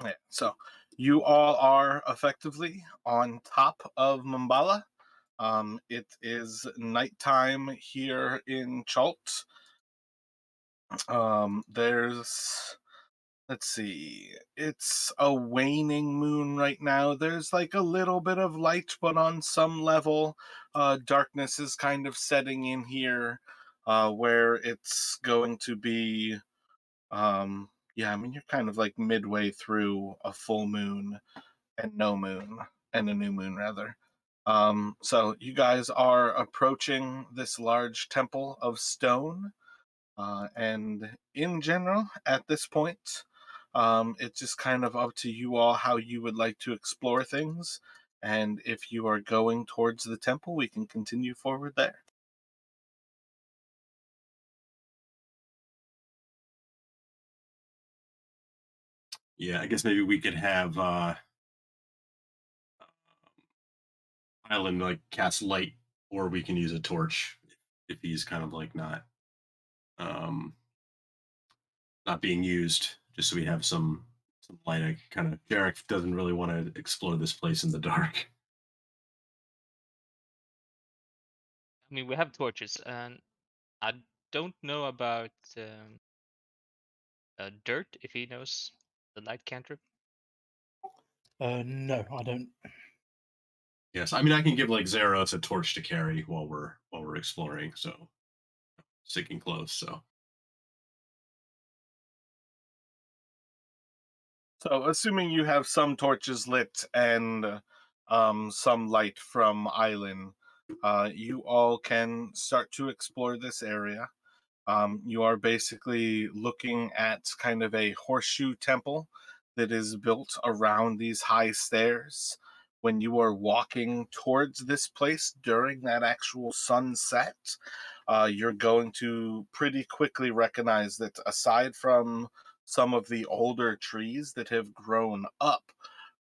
Yeah, so you all are effectively on top of Mambala. It is nighttime here in Chult. There's let's see, it's a waning moon right now. There's like a little bit of light, but on some level, darkness is kind of setting in here, where it's going to be. Yeah, I mean, you're kind of like midway through a full moon and no moon and a new moon rather. So you guys are approaching this large temple of stone, and in general, at this point, it's just kind of up to you all how you would like to explore things. And if you are going towards the temple, we can continue forward there. Yeah, I guess maybe we could have Island like cast light, or we can use a torch if he's kind of like um not being used, just so we have some light. I kind of Jarek doesn't really want to explore this place in the dark. I mean, we have torches, and I don't know about Dirt if he knows the light cantrip. No, I don't. Yes, I mean I can give like Zeros a torch to carry while we're exploring, so sticking close. So So, assuming you have some torches lit and some light from Island, you all can start to explore this area. You are basically looking at kind of a horseshoe temple that is built around these high stairs. When you are walking towards this place during that actual sunset, you're going to pretty quickly recognize that aside from some of the older trees that have grown up,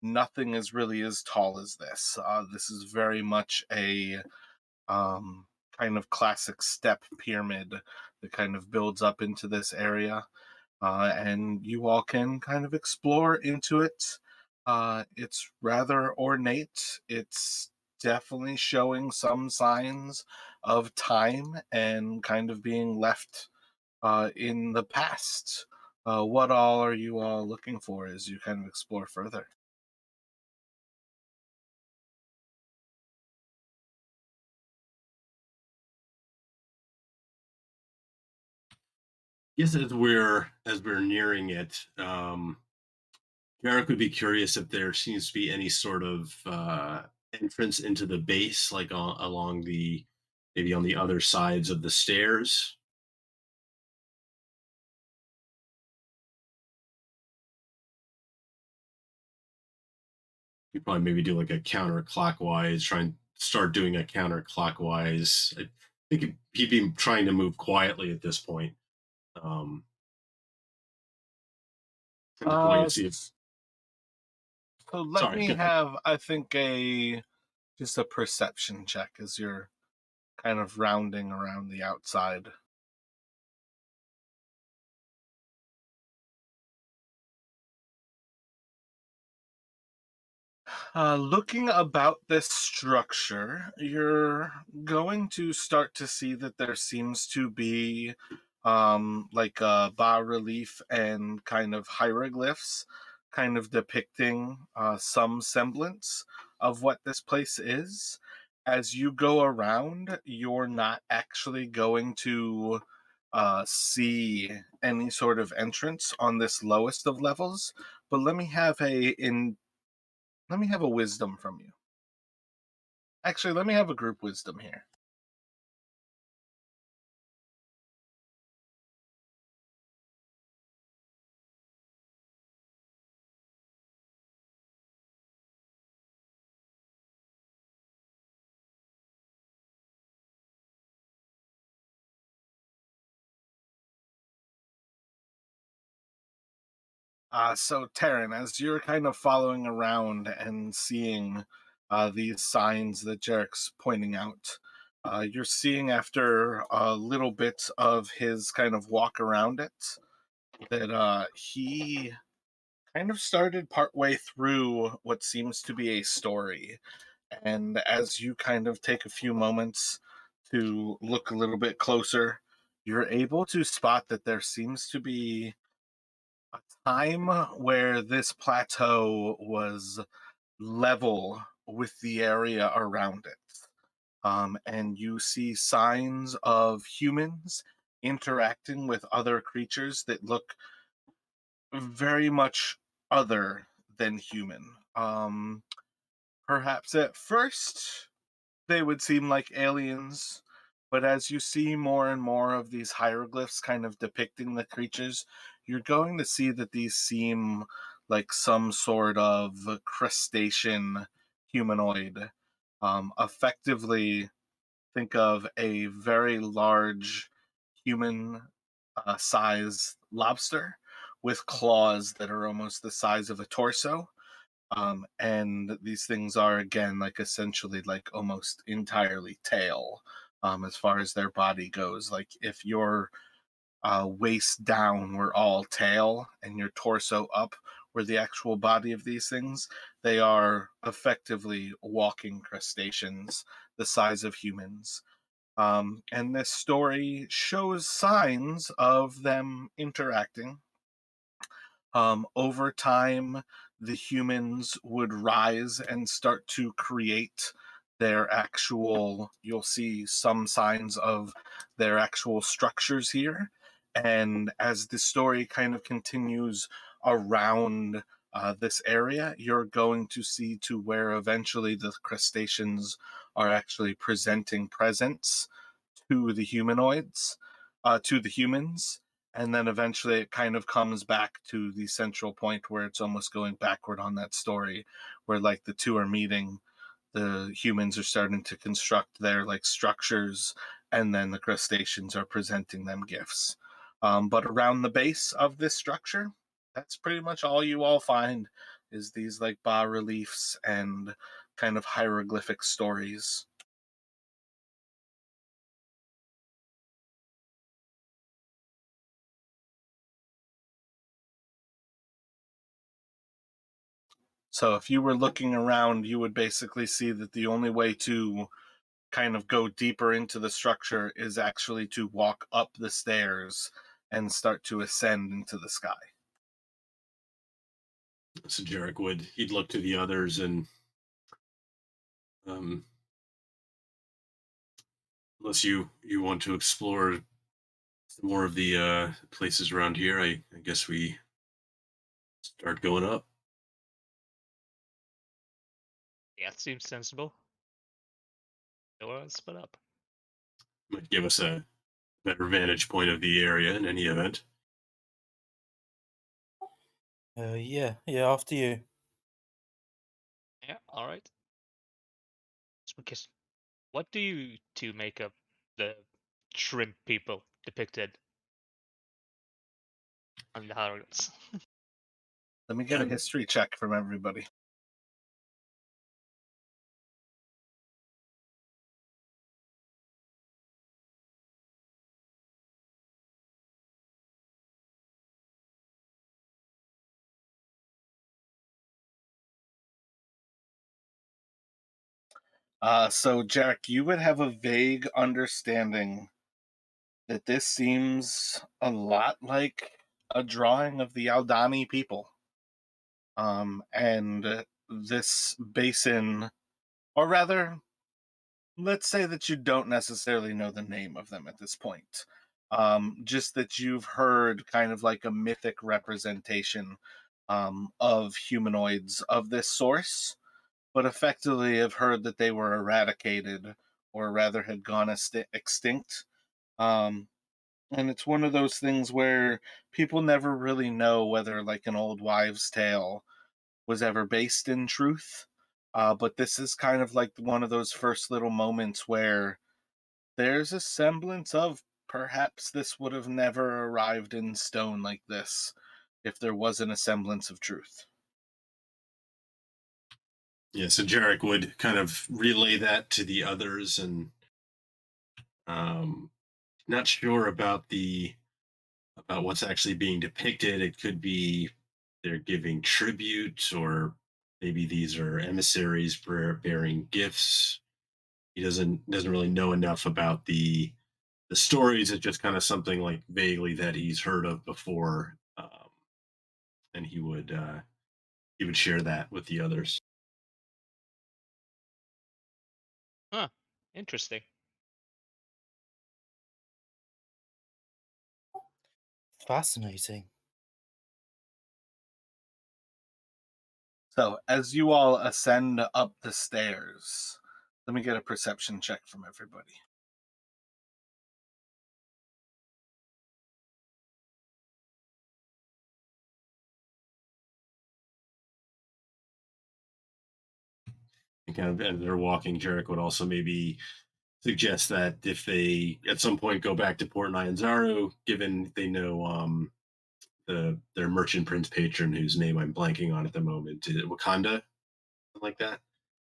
nothing is really as tall as this. This is very much a um, kind of classic step pyramid that kind of builds up into this area. And you all can kind of explore into it. It's rather ornate. It's definitely showing some signs of time and kind of being left in the past. What all are you all looking for as you kind of explore further? yes, as we're nearing it, Jarek would be curious if there seems to be any sort of entrance into the base, like along the maybe on the other sides of the stairs. You probably maybe do like a counterclockwise, try and start doing a counterclockwise. I think he'd be trying to move quietly at this point. Um, and just going Uh, to see if. so let Sorry, me go ahead. have, I think, a just a perception check as you're kind of rounding around the outside. Looking about this structure, you're going to start to see that there seems to be like bas relief and kind of hieroglyphs, kind of depicting some semblance of what this place is. As you go around, you're not actually going to see any sort of entrance on this lowest of levels. But let me have a wisdom from you. Actually, let me have a group wisdom here. So Taryn, as you're kind of following around and seeing these signs that Jarek's pointing out, you're seeing after a little bit of his kind of walk around it that he kind of started partway through what seems to be a story. And as you kind of take a few moments to look a little bit closer, you're able to spot that there seems to be a time where this plateau was level with the area around it. And you see signs of humans interacting with other creatures that look very much other than human. Perhaps at first they would seem like aliens, but as you see more and more of these hieroglyphs kind of depicting the creatures, you're going to see that these seem like some sort of crustacean humanoid. Effectively, think of a very large human size lobster with claws that are almost the size of a torso. And these things are again like essentially like almost entirely tail, as far as their body goes. Like if your waist down were all tail and your torso up were the actual body of these things, they are effectively walking crustaceans the size of humans. And this story shows signs of them interacting. Over time, the humans would rise and start to create their actual, you'll see some signs of their actual structures here. And as the story kind of continues around this area, you're going to see to where eventually the crustaceans are actually presenting presents to the humanoids, to the humans, and then eventually it kind of comes back to the central point where it's almost going backward on that story, where like the two are meeting, the humans are starting to construct their like structures, and then the crustaceans are presenting them gifts. But around the base of this structure, that's pretty much all you all find is these like bas reliefs and kind of hieroglyphic stories. So if you were looking around, you would basically see that the only way to kind of go deeper into the structure is actually to walk up the stairs and start to ascend into the sky. So Jarek would he'd look to the others and um, unless you want to explore some more of the places around here, I guess we start going up. Yeah, seems sensible. So let's split up. Might give us a better vantage point of the area in any event. Yeah, yeah, after you. Yeah, all right. Because what do you two make of the shrimp people depicted on the hieroglyphs? Let me get a history check from everybody. So, Jarek, you would have a vague understanding that this seems a lot like a drawing of the Aldani people. And this basin, or rather, let's say that you don't necessarily know the name of them at this point. Just that you've heard kind of like a mythic representation of humanoids of this source, but effectively have heard that they were eradicated, or rather had gone extinct. Um, and it's one of those things where people never really know whether, like, an old wives' tale was ever based in truth. But this is kind of like one of those first little moments where there's a semblance of perhaps this would have never arrived in stone like this if there wasn't a semblance of truth. Yeah, so Jarek would kind of relay that to the others, and not sure about the about what's actually being depicted. It could be they're giving tribute, or maybe these are emissaries bearing gifts. He doesn't really know enough about the stories. It's just kind of something like vaguely that he's heard of before, and he would share that with the others. Huh. Interesting. Fascinating. So, as you all ascend up the stairs, let me get a perception check from everybody. And kind of as they're walking, Jarek would also maybe suggest that if they at some point go back to Port Nyanzaru, given they know their merchant prince patron, whose name I'm blanking on at the moment, is it Wakanda, something like that.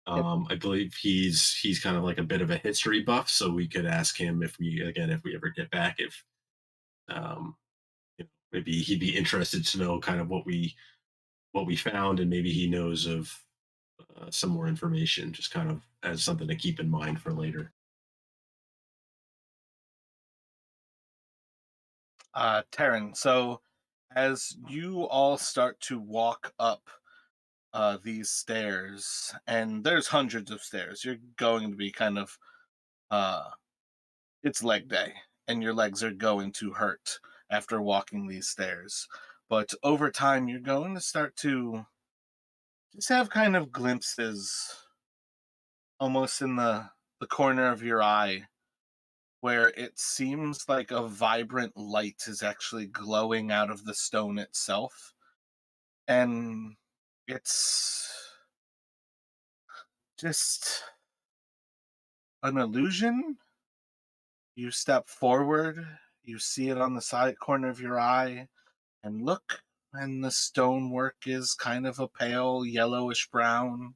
Yep. I believe he's kind of like a bit of a history buff, so we could ask him if we ever get back, if um, maybe he'd be interested to know kind of what we found, and maybe he knows of some more information, just kind of as something to keep in mind for later. Taryn, so as you all start to walk up these stairs, and there's hundreds of stairs, you're going to be kind of, uh, it's leg day, and your legs are going to hurt after walking these stairs. But over time, you're going to start to just have kind of glimpses almost in the corner of your eye where it seems like a vibrant light is actually glowing out of the stone itself. And it's just an illusion. You step forward, you see it on the side corner of your eye, and look, and the stonework is kind of a pale yellowish brown.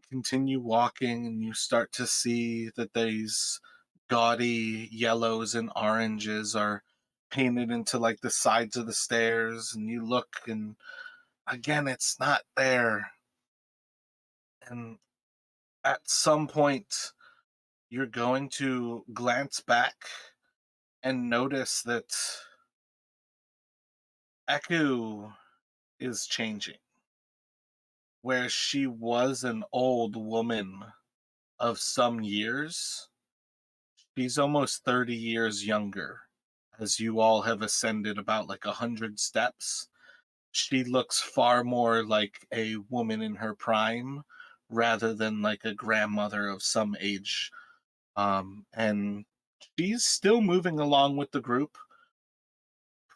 Continue walking, and you start to see that these gaudy yellows and oranges are painted into like the sides of the stairs. And you look, and again, it's not there. And at some point, you're going to glance back and notice that Eku is changing. Where she was an old woman of some years, she's almost 30 years younger. As you all have ascended about like 100 steps, she looks far more like a woman in her prime rather than like a grandmother of some age. And she's still moving along with the group,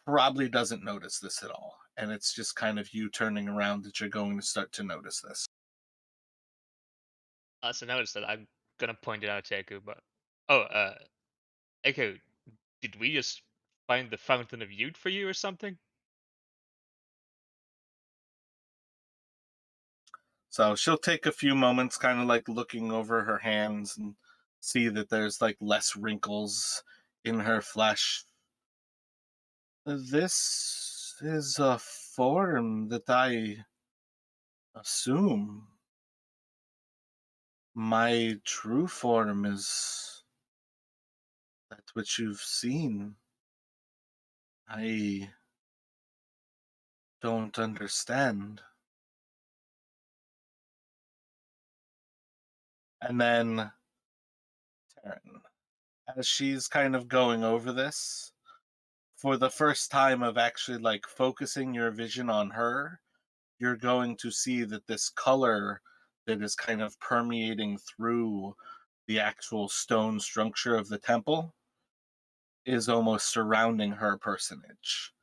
probably doesn't notice this at all. And it's just kind of you turning around that you're going to start to notice this. Also notice that I'm gonna point it out to Echo, but oh, Echo, did we just find the fountain of youth for you or something? So she'll take a few moments, kind of like looking over her hands and see that there's like less wrinkles in her flesh. This is a form that I assume. My true form is that which you've seen. I don't understand. And then Taryn, as she's kind of going over this, for the first time of actually like focusing your vision on her, you're going to see that this color that is kind of permeating through the actual stone structure of the temple is almost surrounding her personage.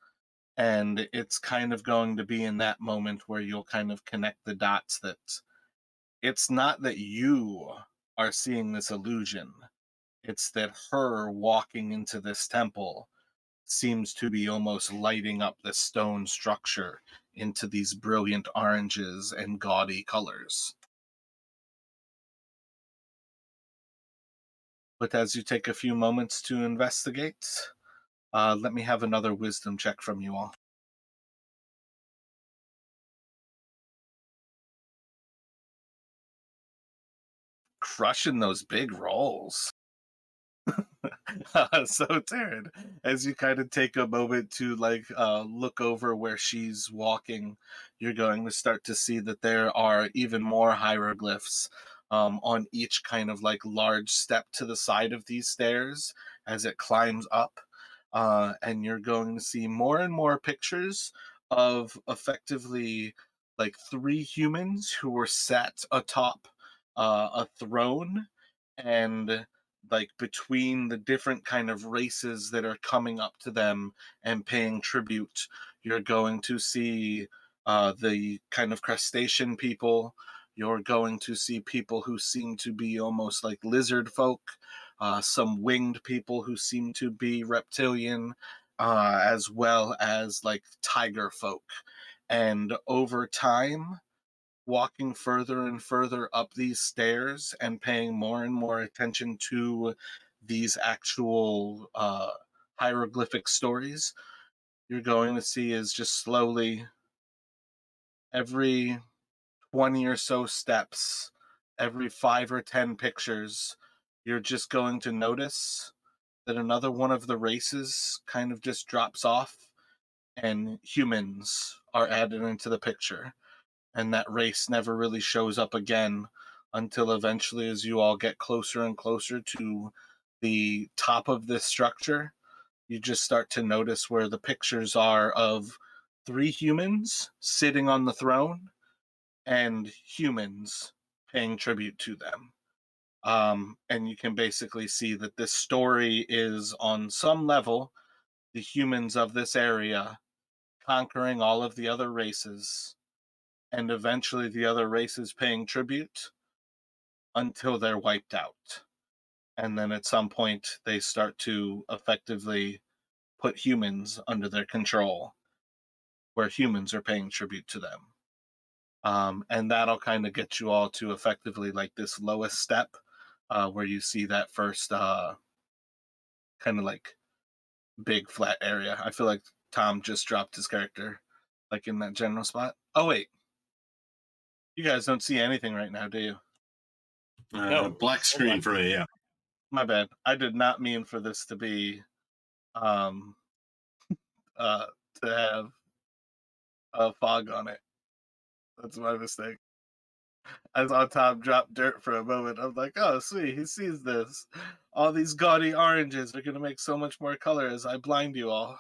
And it's kind of going to be in that moment where you'll kind of connect the dots that it's not that you are seeing this illusion, it's that her walking into this temple seems to be almost lighting up the stone structure into these brilliant oranges and gaudy colors. But as you take a few moments to investigate, let me have another wisdom check from you all. crushing those big rolls. So Taryn, as you kind of take a moment to look over where she's walking, you're going to start to see that there are even more hieroglyphs on each kind of like large step to the side of these stairs as it climbs up. And you're going to see more and more pictures of effectively like three humans who were sat atop a throne, and like between the different kind of races that are coming up to them and paying tribute. You're going to see the kind of crustacean people. You're going to see people who seem to be almost like lizard folk, some winged people who seem to be reptilian, as well as like tiger folk. And over time, walking further and further up these stairs and paying more and more attention to these actual hieroglyphic stories, you're going to see is just slowly every 20 or so steps, every 5 or 10 pictures, you're just going to notice that another one of the races kind of just drops off and humans are added into the picture. And that race never really shows up again until eventually, as you all get closer and closer to the top of this structure, you just start to notice where the pictures are of three humans sitting on the throne and humans paying tribute to them. And you can basically see that this story is, on some level, the humans of this area conquering all of the other races, and eventually the other races paying tribute until they're wiped out. And then at some point, they start to effectively put humans under their control, where humans are paying tribute to them. And that'll kind of get you all to effectively like this lowest step, where you see that first kind of like big flat area. I feel like Tom just dropped his character like in that general spot. Oh, wait. You guys don't see anything right now, do you? No. Black screen for me, yeah. My bad. I did not mean for this to be um uh to have a fog on it. That's my mistake. I saw Tom drop dirt for a moment. I'm like, oh sweet, he sees this. All these gaudy oranges are gonna make so much more color as I blind you all.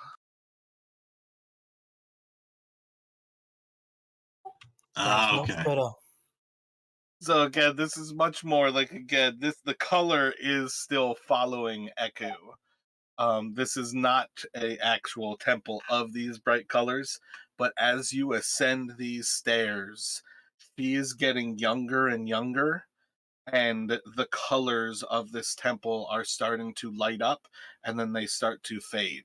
Ah, Much okay. better. So again, this is much more like, again, this the color is still following Eku. This is not a actual temple of these bright colors, but as you ascend these stairs, she is getting younger and younger, and the colors of this temple are starting to light up, and then they start to fade.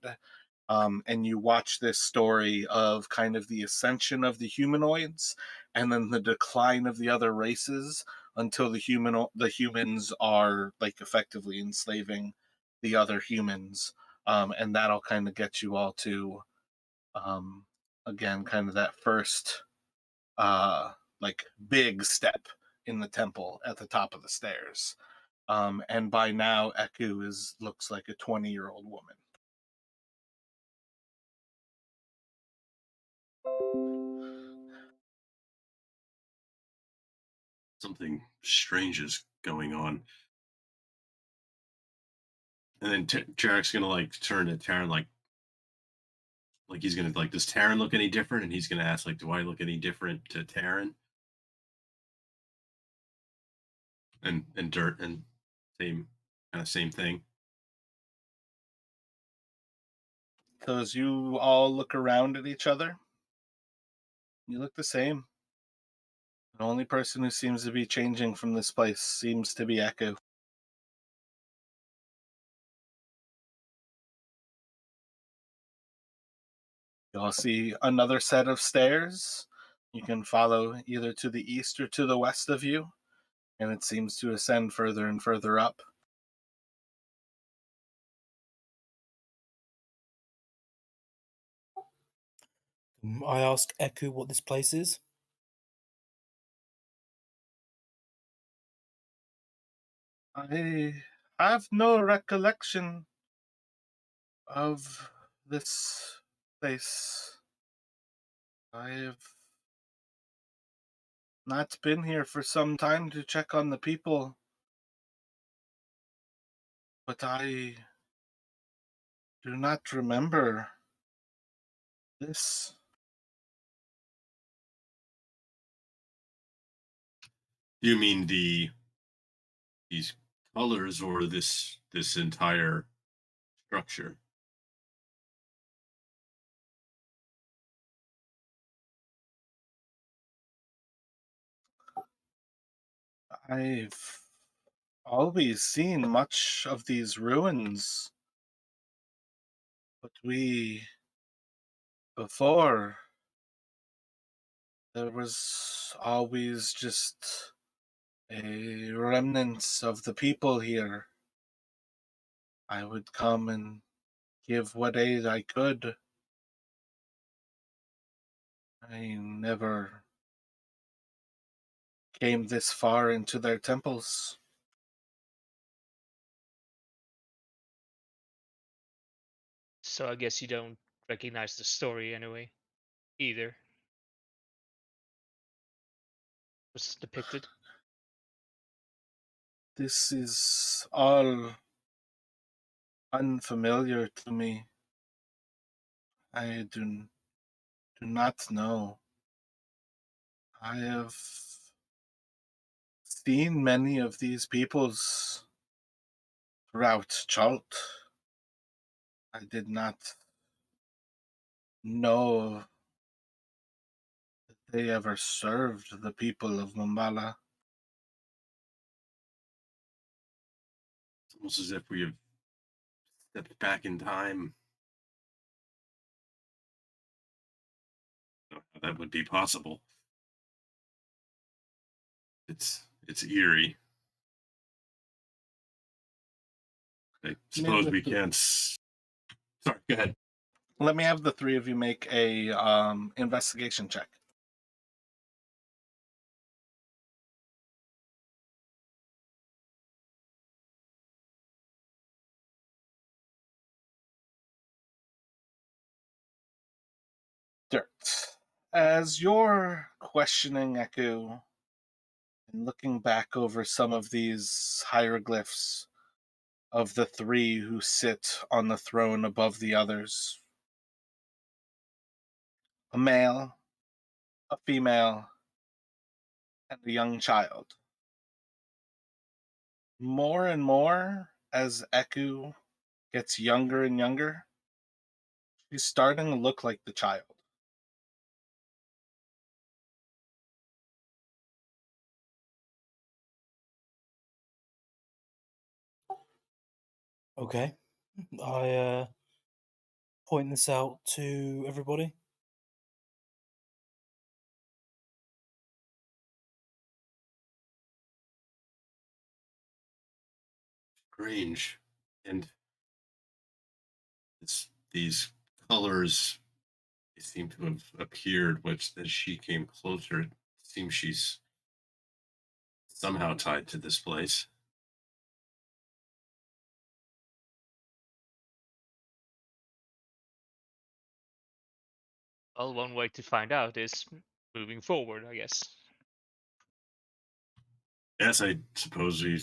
And you watch this story of kind of the ascension of the humanoids and then the decline of the other races until the humans are like effectively enslaving the other humans. And that'll kind of get you all to um, again kind of that first like big step in the temple at the top of the stairs. And by now Eku is looks like a 20-year-old woman. Something strange is going on. And then Jarek's gonna like turn to Taryn like he's gonna like, does Taryn look any different? And he's gonna ask like, do I look any different to Taryn? And Dirt and same thing. So as you all look around at each other, you look the same. The only person who seems to be changing from this place seems to be Echo. You all see another set of stairs. You can follow either to the east or to the west of you, and it seems to ascend further and further up. I ask Eku what this place is. I have no recollection of this place. I've not been here for some time to check on the people, but I do not remember this. Do you mean these colors or this entire structure? I've always seen much of these ruins, but before, there was always just a remnants of the people here. I would come and give what aid I could. I never came this far into their temples. So I guess you don't recognize the story anyway, either. Was depicted. This is all unfamiliar to me. I do not know. I have seen many of these peoples throughout Chult. I did not know that they ever served the people of Mambala. It's almost as if we have stepped back in time. I don't know how that would be possible. It's eerie. I May suppose we can't. Sorry, go ahead. Let me have the three of you make a investigation check. Dirt. As you're questioning Echo and looking back over some of these hieroglyphs of the three who sit on the throne above the others, a male, a female, and a young child. More and more, as Echo gets younger and younger, she's starting to look like the child. Okay. I point this out to everybody. Strange. And it's these colors, they seem to have appeared, which as she came closer, it seems she's somehow tied to this place. Well, one way to find out is moving forward, I guess. Yes, I suppose we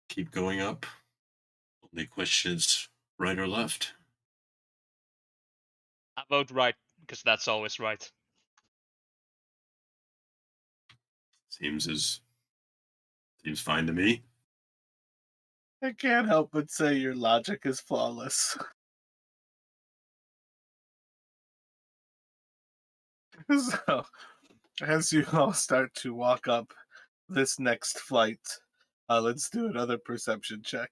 keep going up. Only question is right or left. I vote right because that's always right. Seems fine to me. I can't help but say your logic is flawless. So, as you all start to walk up this next flight, let's do another perception check.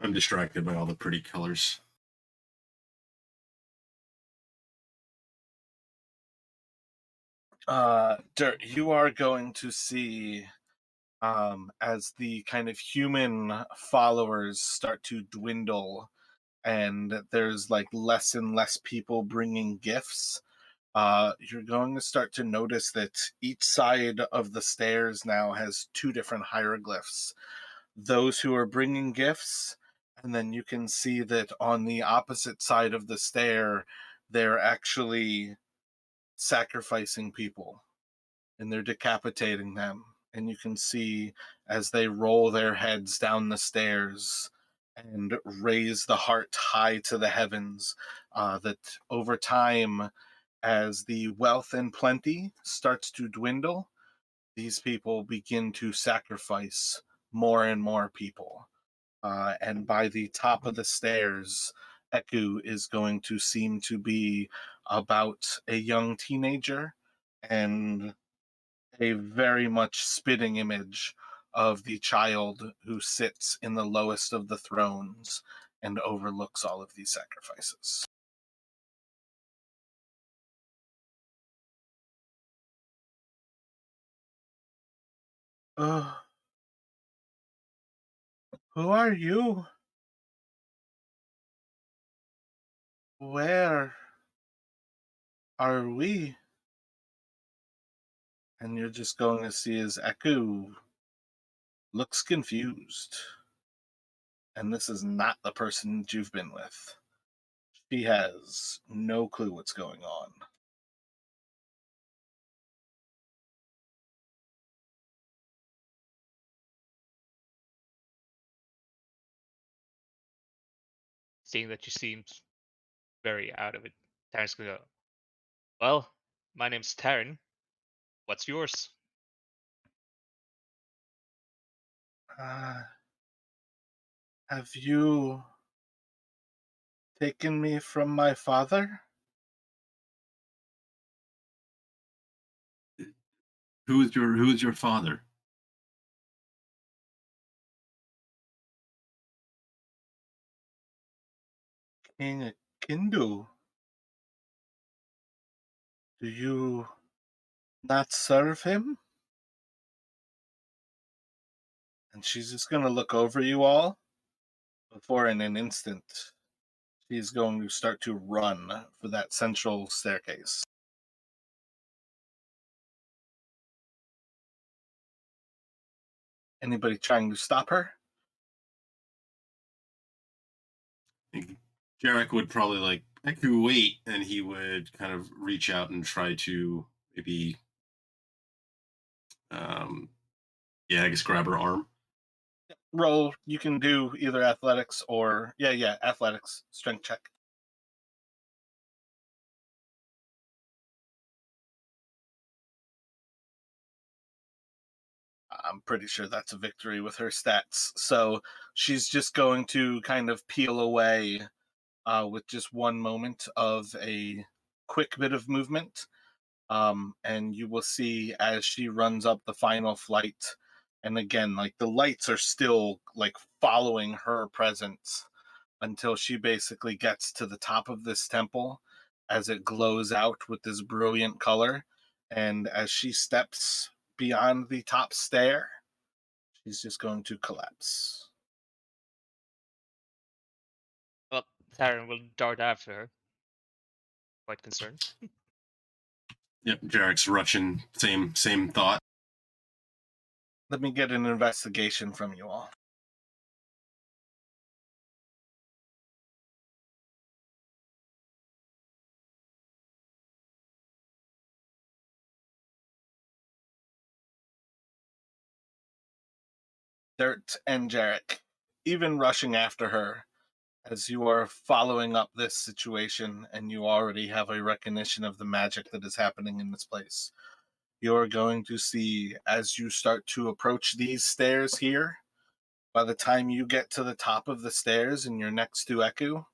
I'm distracted by all the pretty colors. Dirt, you are going to see as the kind of human followers start to dwindle and there's like less and less people bringing gifts, you're going to start to notice that each side of the stairs now has two different hieroglyphs. Those who are bringing gifts, and then you can see that on the opposite side of the stair, they're actually sacrificing people and they're decapitating them. And you can see as they roll their heads down the stairs and raise the heart high to the heavens, that over time, as the wealth and plenty starts to dwindle, these people begin to sacrifice more and more people. And by the top of the stairs, Eku is going to seem to be about a young teenager and a very much spitting image of the child who sits in the lowest of the thrones and overlooks all of these sacrifices. Uh, who are you? Where are we? And you're just going to see as Eku looks confused. And this is not the person that you've been with. She has no clue what's going on. Seeing that she seems very out of it, Taryn's gonna go, well, my name's Taryn. What's yours? Uh, have you taken me from my father? Who is your father? King Kindu. Do you not serve him? And she's just going to look over you all before in an instant she's going to start to run for that central staircase. Anybody trying to stop her? I think Jarek would probably like Eku wait, and he would kind of reach out and try to maybe, yeah, I guess grab her arm. Roll. You can do either athletics or athletics strength check. I'm pretty sure that's a victory with her stats. So she's just going to kind of peel away with just one moment of a quick bit of movement. And you will see as she runs up the final flight. And again, like the lights are still like following her presence until she basically gets to the top of this temple as it glows out with this brilliant color. And as she steps beyond the top stair, she's just going to collapse. Well, Taryn will dart after her. Quite concerned. Yep, Jarek's rushing. Same thought. Let me get an investigation from you all. Dirt and Jarek, even rushing after her, as you are following up this situation and you already have a recognition of the magic that is happening in this place. You're going to see as you start to approach these stairs here, by the time you get to the top of the stairs and you're next to Eku,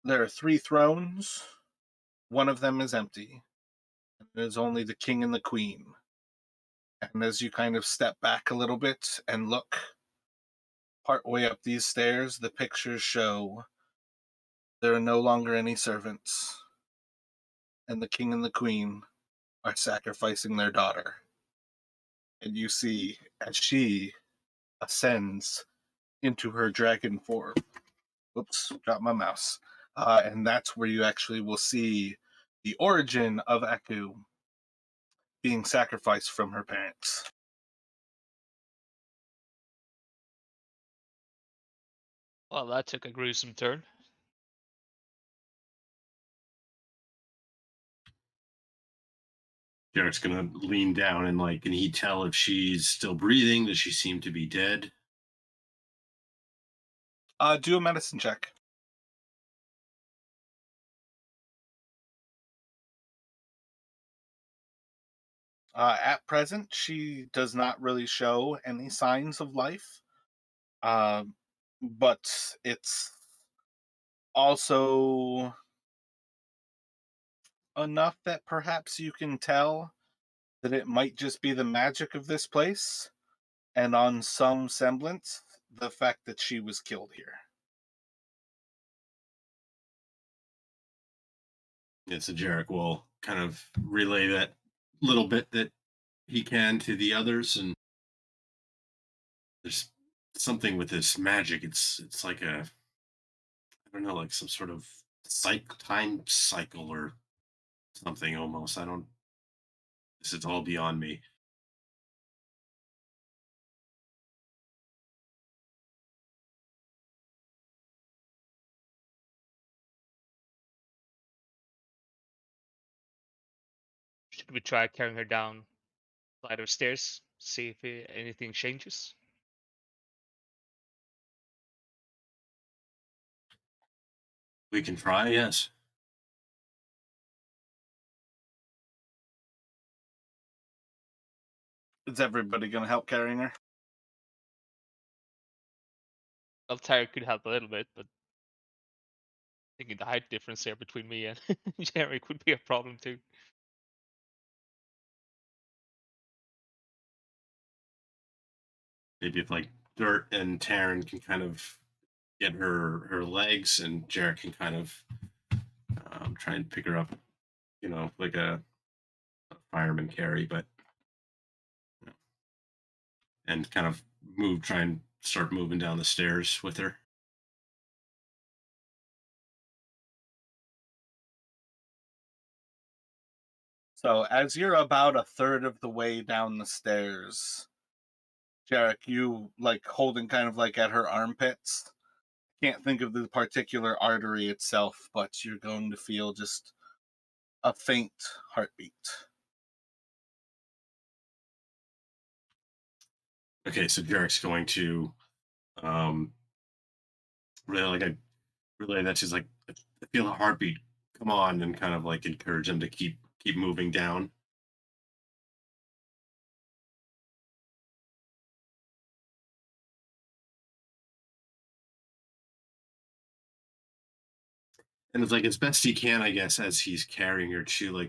there are 3 thrones. One of them is empty. There's only the king and the queen. And as you kind of step back a little bit and look part way up these stairs, the pictures show there are no longer any servants. And the king and the queen are sacrificing their daughter. And you see as she ascends into her dragon form, Oops, dropped my mouse. And that's where you actually will see the origin of Aku being sacrificed from her parents. Well, that took a gruesome turn. Derek's gonna lean down and can he tell if she's still breathing? Does she seem to be dead? Do a medicine check. At present, she does not really show any signs of life, um, but it's also enough that perhaps you can tell that it might just be the magic of this place, and on some semblance, the fact that she was killed here. Yeah, so Jarek will kind of relay that little bit that he can to the others, and there's something with this magic. It's like I don't know, like some sort of time cycle or something almost. I don't. This is all beyond me. Should we try carrying her down flight of stairs? See if anything changes? We can try, yes. Is everybody going to help carrying her? Well, Tyre could help a little bit, but thinking the height difference here between me and Jerry would be a problem too. Maybe if Dirt and Taryn can kind of get her legs, and Jarek can kind of try and pick her up, like a fireman carry, but and kind of try and start moving down the stairs with her. So, as you're about a third of the way down the stairs, Jarek, you holding kind of at her armpits. Can't think of the particular artery itself, but you're going to feel just a faint heartbeat. Okay, so Jarek's going to um really relay that she's I feel a heartbeat. Come on, and kind of encourage him to keep moving down. And it's as best he can, I guess, as he's carrying her too.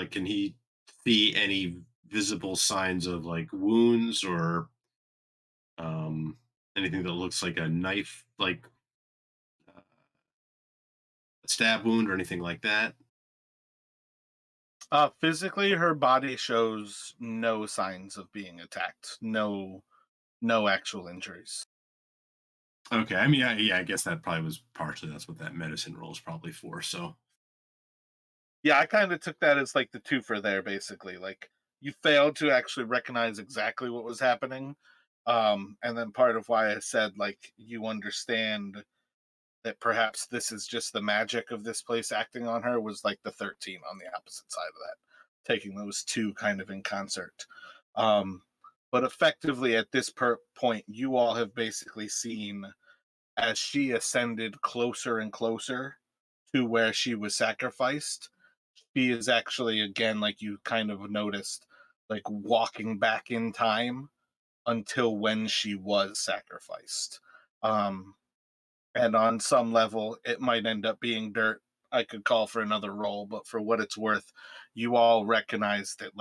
Can he see any visible signs of wounds or anything that looks like a knife, a stab wound or anything like that? Physically, her body shows no signs of being attacked. No actual injuries. Okay, I mean, yeah, I guess that probably was partially that's what that medicine roll is probably for. So Yeah, I kind of took that as the twofer there, basically. You failed to actually recognize exactly what was happening. And then part of why I said you understand that perhaps this is just the magic of this place acting on her was the 13 on the opposite side of that, taking those two kind of in concert. Um, but effectively at this point, you all have basically seen as she ascended closer and closer to where she was sacrificed. She is actually, again, you kind of noticed, walking back in time until when she was sacrificed. Um, and on some level, it might end up being Dirt. I could call for another role, but for what it's worth, you all recognize that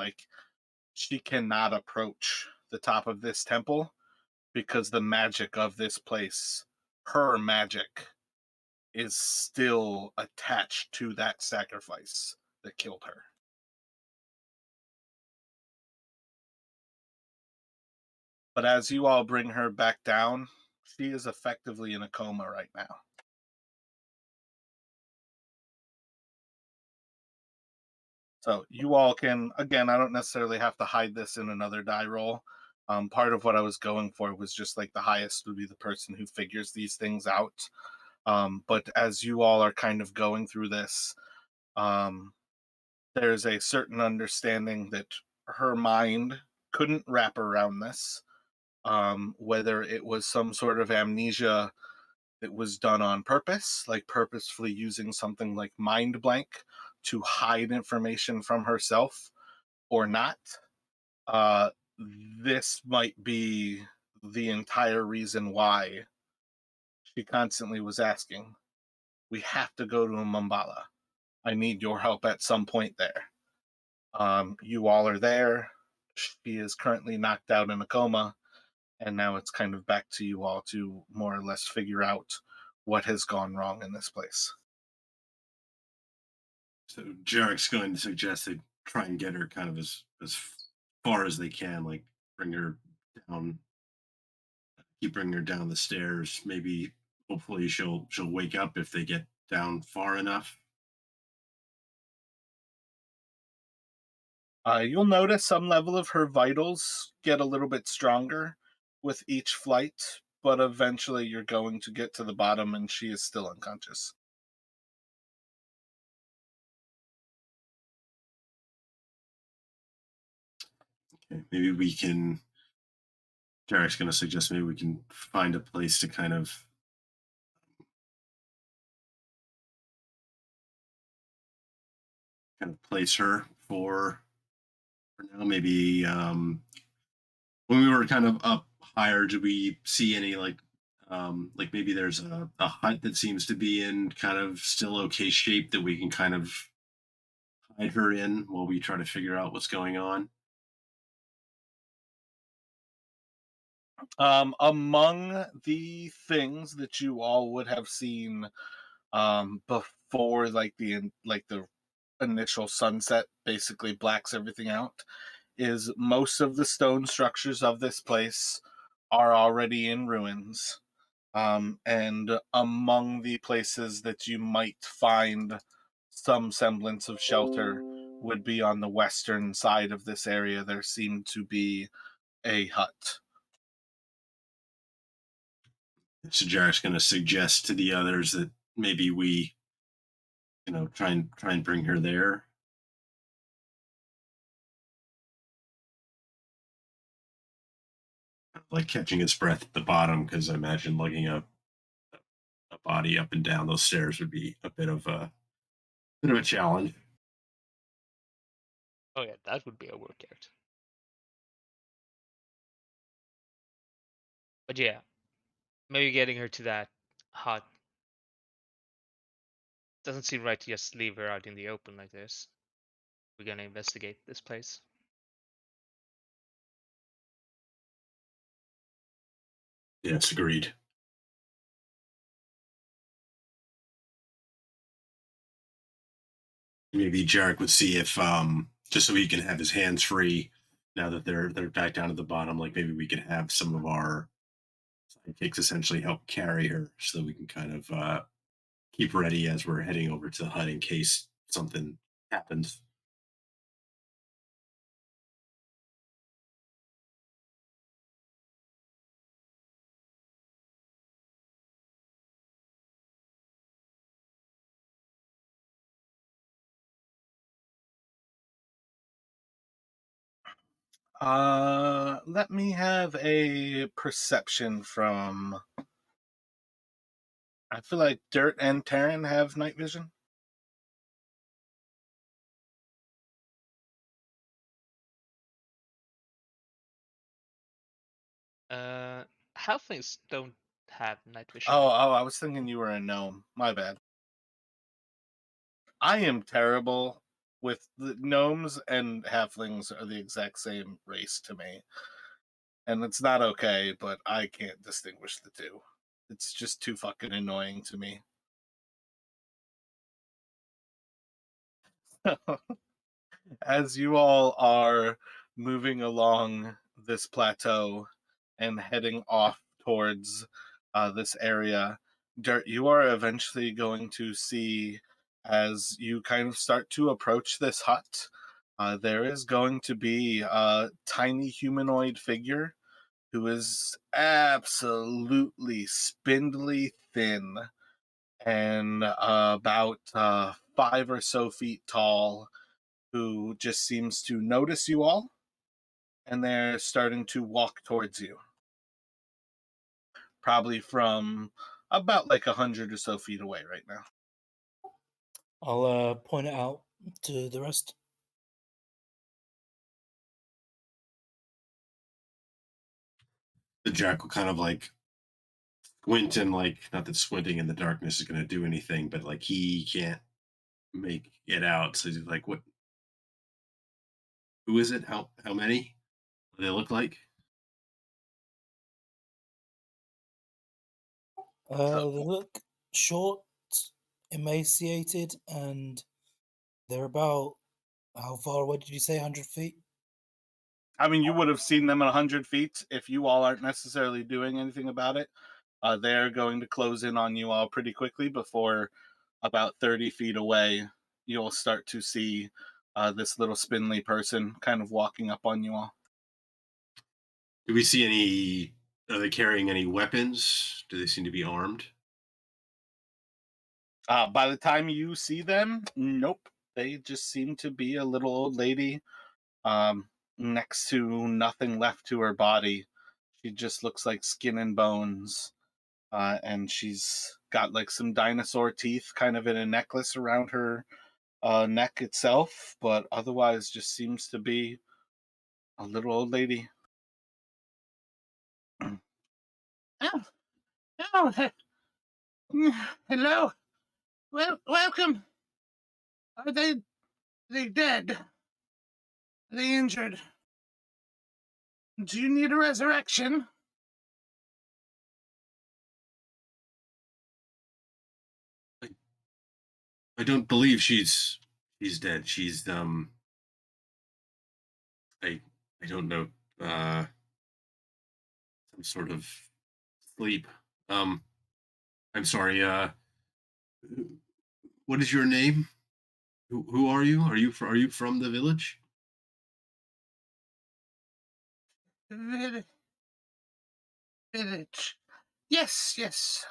she cannot approach the top of this temple because the magic of this place, her magic, is still attached to that sacrifice that killed her. But as you all bring her back down, she is effectively in a coma right now. So you all can, again, I don't necessarily have to hide this in another die roll. Part of what I was going for was just like the highest would be the person who figures these things out. But as you all are kind of going through this, um, there's a certain understanding that her mind couldn't wrap around this. Whether it was some sort of amnesia that was done on purpose, like purposefully using something like mind blank to hide information from herself or not. Uh, this might be the entire reason why she constantly was asking, "We have to go to Mambala. I need your help at some point there." You all are there. She is currently knocked out in a coma, and now it's kind of back to you all to more or less figure out what has gone wrong in this place. So Jarek's going to suggest they try and get her kind of as far as they can, like bring her down, keep bringing her down the stairs. Maybe hopefully she'll wake up if they get down far enough. You'll notice some level of her vitals get a little bit stronger with each flight, but eventually you're going to get to the bottom and she is still unconscious. Okay, maybe we can. Jarek's going to suggest maybe we can find a place to kind of place her for now. Maybe when we were kind of up higher, did we see any like maybe there's a hut that seems to be in kind of still okay shape that we can kind of hide her in while we try to figure out what's going on? Among the things that you all would have seen before like the initial sunset basically blacks everything out is most of the stone structures of this place are already in ruins. And among the places that you might find some semblance of shelter would be on the western side of this area. There seemed to be a hut. So Jarek's going to suggest to the others that maybe we, try and bring her there. Like catching his breath at the bottom, because I imagine lugging a body up and down those stairs would be a bit of a challenge. Oh yeah, that would be a workout. But yeah, maybe getting her to that hut doesn't seem right to just leave her out in the open like this. We're gonna investigate this place. Yes, agreed. Maybe Jarek would see if just so he can have his hands free now that they're back down at the bottom, like maybe we could have some of our sidekicks essentially help carry her so that we can kind of keep ready as we're heading over to the hut in case something happens. Let me have a perception from. I feel like Dirt and Terran have night vision. Uh, halflings don't have night vision. Oh, I was thinking you were a gnome. My bad. I am terrible with the gnomes and halflings are the exact same race to me. And it's not okay, but I can't distinguish the two. It's just too fucking annoying to me. As you all are moving along this plateau and heading off towards this area, Dirt, you are eventually going to see As you kind of start to approach this hut, there is going to be a tiny humanoid figure who is absolutely spindly thin and about 5 or so feet tall, who just seems to notice you all, and they're starting to walk towards you, probably from about like 100 or so feet away right now. I'll point it out to the rest. The Jack will kind of like squint and like, not that squinting in the darkness is going to do anything, but like he can't make it out. So he's like, "What? Who is it? How many? What do they look like?" So, They look short, emaciated, and they're about, how far away did you say? 100 feet? I mean, you would have seen them at 100 feet if you all aren't necessarily doing anything about it. They're going to close in on you all pretty quickly before about 30 feet away. You'll start to see this little spindly person kind of walking up on you all. Do we see any? Are they carrying any weapons? Do they seem to be armed? By the time you see them, nope. They just seem to be a little old lady, um, next to nothing left to her body. She just looks like skin and bones. And she's got like some dinosaur teeth kind of in a necklace around her neck itself, but otherwise just seems to be a little old lady. Oh, hello. Well, welcome. Are they dead? Are they injured? Do you need a resurrection? I don't believe she's dead. She's I I don't know, some sort of sleep. Um I'm sorry, what is your name? Who are you? Are you from the village? Vill- Village. Yes, yes.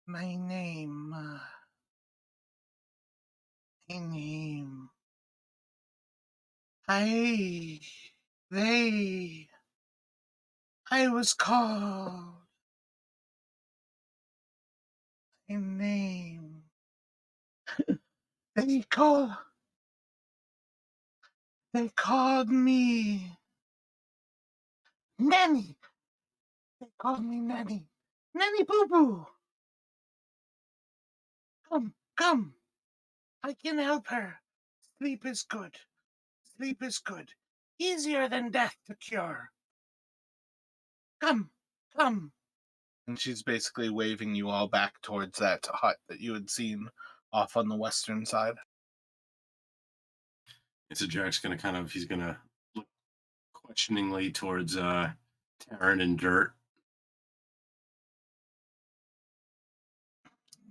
My name. My name. I. They. I was called. My name. They call. They called me Nanny. They called me Nanny. Nanny Boo Boo. Come, come. I can help her. Sleep is good. Sleep is good. Easier than death to cure. Come, come. And she's basically waving you all back towards that hut that you had seen off on the western side. And so Jack's gonna he's gonna look questioningly towards Taryn and Dirt.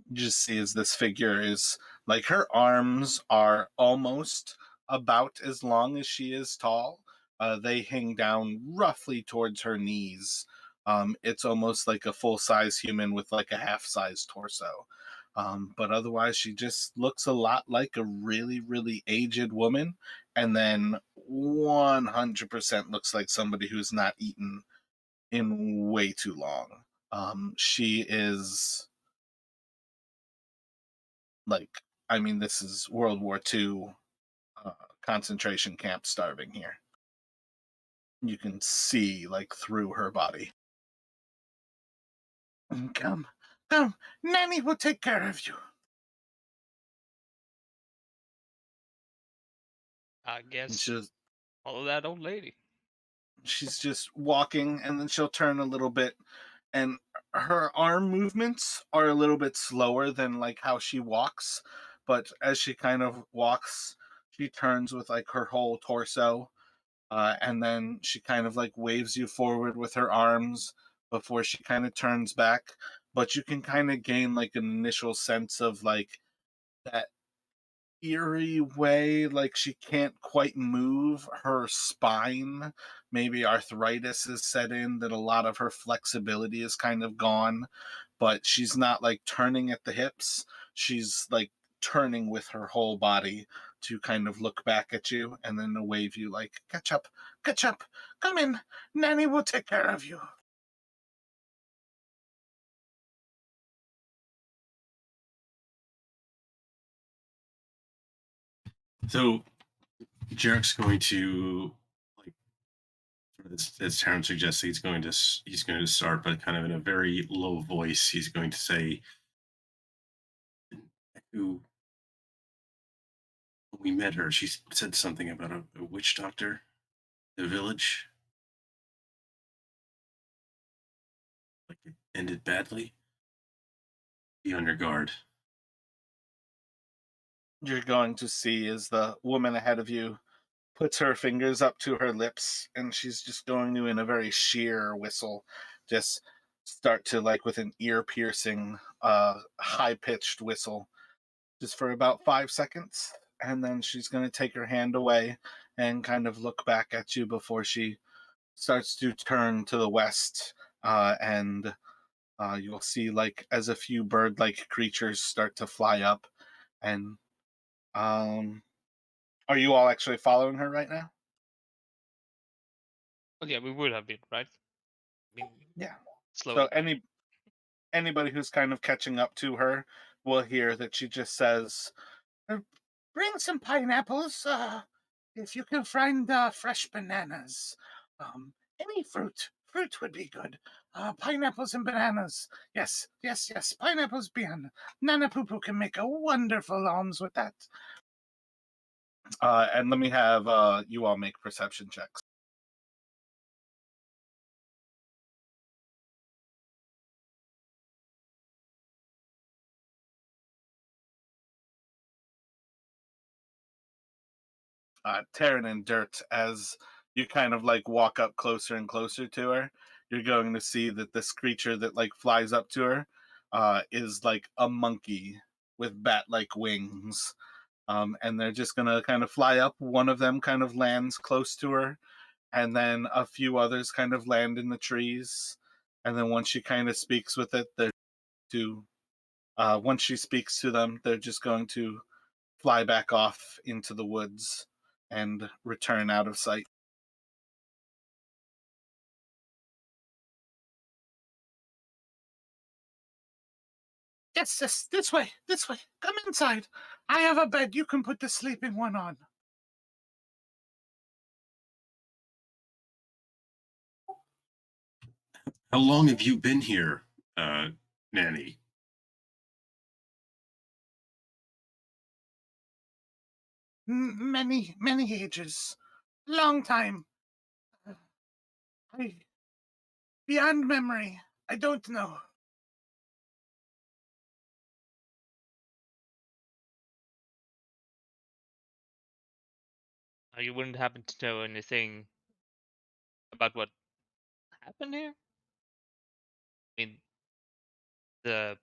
You just see as this figure is like her arms are almost about as long as she is tall. They hang down roughly towards her knees. It's almost like a full size human with like a half size torso. But otherwise, she just looks a lot like a really, really aged woman, and then 100% looks like somebody who's not eaten in way too long. She is like, I mean, this is World War II concentration camp starving here. You can see like through her body. Come, come, Nanny will take care of you. I And guess follow that old lady. she's just walking, and then she'll turn a little bit, and her arm movements are a little bit slower than like how she walks, but as she kind of walks, she turns with like her whole torso. And then she kind of like waves you forward with her arms before she kind of turns back. but you can kind of gain like an initial sense of like that eerie way, like she can't quite move her spine. Maybe arthritis is set in, that a lot of her flexibility is kind of gone, but she's not like turning at the hips. She's like turning with her whole body to kind of look back at you and then to wave you like, catch up, come in. Nanny will take care of you. So Jarek's going to like, as Taryn suggests, he's going to start, but kind of in a very low voice. He's going to say, "Who when we met her, she said something about a witch doctor in the village. Like it ended badly. Be on your guard." You're going to see as the woman ahead of you puts her fingers up to her lips and she's just going to, in a very sheer whistle, just start to like with an ear piercing high pitched whistle just for about 5 seconds, and then she's going to take her hand away and kind of look back at you before she starts to turn to the west, and you'll see like as a few bird like creatures start to fly up. And are you all actually following her right now? Well, yeah, we would have been, right? I mean, Yeah. So slowing down. anybody who's kind of catching up to her will hear that she just says, "Uh, bring some pineapples, if you can find fresh bananas. Any fruit would be good. Pineapples and bananas. Yes, yes, yes. Pineapples bien. Nana Poo Poo can make a wonderful alms with that." And let me have you all make perception checks. Taryn and Dirt, as you kind of like walk up closer and closer to her, you're going to see that this creature that like flies up to her is like a monkey with bat like wings. And they're just going to kind of fly up. One of them kind of lands close to her, and then a few others kind of land in the trees. And then once she kind of speaks with it, they're to once she speaks to them, they're just going to fly back off into the woods and return out of sight. Yes, yes, this way, this way. Come inside. I have a bed. You can put the sleeping one on. How long have you been here, Nanny? Many, many ages. Long time. I, beyond memory. I don't know. You wouldn't happen to know anything about what happened here? I mean, the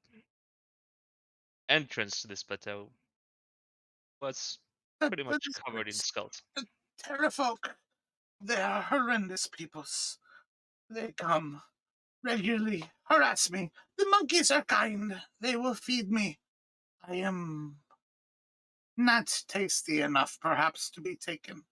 entrance to this plateau was The, pretty the, much covered in skulls. the Terrafolk, they are horrendous peoples. They come regularly, harass me. The monkeys are kind. They will feed me. I am not tasty enough, perhaps, to be taken.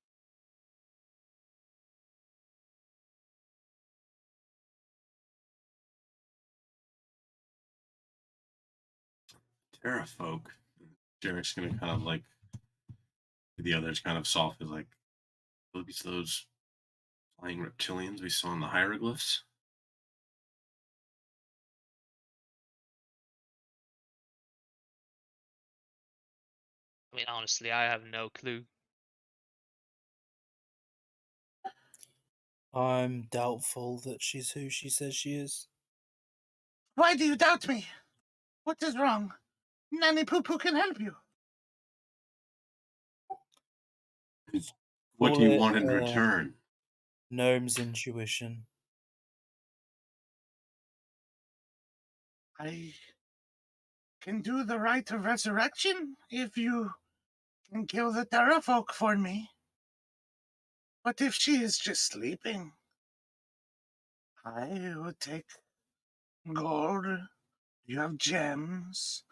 Terra folk. Jarek's going to kind of like the others kind of softly like, those flying reptilians we saw in the hieroglyphs. I mean, honestly, I have no clue. I'm doubtful that she's who she says she is. Why do you doubt me? What is wrong? Nanny Poo Poo can help you. What do Call you it want in return? gnome's intuition. I can do the rite of resurrection if you can kill the Terra folk for me. But if she is just sleeping, I would take gold. You have gems.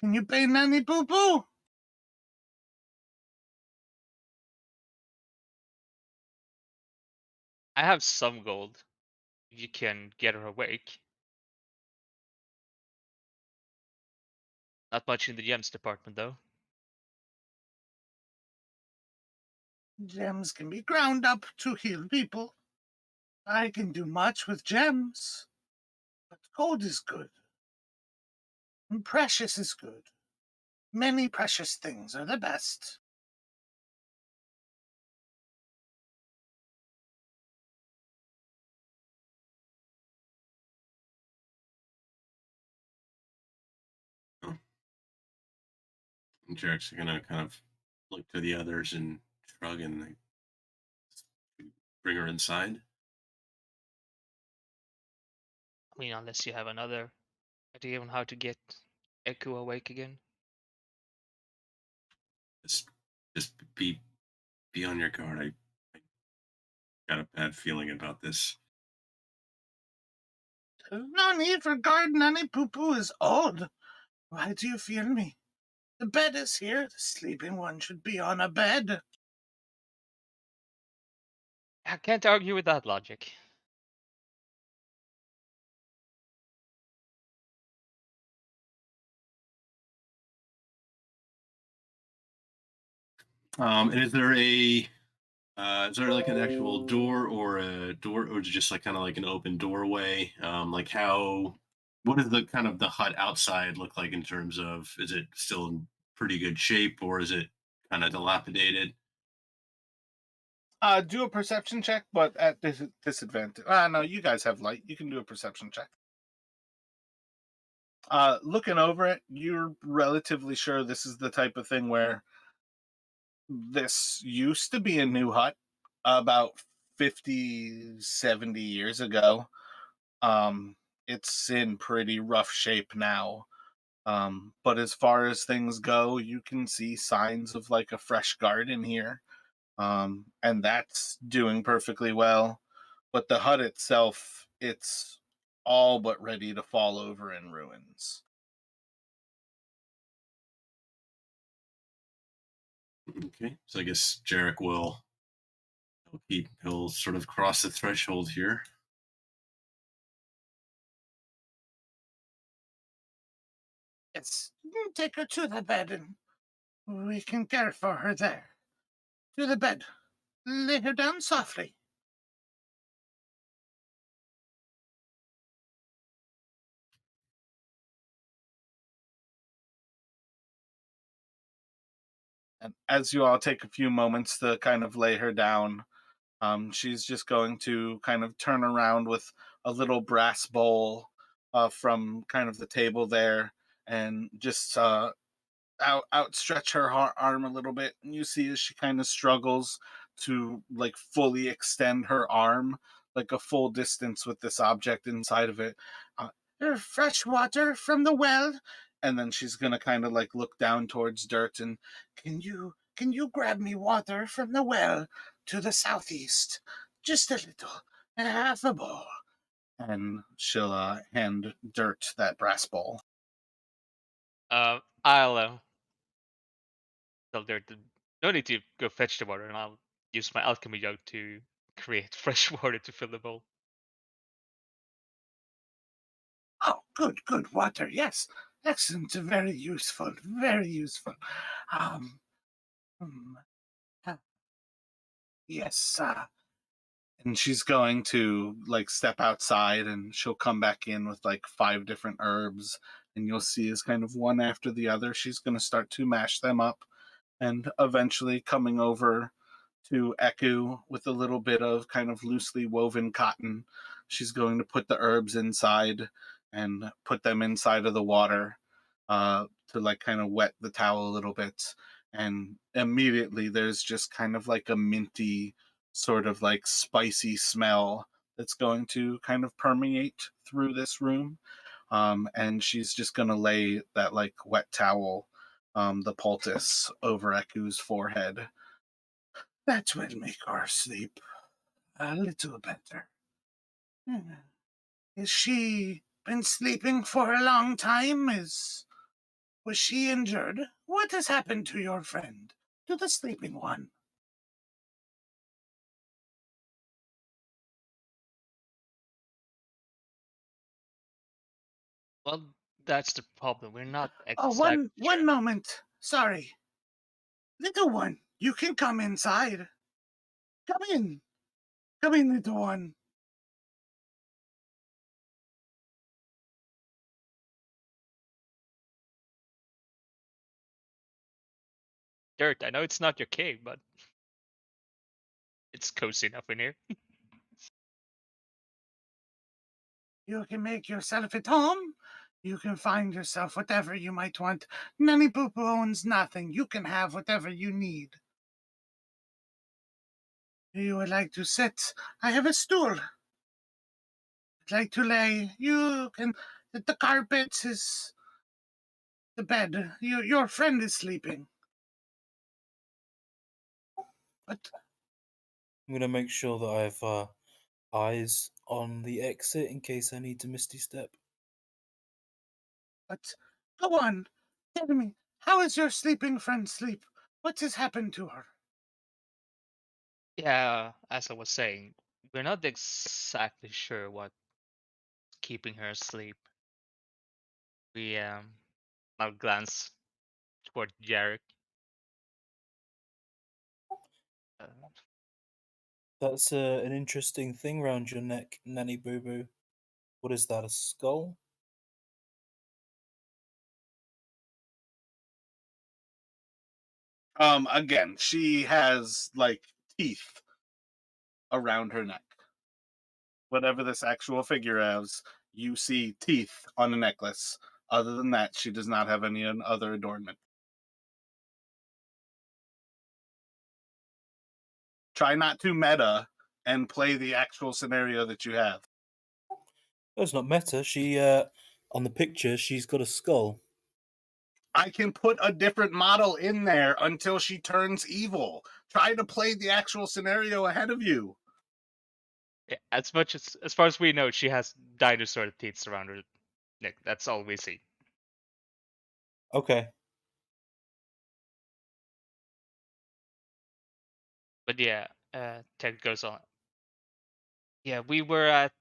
Can you pay Nanny Poo Poo? I have some gold. You can get her awake. Not much in the gems department, though. Gems can be ground up to heal people. I can do much with gems, but gold is good. And precious is good. Many precious things are the best. Oh, and Jarek's gonna kind of look to the others and shrug and like, bring her inside. I mean, unless you have another idea on how to get Echo awake again. Just, just be on your guard. I got a bad feeling about this. There's no need for guard. Nanny Poo Poo is old. Why do you fear me? The bed is here. The sleeping one should be on a bed. I can't argue with that logic. And is there like an actual door or a door, or is it just like kind of like an open doorway? Like what does the kind of the hut outside look like in terms of, is it still in pretty good shape or is it kind of dilapidated? Do a perception check, but at disadvantage. No, you guys have light. You can do a perception check. Looking over it, you're relatively sure this is the type of thing where this used to be a new hut about 50, 70 years ago. It's in pretty rough shape now. But as far as things go, you can see signs of like a fresh garden here. And that's doing perfectly well. But the hut itself, it's all but ready to fall over in ruins. Okay, so I guess Jarek he'll sort of cross the threshold here. Yes, take her to the bed and we can care for her there. To the bed. Lay her down softly. And as you all take a few moments to kind of lay her down, she's just going to kind of turn around with a little brass bowl from kind of the table there and just outstretch her arm a little bit, and you see as she kind of struggles to like fully extend her arm like a full distance with this object inside of it. uh, Fresh water from the well. And then she's gonna kind of like look down towards Dirt and, can you grab me water from the well to the southeast, just a little, half a bowl. And she'll hand Dirt that brass bowl. I'll tell there to no need to go fetch the water, and I'll use my alchemy jug to create fresh water to fill the bowl. Oh, good water. Yes, excellent. Very useful. Very useful. Um, hmm, uh, yes. And she's going to like step outside, and she'll come back in with like five different herbs, and you'll see as kind of one after the other, she's going to start to mash them up, and eventually coming over to Eku with a little bit of kind of loosely woven cotton. She's going to put the herbs inside and put them inside of the water to like kind of wet the towel a little bit. And immediately there's just kind of like a minty, sort of like spicy smell that's going to kind of permeate through this room. and she's just gonna lay that like wet towel, the poultice, over Eku's forehead. That will make her sleep a little better. Hmm. Is she been sleeping for a long time? Was she injured? What has happened to your friend? To the sleeping one? Well, that's the problem. We're not Oh, exactly one sure. moment. Sorry. Little one, you can come inside. Come in. Come in, little one. Dirt, I know it's not your cave, but it's cozy enough in here. You can make yourself at home. You can find yourself whatever you might want. Nanny Poo Poo owns nothing. You can have whatever you need. You would like to sit? I have a stool. Would like to lay? You can. The carpet is the bed. Your friend is sleeping. But I'm gonna make sure that I have eyes on the exit in case I need to misty step. but go on. Tell me, how is your sleeping friend sleep? What has happened to her? Yeah, as I was saying, we're not exactly sure what's keeping her asleep. We I'll glance toward Jarek. Uh, That's an interesting thing round your neck, Nanny Boo Boo. What is that? A skull? Again, she has like teeth around her neck. Whatever this actual figure is, you see teeth on a necklace. Other than that, she does not have any other adornment. Try not to meta and play the actual scenario that you have. That's not meta. She on the picture she's got a skull. I can put a different model in there until she turns evil. Try to play the actual scenario ahead of you. yeah, as far as we know, she has dinosaur teeth around her neck. That's all we see. Okay. But yeah, Ted goes on. Yeah, we were at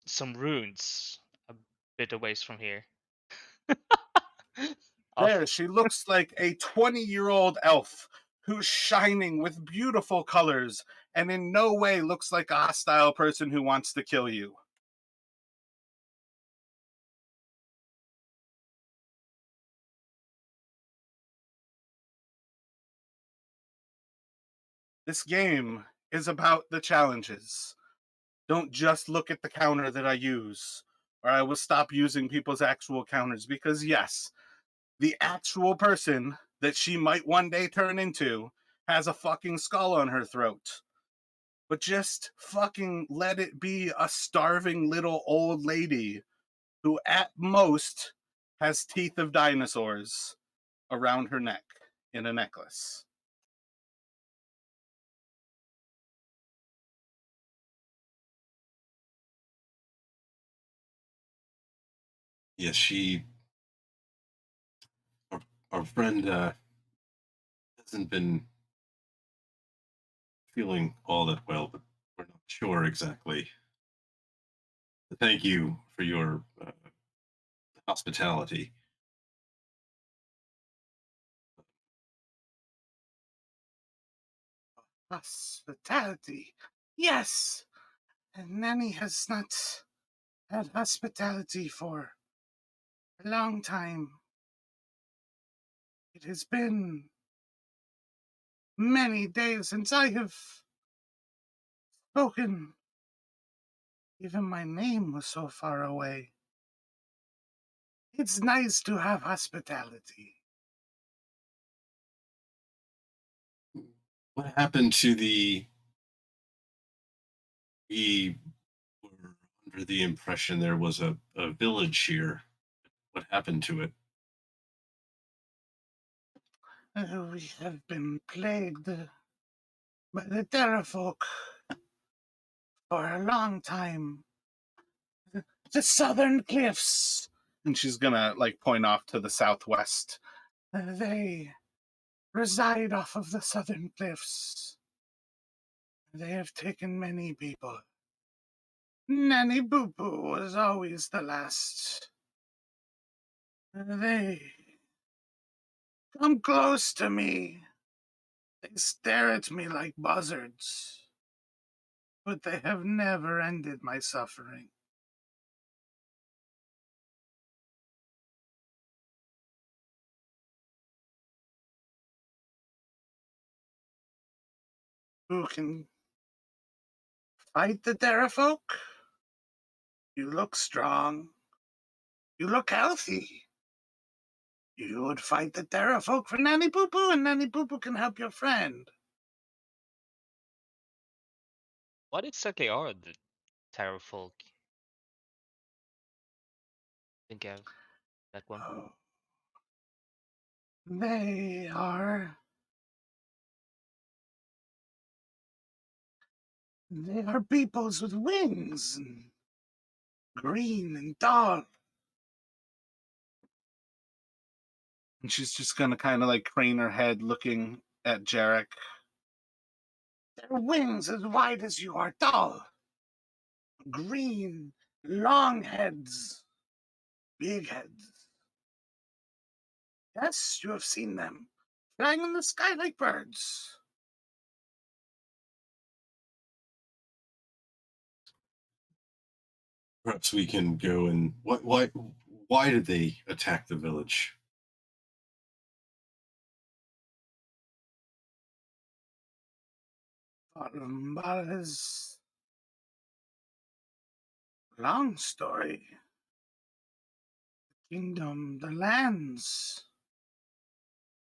some ruins a bit away from here. There, Off. she looks like a 20-year-old elf who's shining with beautiful colors and in no way looks like a hostile person who wants to kill you. This game is about the challenges. Don't just look at the counter that I use, or I will stop using people's actual counters because, yes, the actual person that she might one day turn into has a fucking skull on her throat. But just fucking let it be a starving little old lady who, at most, has teeth of dinosaurs around her neck in a necklace. Yes, our, our friend hasn't been feeling all that well, but we're not sure exactly. Thank you for your hospitality. Hospitality. Yes, and Nanny has not had hospitality for a long time. It has been many days since I have spoken. Even my name was so far away. It's nice to have hospitality. What happened to the we were under the impression there was a village here. What happened to it? We have been plagued by the Terrafolk for a long time. The southern cliffs. And she's gonna like point off to the southwest. They reside off of the southern cliffs. They have taken many people. Nanny Boo Boo was always the last. They come close to me. They stare at me like buzzards. But they have never ended my suffering. Who can fight the Terrafolk? You look strong. You look healthy. You would fight the Terrafolk for Nanny Boo Boo, and Nanny Boo Boo can help your friend. What exactly are the Terrafolk? Think of that one. Oh, they are. They are peoples with wings, and green and tall. And she's just gonna kind of like crane her head, looking at Jarek. Their wings as wide as you are tall. Green, long heads, big heads. Yes, you have seen them, flying in the sky like birds. Perhaps we can go and why did they attack the village? But is a long story. The kingdom, the lands,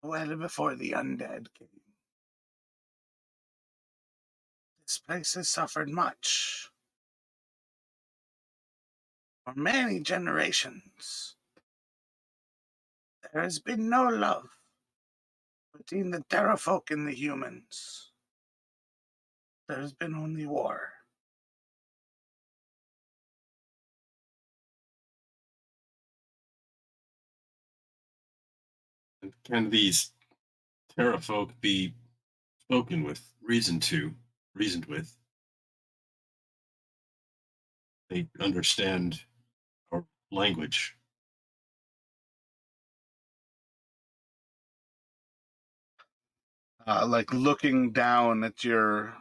well before the undead came. This place has suffered much. For many generations, there has been no love between the Terrafolk and the humans. There has been only war. And can these terrafolk be spoken with, reasoned with? They understand our language. Like looking down at your,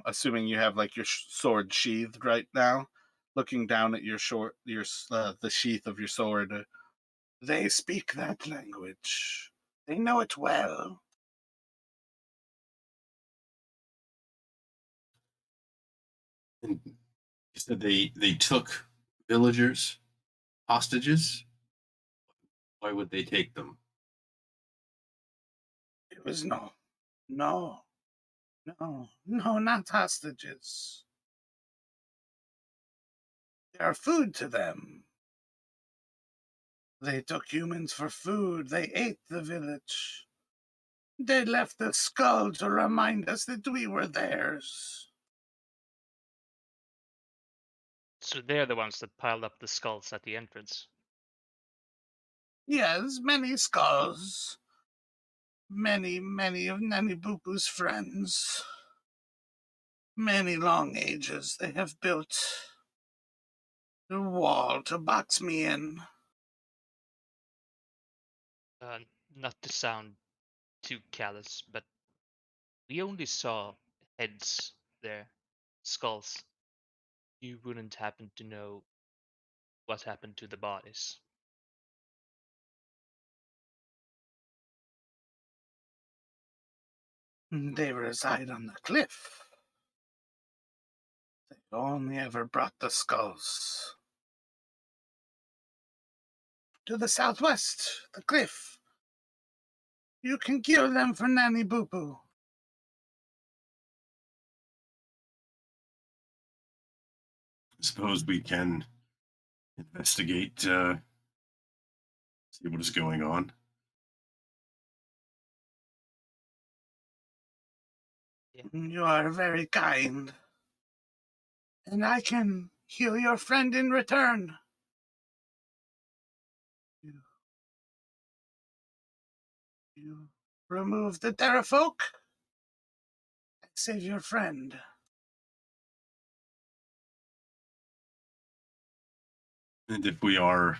assuming you have like your sword sheathed right now, looking down at your the sheath of your sword. They speak that language. They know it well. And you said they took villagers hostages. Why would they take them? It was no, no, not hostages. They are food to them. They took humans for food. They ate the village. They left a skull to remind us that we were theirs. So they're the ones that piled up the skulls at the entrance. Yes, many skulls. Many of Nanny Boo Boo's friends. Many long ages they have built the wall to box me in. Uh, Not to sound too callous, but we only saw heads there, skulls. You wouldn't happen to know what happened to the bodies. They reside on the cliff. They only ever brought the skulls to the southwest, the cliff. You can kill them for Nanny Boo Boo. suppose we can investigate, see what is going on. You are very kind. And I can heal your friend in return. You remove the Terrafolk and save your friend. And if we are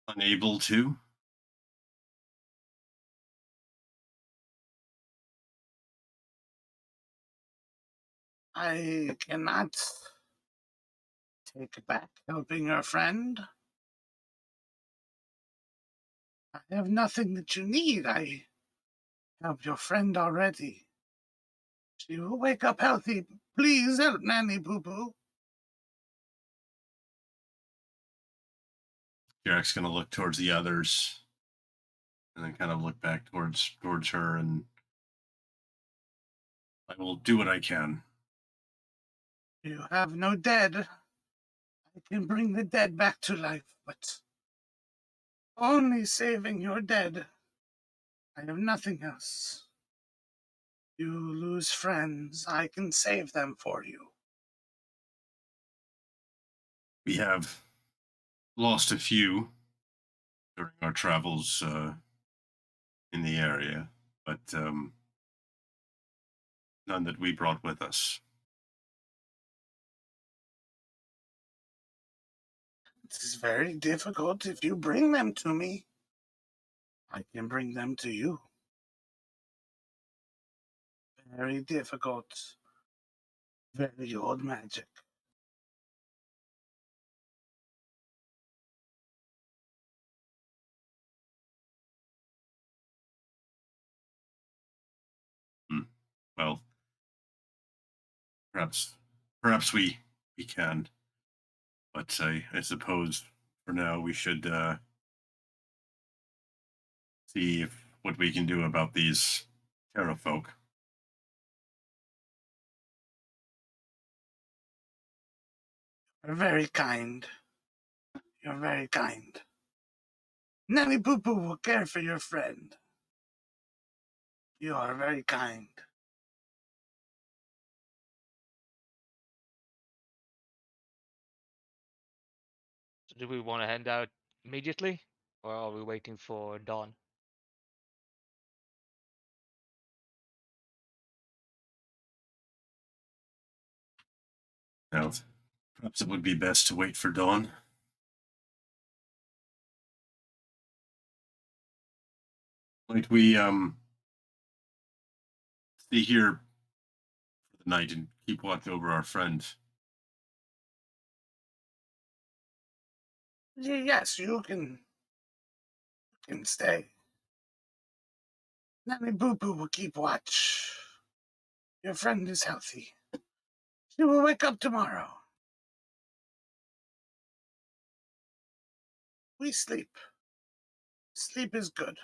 unable to, I cannot take back helping your friend. I have nothing that you need. I helped your friend already. She will wake up healthy. Please help Nanny Poo Poo. Jarek's going to look towards the others and then kind of look back towards her, and I will do what I can. You have no dead. I can bring the dead back to life, but only saving your dead. I have nothing else. You lose friends, I can save them for you. We have lost a few during our travels in the area, but none that we brought with us. This is very difficult. If you bring them to me, I can bring them to you. Very difficult. Very old magic. Well, perhaps we can, but I suppose for now we should see what we can do about these Terra folk. You're very kind. You're very kind. Nanny Poo Poo will care for your friend. You are very kind. So do we want to hand out immediately, or are we waiting for dawn? Now, perhaps it would be best to wait for dawn. Might we stay here for the night and keep watch over our friend? Yes, you can stay. Nanny Poo Poo will keep watch. Your friend is healthy. She will wake up tomorrow. We sleep. Sleep is good.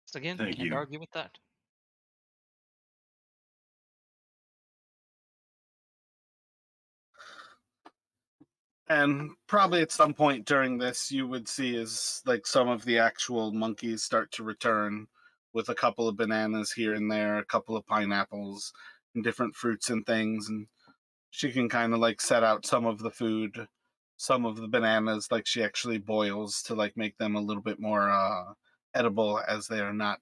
So again, Thank can't you. argue with that. And probably at some point during this, you would see as like some of the actual monkeys start to return with a couple of bananas here and there, a couple of pineapples, and different fruits and things. And she can kind of like set out some of the food, some of the bananas, like she actually boils to like make them a little bit more edible, as they are not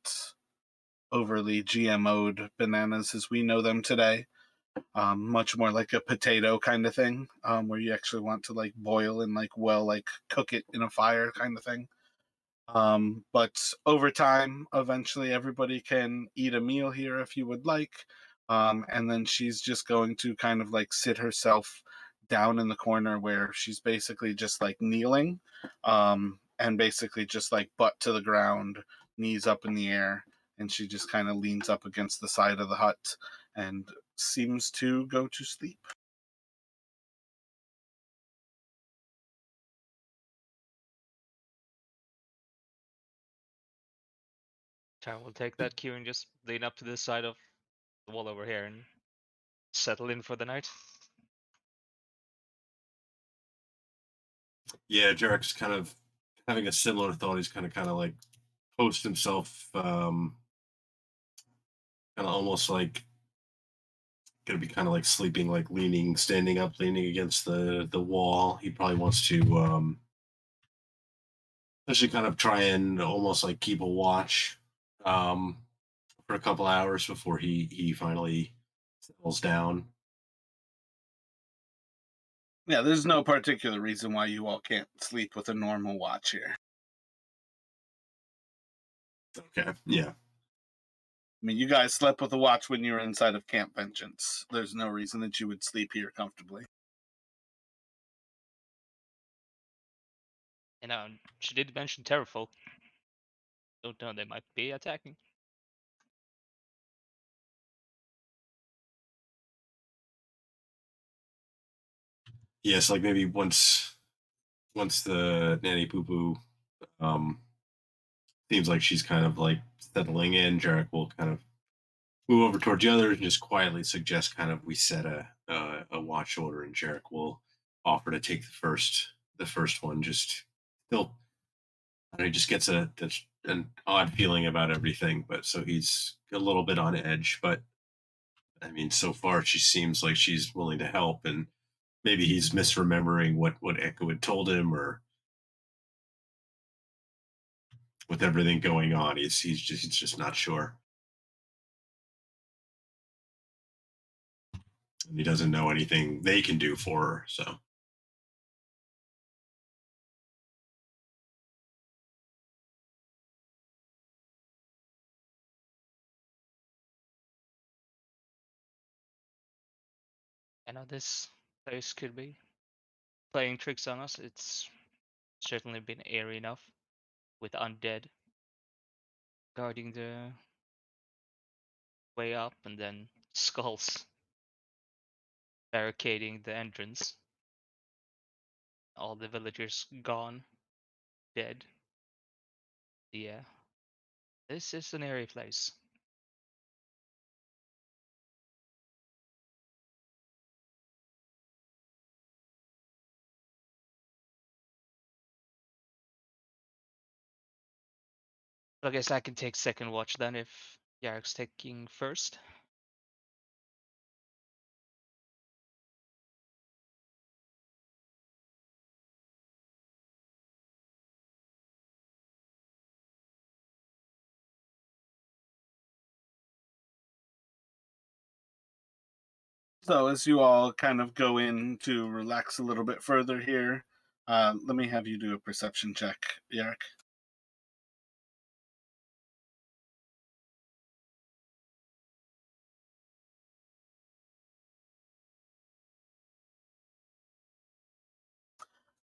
overly GMO'd bananas as we know them today. Much more like a potato kind of thing, where you actually want to like boil and like like cook it in a fire kind of thing. But over time, eventually everybody can eat a meal here if you would like. And then she's just going to kind of like sit herself down in the corner where she's basically just like kneeling, and basically just like butt to the ground, knees up in the air. And she just kind of leans up against the side of the hut and seems to go to sleep. I will take that cue and just lean up to this side of the wall over here and settle in for the night. Yeah, Jarek's kind of having a similar thought. He's kind of like post himself, kind of almost like gonna be kind of like sleeping, like leaning, standing up, leaning against the wall. He probably wants to actually kind of try and almost like keep a watch um, for a couple hours before he finally settles down. Yeah, there's no particular reason why you all can't sleep with a normal watch here. Okay, yeah. I mean, you guys slept with a watch when you were inside of Camp Vengeance. There's no reason that you would sleep here comfortably. And she did mention Terrafolk. Don't know, they might be attacking. Yes, like maybe once the nanny poo poo seems like she's kind of like settling in, Jarek will kind of move over towards the others and just quietly suggest kind of we set a watch order, and Jarek will offer to take the first one. Just still, I know he just gets an odd feeling about everything, but so he's a little bit on edge. But I mean, so far she seems like she's willing to help, and maybe he's misremembering what Echo had told him, or with everything going on, he's just not sure, and he doesn't know anything they can do for her. So I know this place could be playing tricks on us. It's certainly been airy enough with undead guarding the way up, and then skulls barricading the entrance. All the villagers gone, dead. Yeah, this is an airy place. So I guess I can take second watch then if Yarek's taking first. So, as you all kind of go in to relax a little bit further here, let me have you do a perception check, Yarek.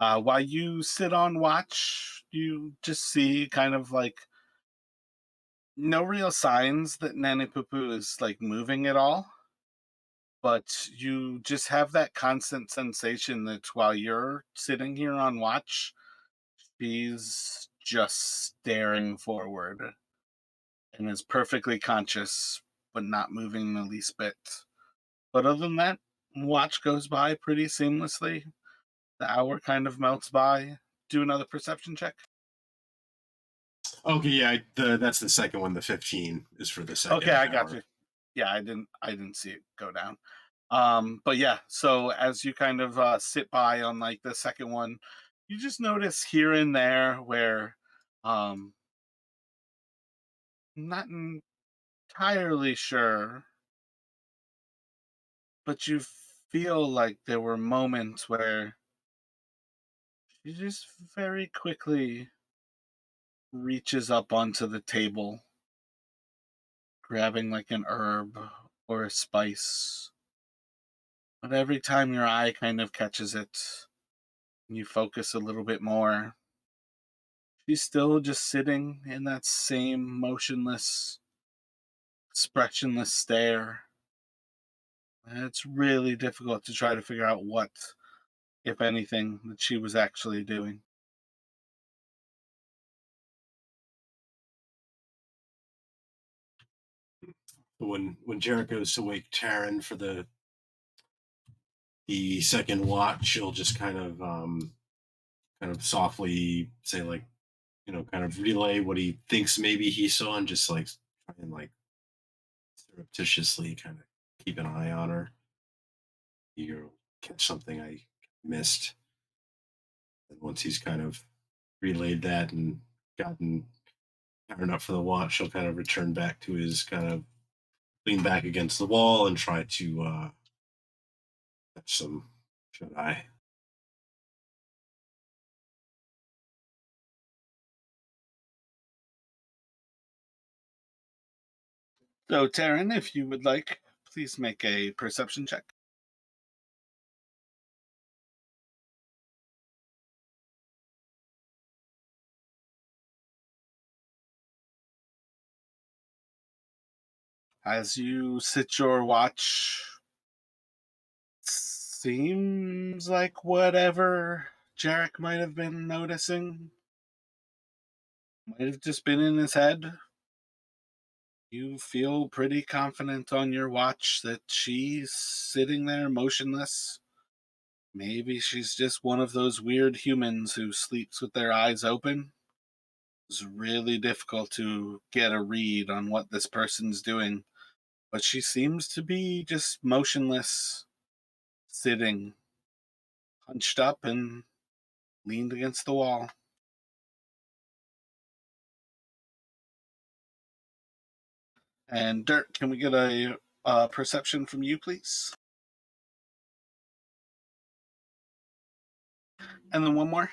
While you sit on watch, you just see kind of like no real signs that Nani Pupu is like moving at all, but you just have that constant sensation that while you're sitting here on watch, she's just staring forward and is perfectly conscious, but not moving the least bit. But other than that, watch goes by pretty seamlessly. The hour kind of melts by. Do another perception check. okay, yeah, that's the second one. The 15 is for the second Okay, I got hour. you. Yeah, I didn't see it go down. But yeah, so as you kind of sit by on like the second one, you just notice here and there where um not entirely sure, but you feel like there were moments where she just very quickly reaches up onto the table, grabbing like an herb or a spice. But every time your eye kind of catches it, and you focus a little bit more, she's still just sitting in that same motionless, expressionless stare. And it's really difficult to try to figure out what, if anything, that she was actually doing. When Jericho's awake, Taryn, for the the second watch, she'll just kind of softly say like, kind of relay what he thinks maybe he saw, and just like try and like surreptitiously kind of keep an eye on her. You catch something I missed, and once he's kind of relayed that and gotten firing up for the watch, she'll kind of return back to his kind of lean back against the wall and try to catch some shut eye. So, Taryn, if you would like, please make a perception check. As you sit your watch, seems like whatever Jarek might have been noticing might have just been in his head. You feel pretty confident on your watch that she's sitting there motionless. Maybe she's just one of those weird humans who sleeps with their eyes open. It's really difficult to get a read on what this person's doing, but she seems to be just motionless, sitting, hunched up and leaned against the wall. And Dirk, can we get a perception from you, please? And then one more.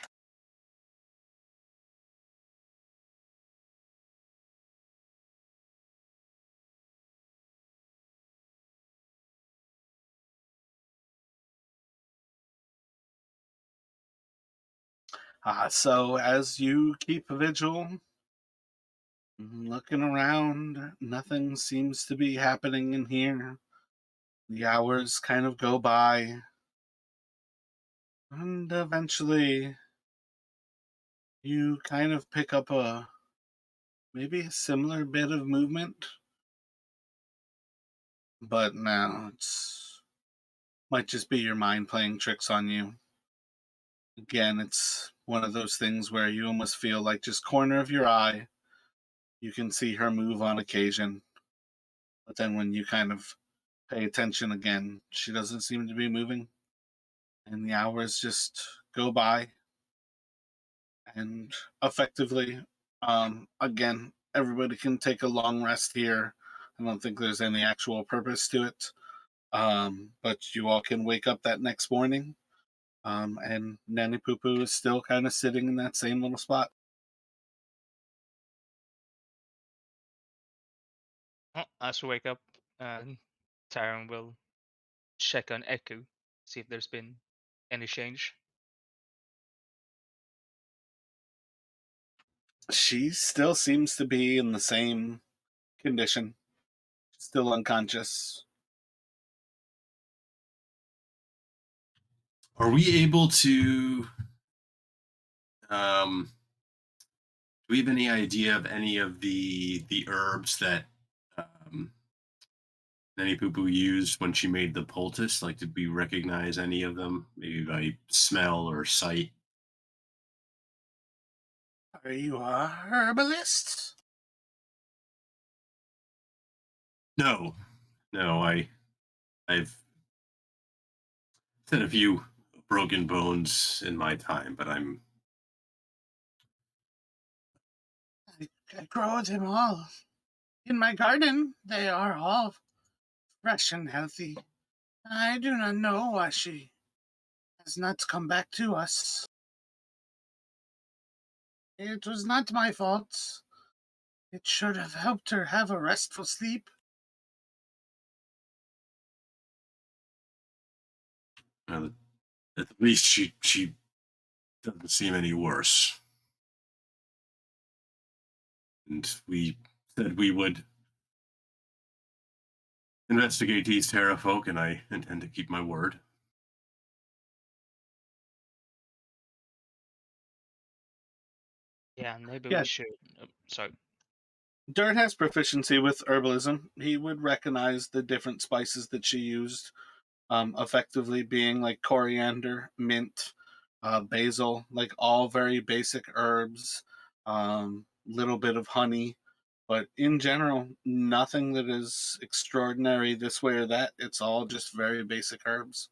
So as you keep a vigil, looking around, nothing seems to be happening in here. The hours kind of go by, and eventually you kind of pick up maybe a similar bit of movement, but now it's might just be your mind playing tricks on you. Again, it's one of those things where you almost feel like just corner of your eye, you can see her move on occasion, but then when you kind of pay attention again, she doesn't seem to be moving, and the hours just go by, and effectively, again, everybody can take a long rest here. I don't think there's any actual purpose to it, but you all can wake up that next morning, and Nanny Poo Poo is still kind of sitting in that same little spot. As we wake up, Tyron will check on Echo, see if there's been any change. She still seems to be in the same condition, still unconscious. Are we able to? Um, do we have any idea of any of the herbs that Nanny Poo Poo used when she made the poultice? Like, did we recognize any of them? Maybe by smell or sight? Are you a herbalist? No, no. I've had a few broken bones in my time, but I'm I grow them all in my garden. They are all fresh and healthy. I do not know why she has not come back to us. It was not my fault. It should have helped her have a restful sleep. uh, at least she doesn't seem any worse. And we said we would investigate these Terra folk, and I intend to keep my word. Yeah, maybe we Yeah, should. Sorry. Dirt has proficiency with herbalism. He would recognize the different spices that she used. effectively being like coriander, mint, basil, like all very basic herbs, little bit of honey, but in general, nothing that is extraordinary this way or that. It's all just very basic herbs.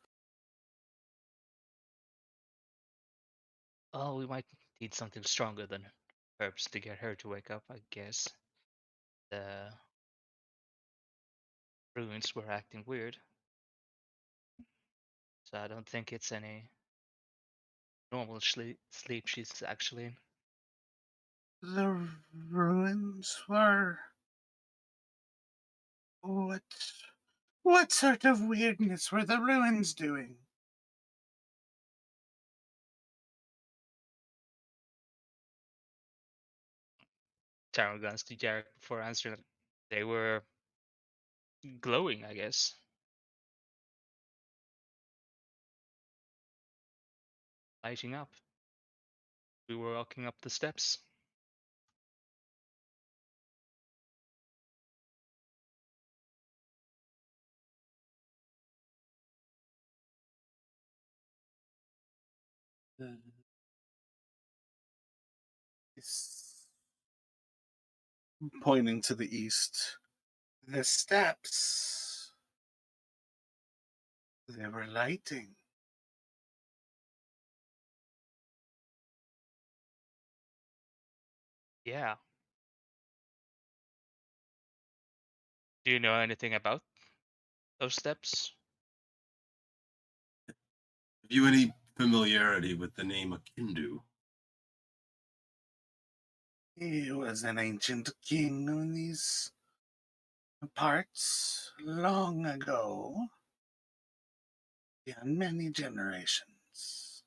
Well, we might need something stronger than herbs to get her to wake up, I guess. The ruins were acting weird, so I don't think it's any normal sleep she's actually in. The ruins were what? What sort of weirdness were the ruins doing? Tarot guns to Jarek before answering. They were glowing, I guess. Lighting up. We were walking up the steps. It's pointing to the east. The steps. They were lighting. Yeah. Do you know anything about those steps? Have you any familiarity with the name Akindu? He was an ancient king in these parts long ago, beyond many generations,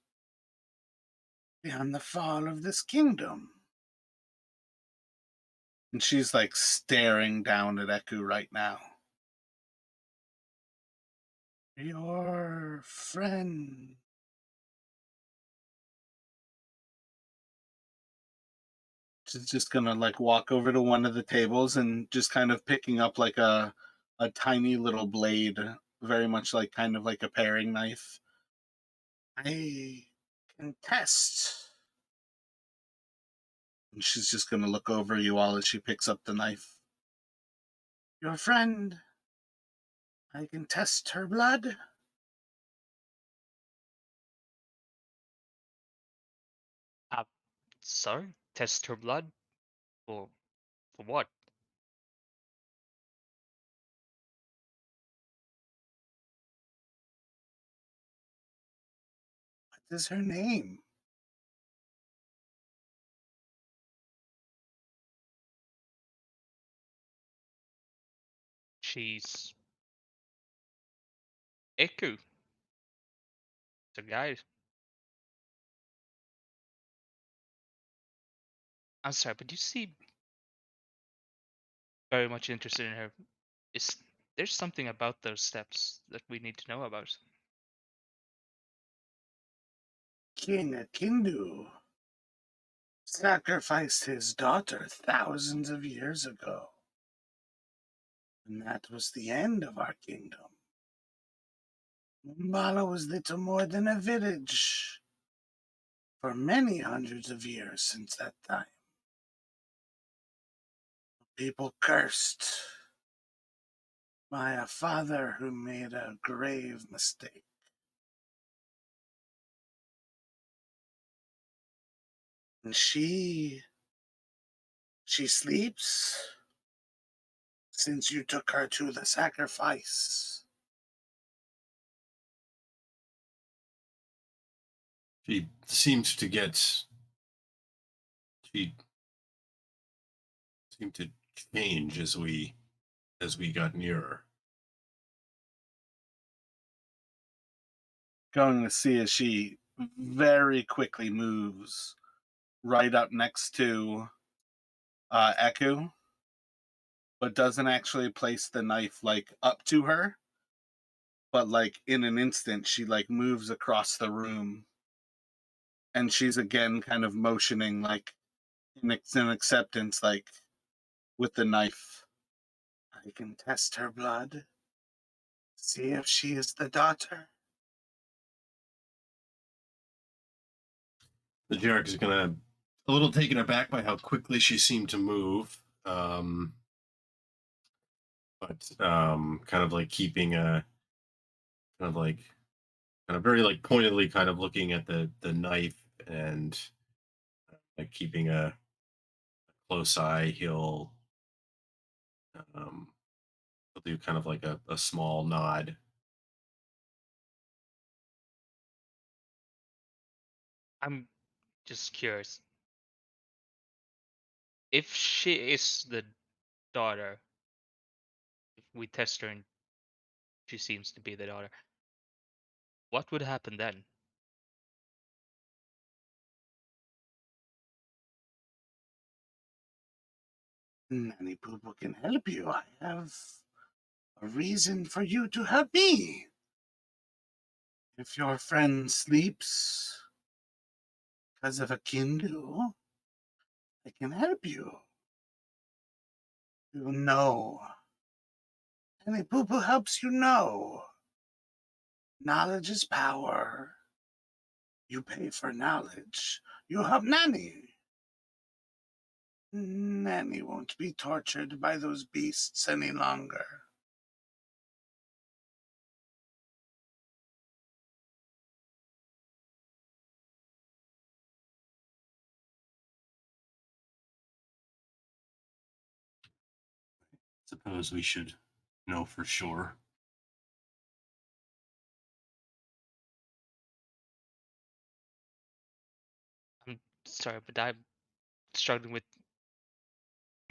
beyond the fall of this kingdom. And she's like staring down at Eku right now. Your friend. She's just gonna like walk over to one of the tables and just kind of picking up like a tiny little blade, very much like kind of like a paring knife. I can test. And she's just gonna look over you all as she picks up the knife. Your friend. I can test her blood. Uh, sorry? Test her blood? For for what? What is her name? She's Eku, the guy. I'm sorry, but you seem very much interested in her. Is there's something about those steps that we need to know about? King Akindu sacrificed his daughter thousands of years ago. And that was the end of our kingdom. Mbala was little more than a village for many hundreds of years since that time. People cursed by a father who made a grave mistake. And she sleeps since you took her to the sacrifice. She seems to get. She seemed to change as we got nearer. Going to see as she very quickly moves right up next to Eku, but doesn't actually place the knife like up to her, but like in an instant she like moves across the room and she's again kind of motioning like in acceptance, like with the knife. I can test her blood, See if she is the daughter. The Jarek is gonna a little taken aback by how quickly she seemed to move, but kind of like keeping a kind of like kind of very like pointedly kind of looking at the knife and like keeping a close eye. Um, he'll do kind of like a small nod. I'm just curious. If she is the daughter, if we test her and she seems to be the daughter, what would happen then? Nanny Poo Poo can help you. I have a reason for you to help me. If your friend sleeps because of a Kindu, I can help you. You know. Nanny Poo Poo helps you know. Knowledge is power. You pay for knowledge. You help Nanny. Nanny won't be tortured by those beasts any longer. Suppose we should know for sure. I'm sorry, but I'm struggling with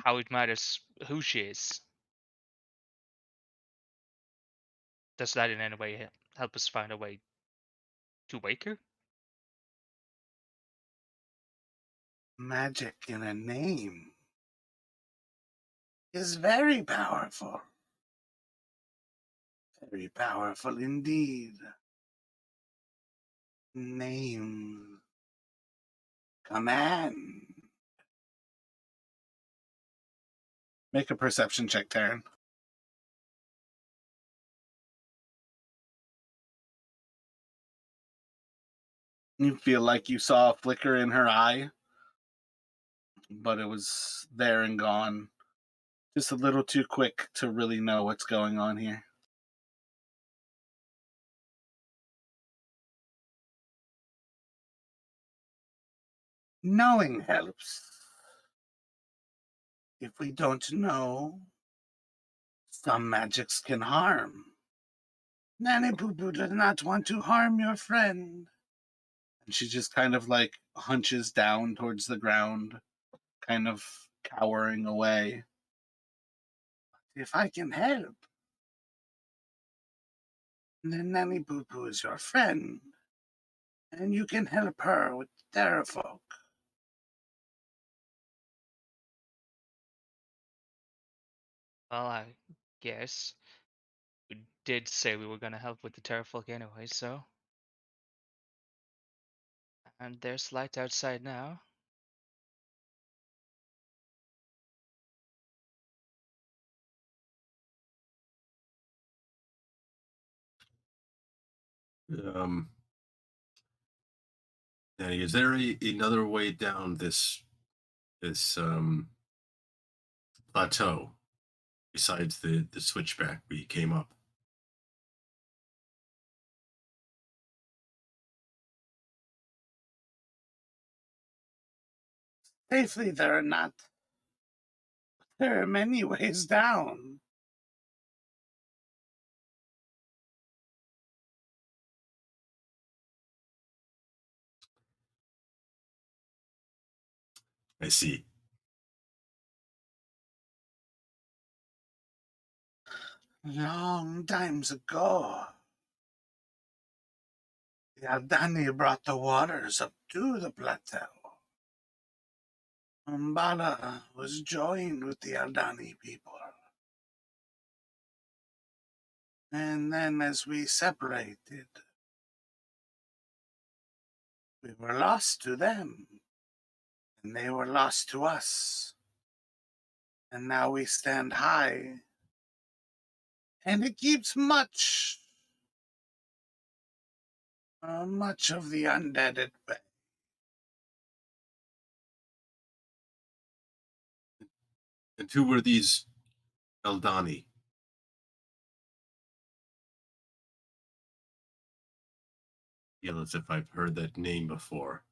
how it matters who she is. Does that in any way help us find a way to wake her? Magic in a name is very powerful. Very powerful indeed. Name. Command. Make a perception check, Taryn. You feel like you saw a flicker in her eye, but it was there and gone. Just a little too quick to really know what's going on here. Knowing helps. If we don't know, some magics can harm. Nanny Poo Poo does not want to harm your friend. And she just kind of like hunches down towards the ground, kind of cowering away. If I can help, then Nanny Poo Poo is your friend, and you can help her with Terrafolk. Well, I guess we did say we were gonna help with the Terrafolk anyway, so. And there's light outside now. Um, Danny, is there another way down this plateau besides the switchback we came up? Safely there are not. There are many ways down. I see. Long times ago, the Aldani brought the waters up to the plateau. Mbala was joined with the Aldani people. And then as we separated, we were lost to them, and they were lost to us. And now we stand high and it keeps much of the undead at bay. And who were these Eldani? Feel as if I've heard that name before.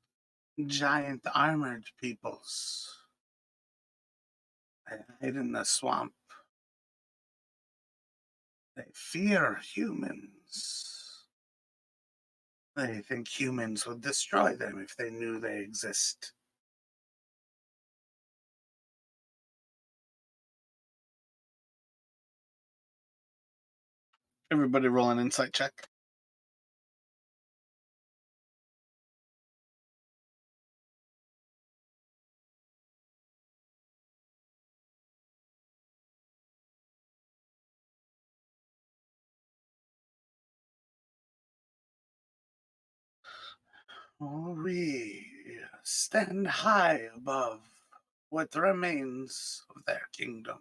Giant armored peoples. They hide in the swamp. They fear humans. They think humans would destroy them if they knew they exist. Everybody roll an insight check. We stand high above what remains of their kingdom.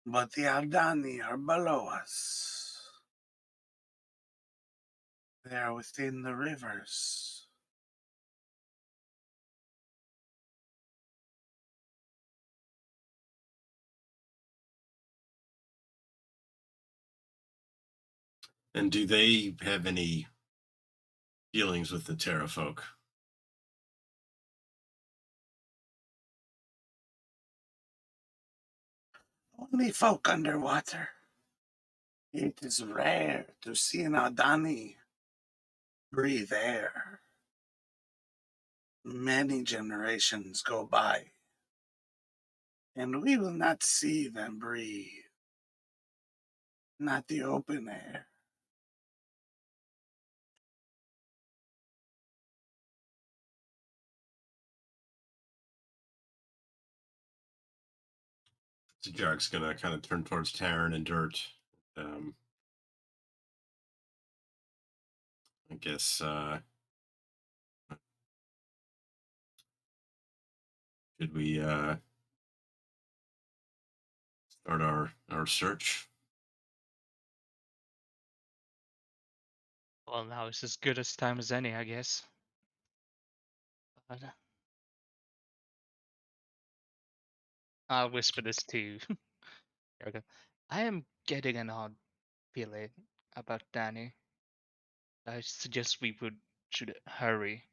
But the Aldani are below us. They are within the rivers. And do they have any dealings with the Terra folk? Only folk underwater. It is rare to see an Aldani breathe air. Many generations go by, and we will not see them breathe. Not the open air. So Jarek's gonna kind of turn towards Taryn and Dirt. I guess should we start our search? Well, now is as good as time as any, I guess. But I'll whisper this to Erica. I am getting an odd feeling about Danny. I suggest we should hurry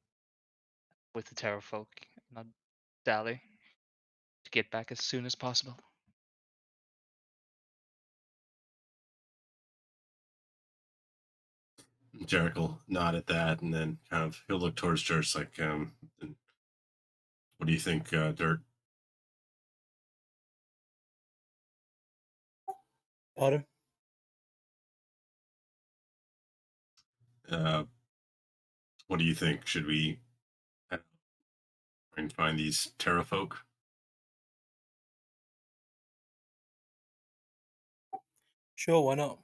with the Terra folk, not dally, to get back as soon as possible. Jarek will nod at that, and then kind of he'll look towards Dirt, like, what do you think, Dirt? Pardon? Uh, what do you think? Should we try and find these Terra folk? Sure, why not?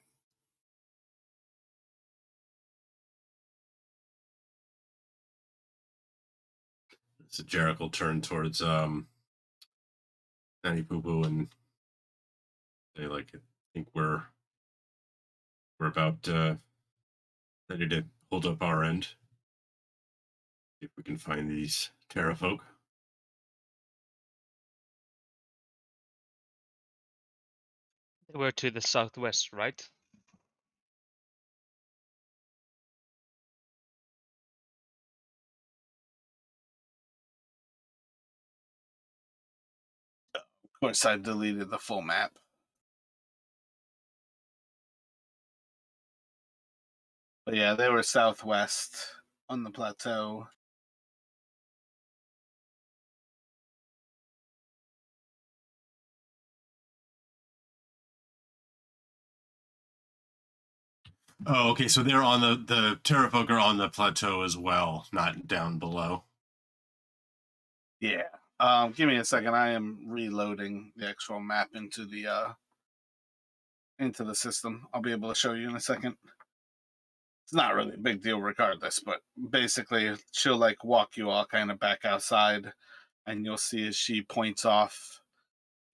So Jarek will turn towards Nanny Poo Poo and say, like, I think we're about ready to hold up our end. See if we can find these Terra folk. They were to the southwest, right? Of course, I've deleted the full map. But yeah, they were southwest on the plateau. Oh, okay. So they're on the Terra folk are on the plateau as well, not down below. Yeah. Give me a second. I am reloading the actual map into the system. I'll be able to show you in a second. It's not really a big deal regardless, but basically she'll like walk you all kind of back outside, and you'll see as she points off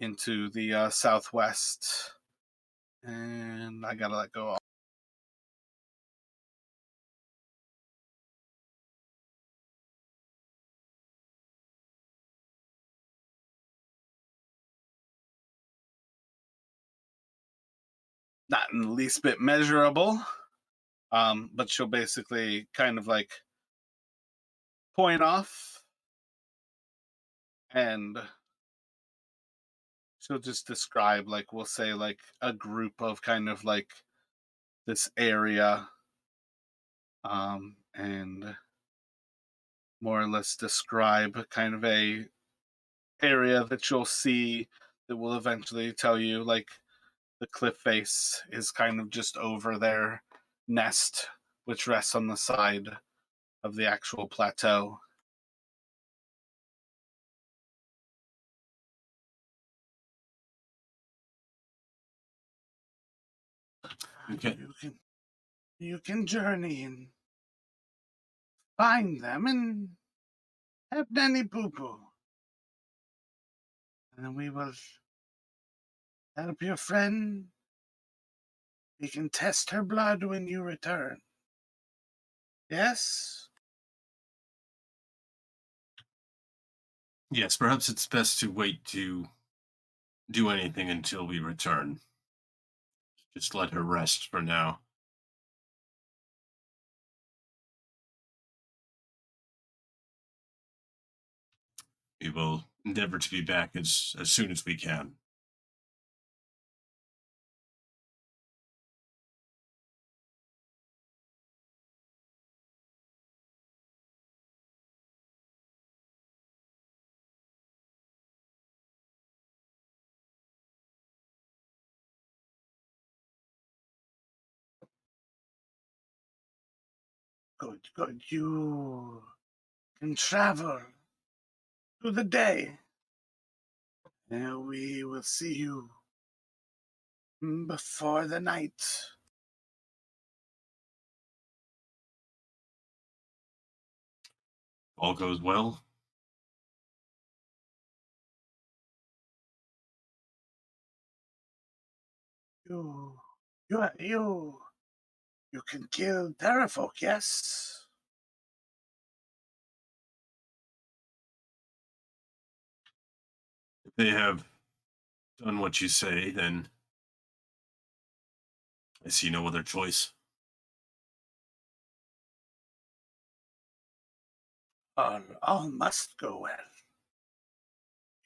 into the southwest. And I gotta let go. Not in the least bit measurable. But she'll basically kind of like point off, and she'll just describe, like, we'll say like a group of kind of like this area, and more or less describe kind of a area that you'll see that will eventually tell you like the cliff face is kind of just over their nest, which rests on the side of the actual plateau. Okay. You can journey and find them and have Nanny Poo Poo. And then we will help your friend. We can test her blood when you return. Yes? Yes, perhaps it's best to wait to do anything until we return. Just let her rest for now. We will endeavor to be back as soon as we can. Good, good. You can travel through the day. And we will see you before the night. All goes well. You, you can kill Terrafolk, yes? If they have done what you say, then I see no other choice. All must go well.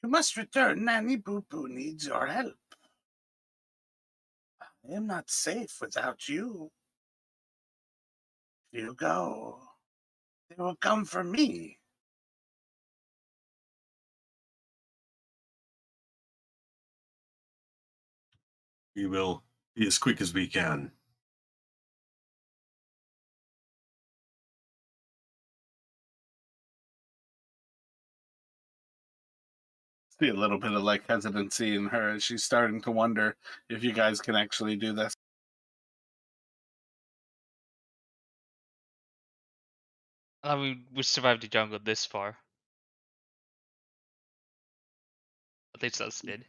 You must return. Nanny Poo Poo needs your help. I am not safe without you. If you go, they will come for me. We will be as quick as we can. See a little bit of like hesitancy in her as she's starting to wonder if you guys can actually do this. I mean, we survived the jungle this far. At least us did.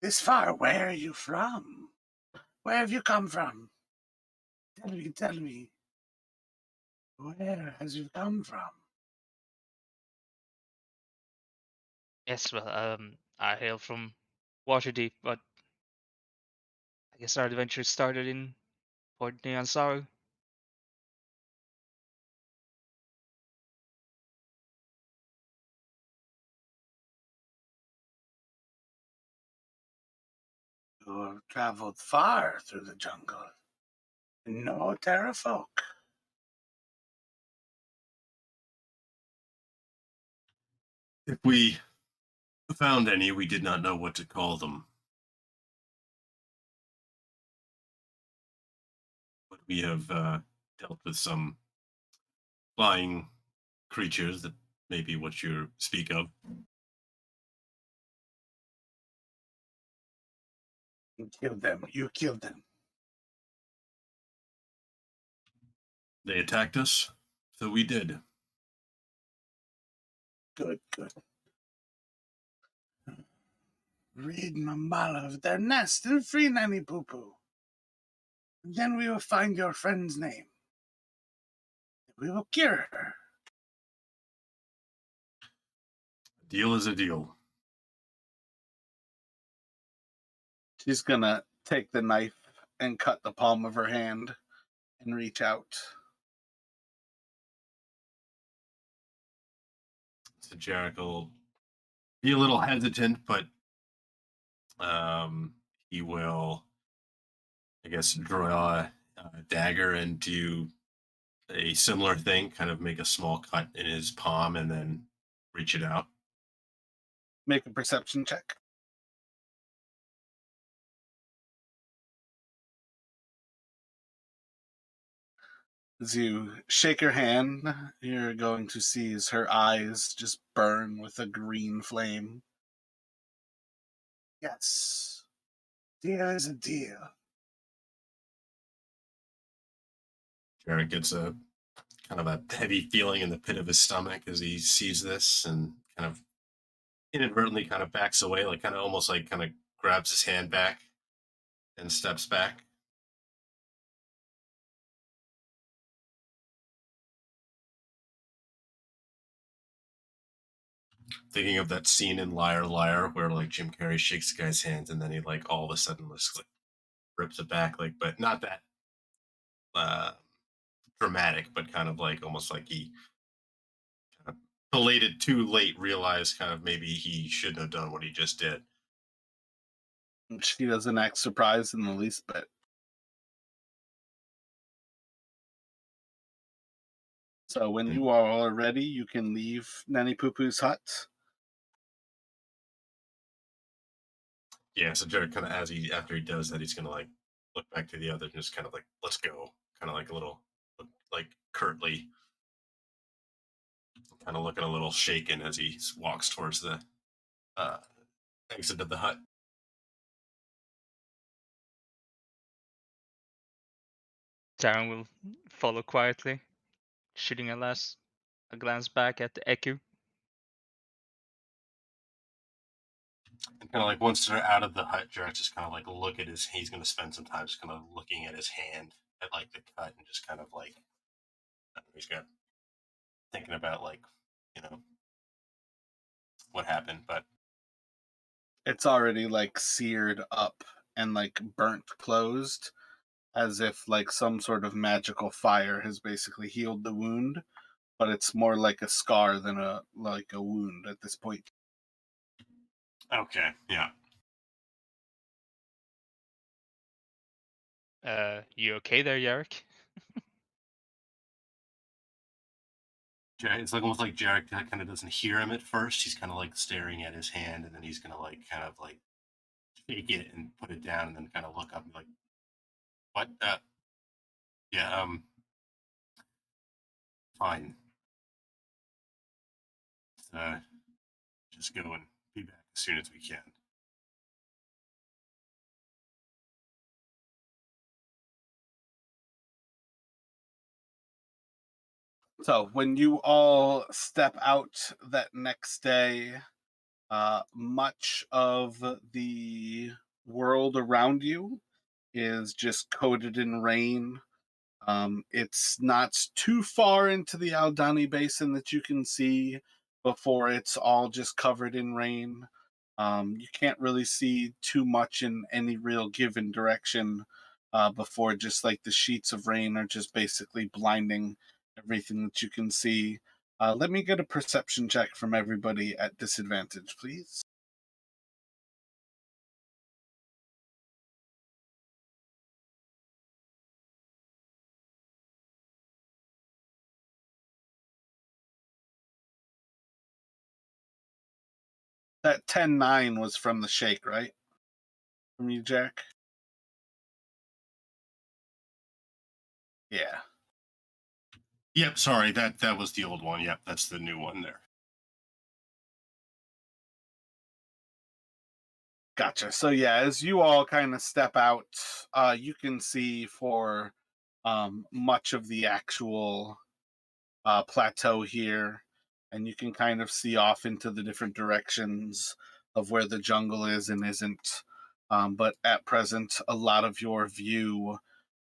This far, where are you from? Where have you come from? Tell me. Where has you come from? Yes, well, I hail from Waterdeep, but I guess our adventure started in Port Nyansaru. You have traveled far through the jungle. No Terrafolk. If we found any, we did not know what to call them. But we have dealt with some flying creatures that may be what you speak of. You killed them. You killed them. They attacked us, so we did. Good, good. rid Mambala of their nest and free Nanny Poo Poo. Then we will find your friend's name. We will cure her. A deal is a deal. She's gonna take the knife and cut the palm of her hand and reach out. So Jarek will be a little hesitant, but he will, I guess, draw a dagger and do a similar thing, kind of make a small cut in his palm and then reach it out. Make a perception check. As you shake her hand, you're going to see as her eyes just burn with a green flame. Yes, deal is a deal. Jarek gets a kind of a heavy feeling in the pit of his stomach as he sees this and kind of inadvertently kind of backs away, like kind of almost like kind of grabs his hand back and steps back. Thinking of that scene in Liar Liar where like Jim Carrey shakes the guy's hands and then he like all of a sudden just like rips it back, like, but not that uh dramatic, but kind of like almost like he kind of belated too late, realized kind of maybe he shouldn't have done what he just did. She doesn't act surprised in the least bit. So when you all are ready, you can leave Nanny Poo Poo's hut. Yeah, so Jared kind of as he after he does that, he's gonna like look back to the others and just kind of like, let's go, kind of like a little like curtly, kind of looking a little shaken as he walks towards the uh exit of the hut. Darren will follow quietly, shooting a glance back at the Echo. And kind of like once they're out of the hut, Jared just kind of like look at his. He's gonna spend some time just kind of looking at his hand, at like the cut, and just kind of like he's got thinking about like you know what happened, but It's already like seared up and like burnt closed, as if like some sort of magical fire has basically healed the wound, but it's more like a scar than a wound at this point. okay, yeah. You okay there, Yarrick? It's like almost like Jarek kind of doesn't hear him at first. He's kind of like staring at his hand, and then he's gonna like kind of like shake it and put it down, and then kind of look up and be like, "What? Yeah, fine. Uh, just go and be back as soon as we can." So when you all step out that next day, much of the world around you is just coated in rain. It's not too far into the Aldani Basin that you can see before it's all just covered in rain. You can't really see too much in any real given direction before just like the sheets of rain are just basically blinding everything that you can see. Let me get a perception check from everybody at disadvantage, please. That 10-9 was from the shake, right? From you, Jack? Yeah. Yep, sorry, that was the old one. Yep, that's the new one there. Gotcha. So yeah, as you all kind of step out, you can see for much of the actual plateau here, and you can kind of see off into the different directions of where the jungle is and isn't. But at present, a lot of your view,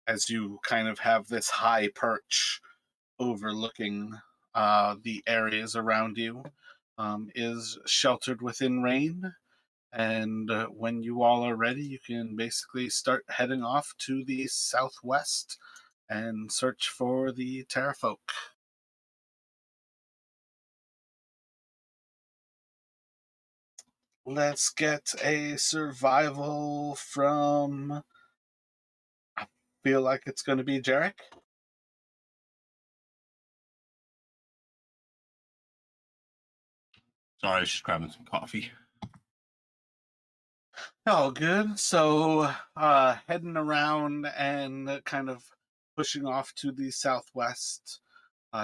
as you kind of have this high perch overlooking the areas around you, is sheltered within rain. And when you all are ready, you can basically start heading off to the southwest and search for the Terrafolk. Let's get a survival from. I feel like it's going to be Jarek. Sorry, I was just grabbing some coffee. Oh, good. So, heading around and kind of pushing off to the southwest.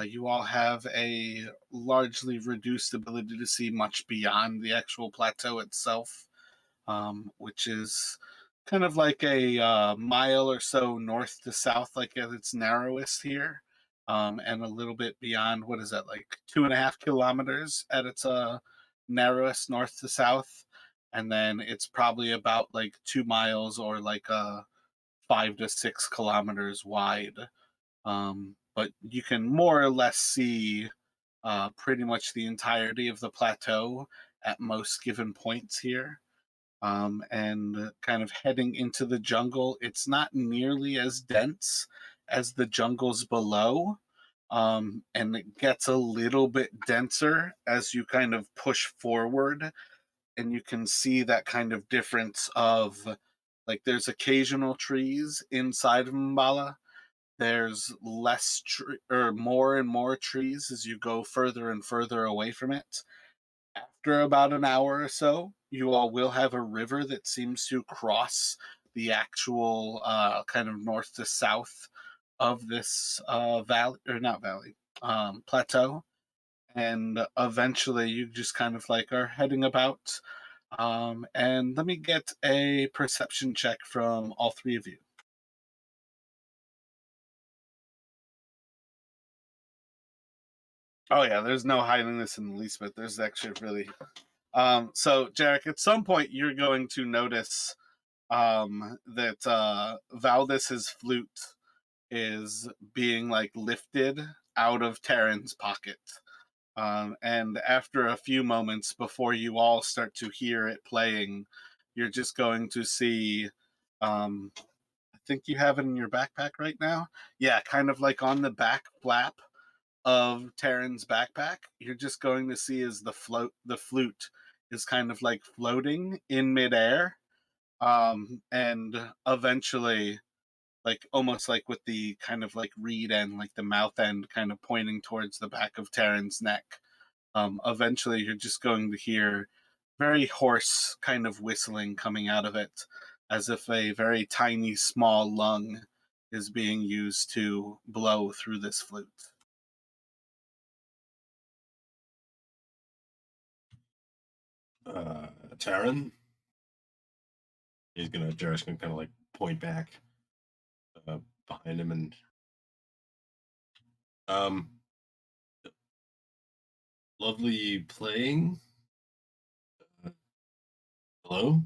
You all have a largely reduced ability to see much beyond the actual plateau itself, which is kind of like a mile or so north to south, like at its narrowest here, and a little bit beyond. What is that, like 2.5 kilometers at its narrowest north to south, and then it's probably about like 2 miles or like 5 to 6 kilometers wide. But you can more or less see pretty much the entirety of the plateau at most given points here. And kind of heading into the jungle, it's not nearly as dense as the jungles below. And it gets a little bit denser as you kind of push forward, and you can see that kind of difference of like there's occasional trees inside of Mbala. There's less or more and more trees as you go further and further away from it. After about an hour or so, you all will have a river that seems to cross the actual kind of north to south of this valley, or not valley, plateau. And eventually you just kind of like are heading about. And let me get a perception check from all three of you. Oh yeah, there's no hiding this in the least bit. There's actually really so Jarek, at some point you're going to notice that Valdis's flute is being like lifted out of Terran's pocket. And after a few moments before you all start to hear it playing, you're just going to see I think you have it in your backpack right now. Yeah, kind of like on the back flap of Terran's backpack, you're just going to see as the flute is kind of like floating in midair. And eventually, like almost like with the kind of like reed end, like the mouth end kind of pointing towards the back of Terran's neck. Eventually you're just going to hear very hoarse kind of whistling coming out of it, as if a very tiny small lung is being used to blow through this flute. Taryn, Jared's gonna kind of like point back behind him and um, lovely playing. Hello.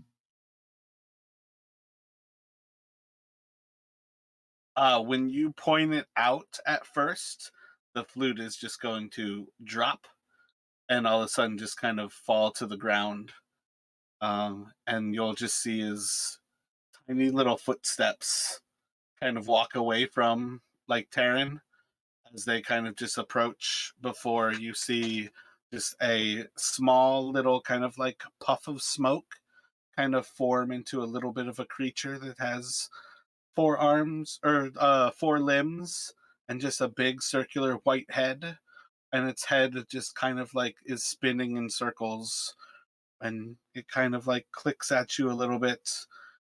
When you point it out at first, the flute is just going to drop and all of a sudden just kind of fall to the ground. And you'll just see his tiny little footsteps kind of walk away from like Terran as they kind of just approach before you see just a small little kind of like puff of smoke kind of form into a little bit of a creature that has 4 arms or 4 limbs and just a big circular white head, and its head just kind of like is spinning in circles, and it kind of like clicks at you a little bit.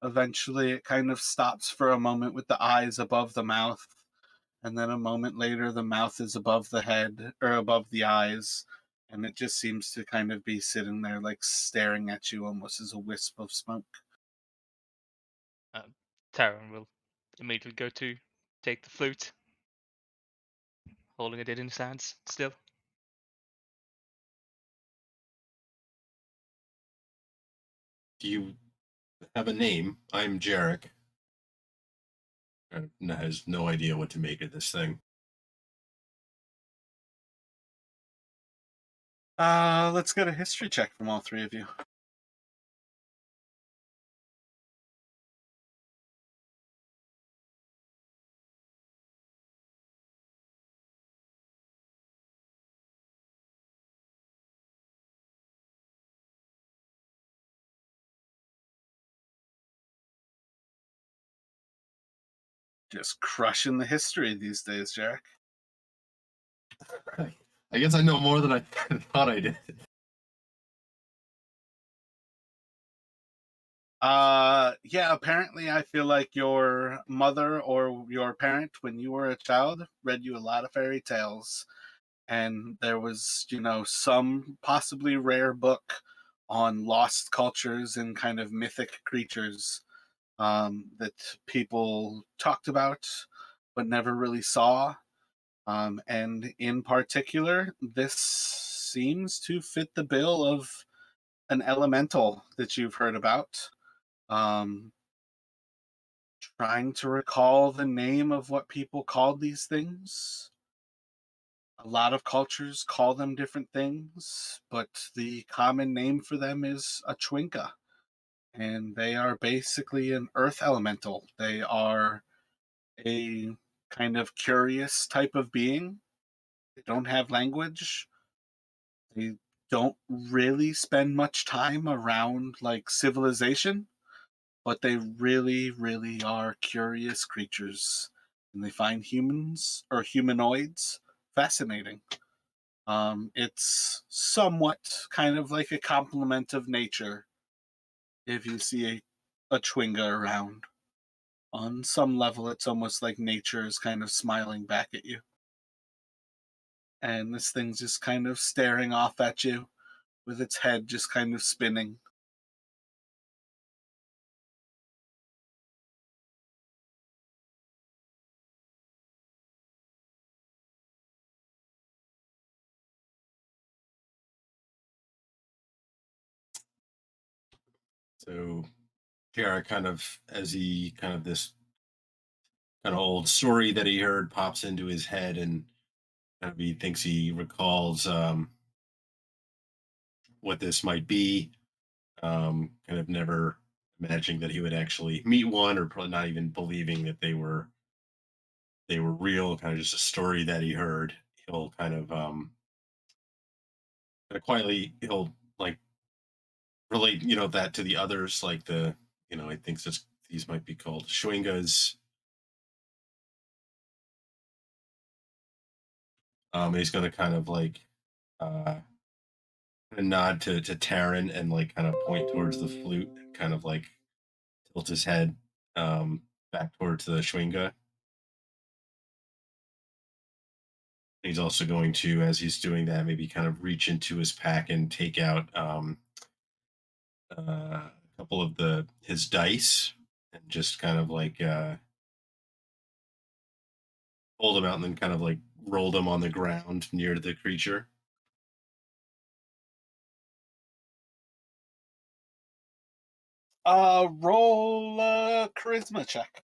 Eventually it kind of stops for a moment with the eyes above the mouth, and then a moment later the mouth is above the head or above the eyes, and it just seems to kind of be sitting there like staring at you almost as a wisp of smoke. Taran will immediately go to take the flute, holding it in his hands still. Do you have a name? I'm Jarek. Has no idea what to make of this thing. Let's get a history check from all three of you. Just crushing the history these days, Jarek. I guess I know more than I thought I did. Yeah, apparently I feel like your mother or your parent, when you were a child, read you a lot of fairy tales. And there was, some possibly rare book on lost cultures and kind of mythic creatures that people talked about but never really saw. And in particular, this seems to fit the bill of an elemental that you've heard about. Um, Trying to recall the name of what people called these things. A lot of cultures call them different things, but the common name for them is a chwinka. And they are basically an earth elemental. They are a kind of curious type of being. They don't have language. They don't really spend much time around like civilization, but they really, really are curious creatures. And they find humans or humanoids fascinating. It's somewhat kind of like a complement of nature if you see a chwinga around. On some level, it's almost like nature is kind of smiling back at you. And this thing's just kind of staring off at you with its head just kind of spinning. So Jarek kind of, as he kind of this kind of old story that he heard pops into his head, and kind of he thinks he recalls what this might be. Kind of never imagining that he would actually meet one, or probably not even believing that they were real. Kind of just a story that he heard. He'll kind of quietly he'll like relate that to the others, like I think these might be called shwingas. He's going to kind of like uh nod to Taryn, and like kind of point towards the flute, and kind of like tilt his head back towards the Schwinga. He's also going to, as he's doing that, maybe kind of reach into his pack and take out a couple of the his dice, and just kind of like hold them out, and then kind of like roll them on the ground near the creature. Roll a charisma check.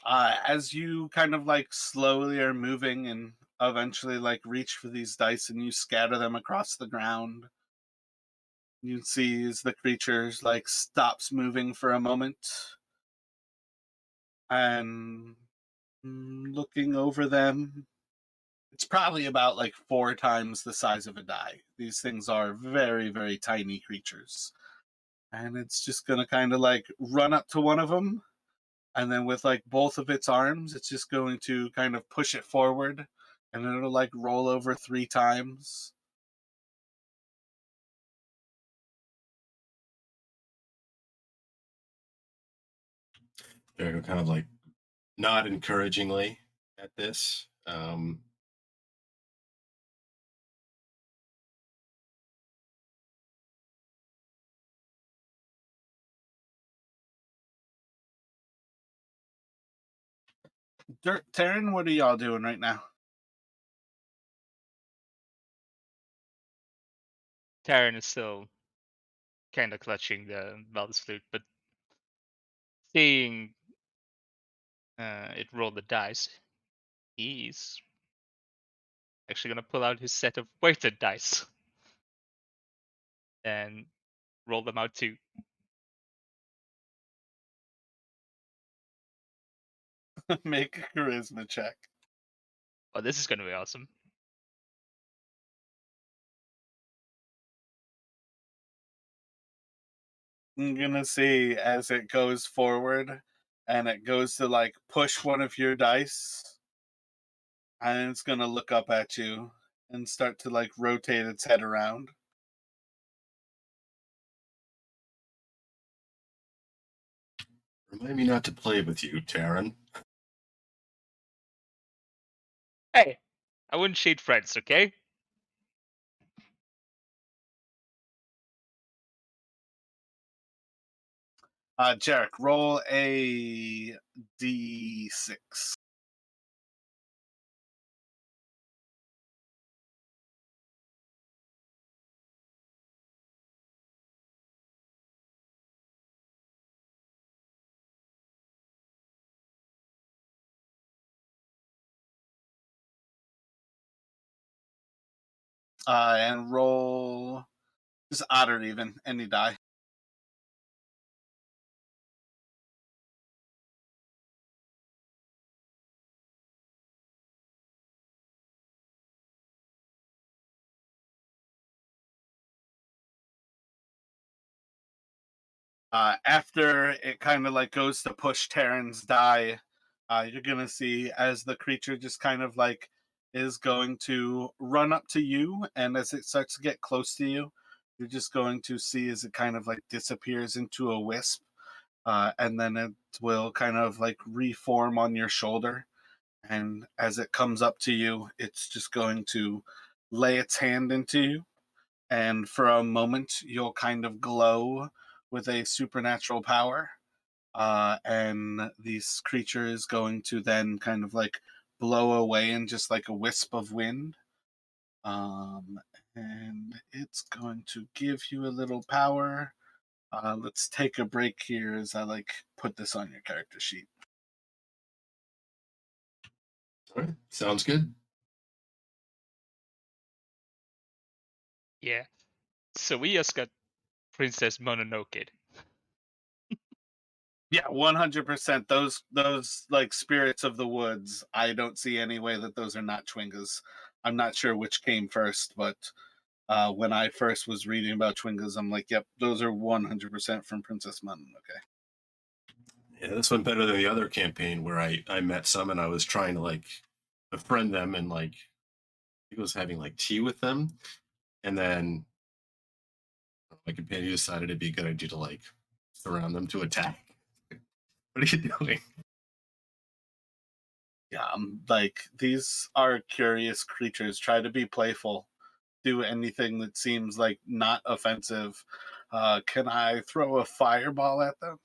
As you kind of like slowly are moving and eventually like reach for these dice and you scatter them across the ground, you see as the creatures like stops moving for a moment and looking over them. It's probably about like 4 times the size of a die. These things are very, very tiny creatures. And it's just going to kind of like run up to one of them. And then with like both of its arms, it's just going to kind of push it forward. And then it'll like roll over 3 times. They're kind of like nod encouragingly at this. Taryn, what are y'all doing right now? Taryn is still kind of clutching the Baldur's flute, but seeing it roll the dice, he's actually gonna pull out his set of weighted dice and roll them out too. Make a charisma check. Oh, this is gonna be awesome. I'm gonna see as it goes forward and it goes to like push one of your dice, and it's gonna look up at you and start to like rotate its head around. Remind me not to play with you, Taryn. Hey, I wouldn't cheat friends, okay? Jarek, roll a d6. And roll just odd or even, any die. After it kind of like goes to push Terran's die, you're gonna see as the creature just kind of like is going to run up to you, and as it starts to get close to you, you're just going to see as it kind of like disappears into a wisp, and then it will kind of like reform on your shoulder. And as it comes up to you, it's just going to lay its hand into you, and for a moment you'll kind of glow with a supernatural power, and this creature is going to then kind of like blow away in just like a wisp of wind, um, and it's going to give you a little power. Let's take a break here as I like put this on your character sheet. All right, sounds good. Yeah. So we just got Princess Mononoke. Yeah, 100%. Those like spirits of the woods. I don't see any way that those are not Chwingas. I'm not sure which came first, but when I first was reading about Chwingas, I'm like, yep, those are 100% from Princess Mononoke. Yeah, this went better than the other campaign where I met some and I was trying to like befriend them and like I think I was having like tea with them, and then my companion decided it'd be a good idea to like surround them to attack. What are you doing? Yeah, like these are curious creatures. Try to be playful. Do anything that seems like not offensive. Can I throw a fireball at them?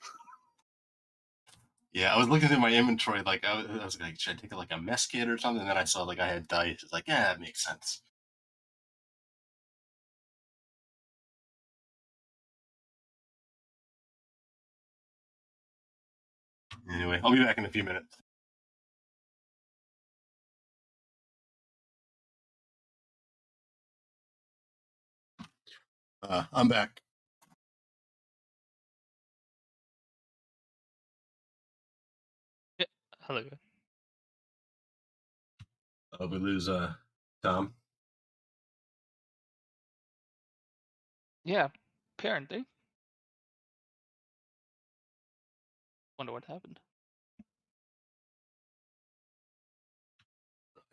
Yeah, I was looking through my inventory, like I was like, should I take like a mess kit or something? And then I saw like I had dice. It's like, yeah, that makes sense. Anyway, I'll be back in a few minutes. I'm back. Yeah. Hello. We lose Tom. Yeah. Apparently. Wonder what happened.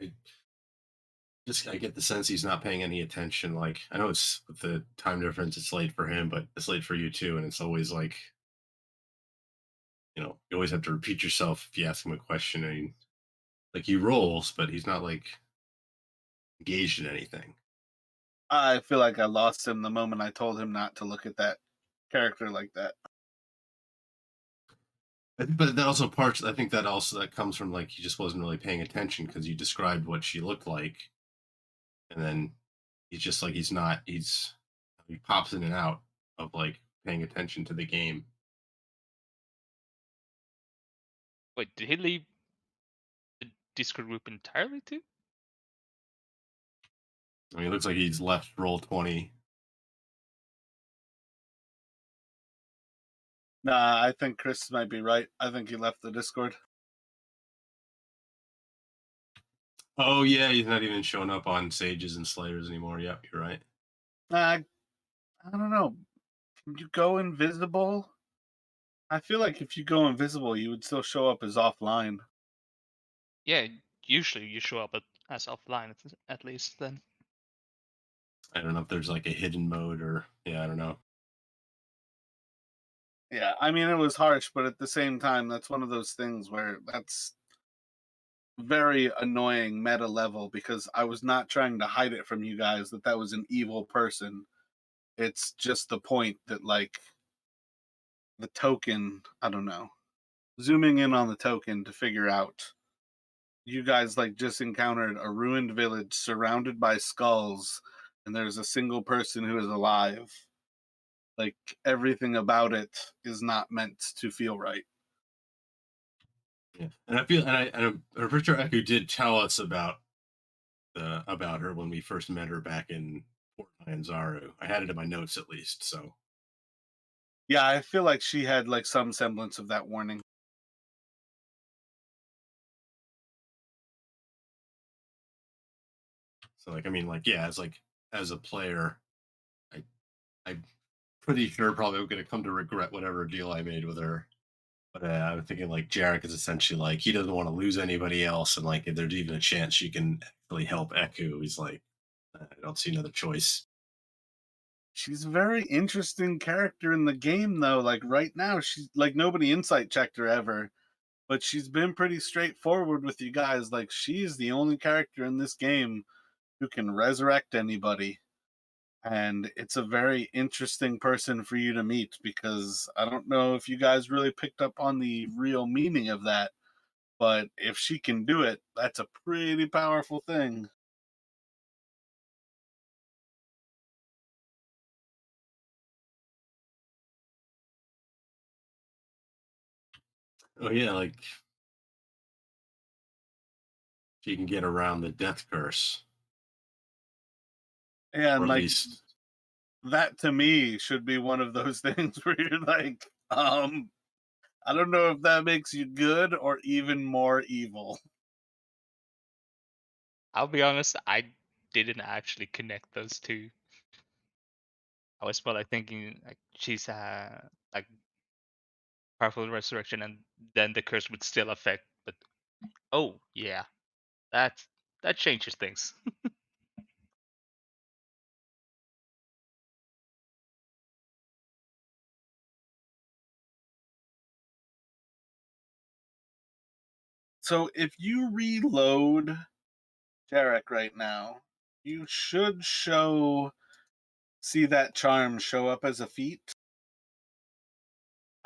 I I get the sense he's not paying any attention. Like I know it's with the time difference, it's late for him, but it's late for you too. And it's always like, you always have to repeat yourself if you ask him a question. I mean, like he rolls, but he's not like engaged in anything. I feel like I lost him the moment I told him not to look at that character like that. But that also parts. I think that also that comes from like he just wasn't really paying attention because you described what she looked like, and then he's just like he's not. He pops in and out of like paying attention to the game. Wait, did he leave the Discord group entirely too? I mean, it looks like he's left roll 20. Nah, I think Chris might be right. I think he left the Discord. Oh yeah, he's not even showing up on Sages and Slayers anymore. Yep, you're right. Nah, I don't know. Can you go invisible? I feel like if you go invisible, you would still show up as offline. Yeah, usually you show up as offline at least then. I don't know if there's like a hidden mode or yeah, I don't know. Yeah, I mean, it was harsh, but at the same time, that's one of those things where that's very annoying meta level because I was not trying to hide it from you guys that that was an evil person. It's just the point that, like, the token, I don't know, zooming in on the token to figure out you guys like just encountered a ruined village surrounded by skulls and there's a single person who is alive. Like everything about it is not meant to feel right. Yeah, and I feel I'm pretty sure Echo did tell us about her when we first met her back in Fort Zaru. I had it in my notes at least. So Yeah, I feel like she had like some semblance of that warning. like I mean like yeah, as a player, I I'm pretty sure probably I'm gonna come to regret whatever deal I made with her. But I'm thinking like Jarek is essentially like he doesn't want to lose anybody else, and like if there's even a chance she can actually help Echo, he's like, I don't see another choice. She's a very interesting character in the game though. Like right now she's like nobody insight checked her ever, but she's been pretty straightforward with you guys. Like she's the only character in this game who can resurrect anybody. And it's a very interesting person for you to meet because I don't know if you guys really picked up on the real meaning of that, but if she can do it, that's a pretty powerful thing. Oh yeah, like she can get around the death curse, or And at like least that to me should be one of those things where you're like, I don't know if that makes you good or even more evil. I'll be honest, I didn't actually connect those two. I was more like thinking like she's like powerful resurrection and then the curse would still affect, but oh yeah, that that changes things. So if you reload Jarek right now, you should see that charm show up as a feat.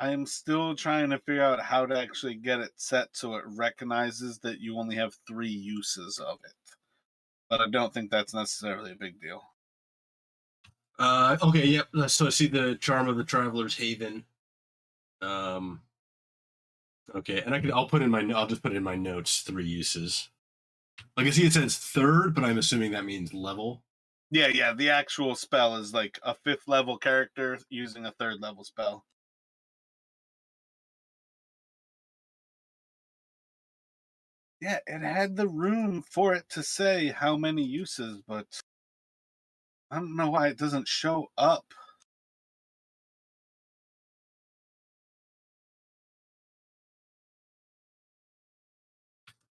I am still trying to figure out how to actually get it set so it recognizes that you only have 3 uses of it. But I don't think that's necessarily a big deal. okay, yep. So I see the charm of the traveler's haven. Um, okay, and I'll just put it in my notes 3 uses. Like I see it says third, but I'm assuming that means level. Yeah, the actual spell is like a 5th level character using a 3rd level spell. Yeah, it had the room for it to say how many uses, but I don't know why it doesn't show up.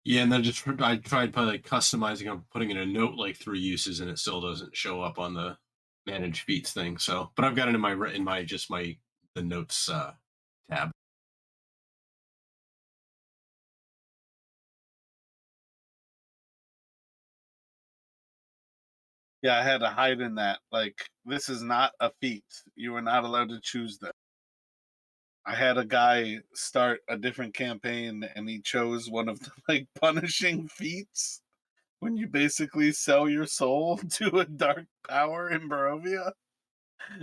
Yeah, and then I tried by like customizing or putting in a note like 3 uses, and it still doesn't show up on the manage feats thing. So, but I've got it in my just my the notes tab. Yeah, I had to hide in that. Like, this is not a feat. You are not allowed to choose that. I had a guy start a different campaign, and he chose one of the like punishing feats when you basically sell your soul to a dark power in Barovia.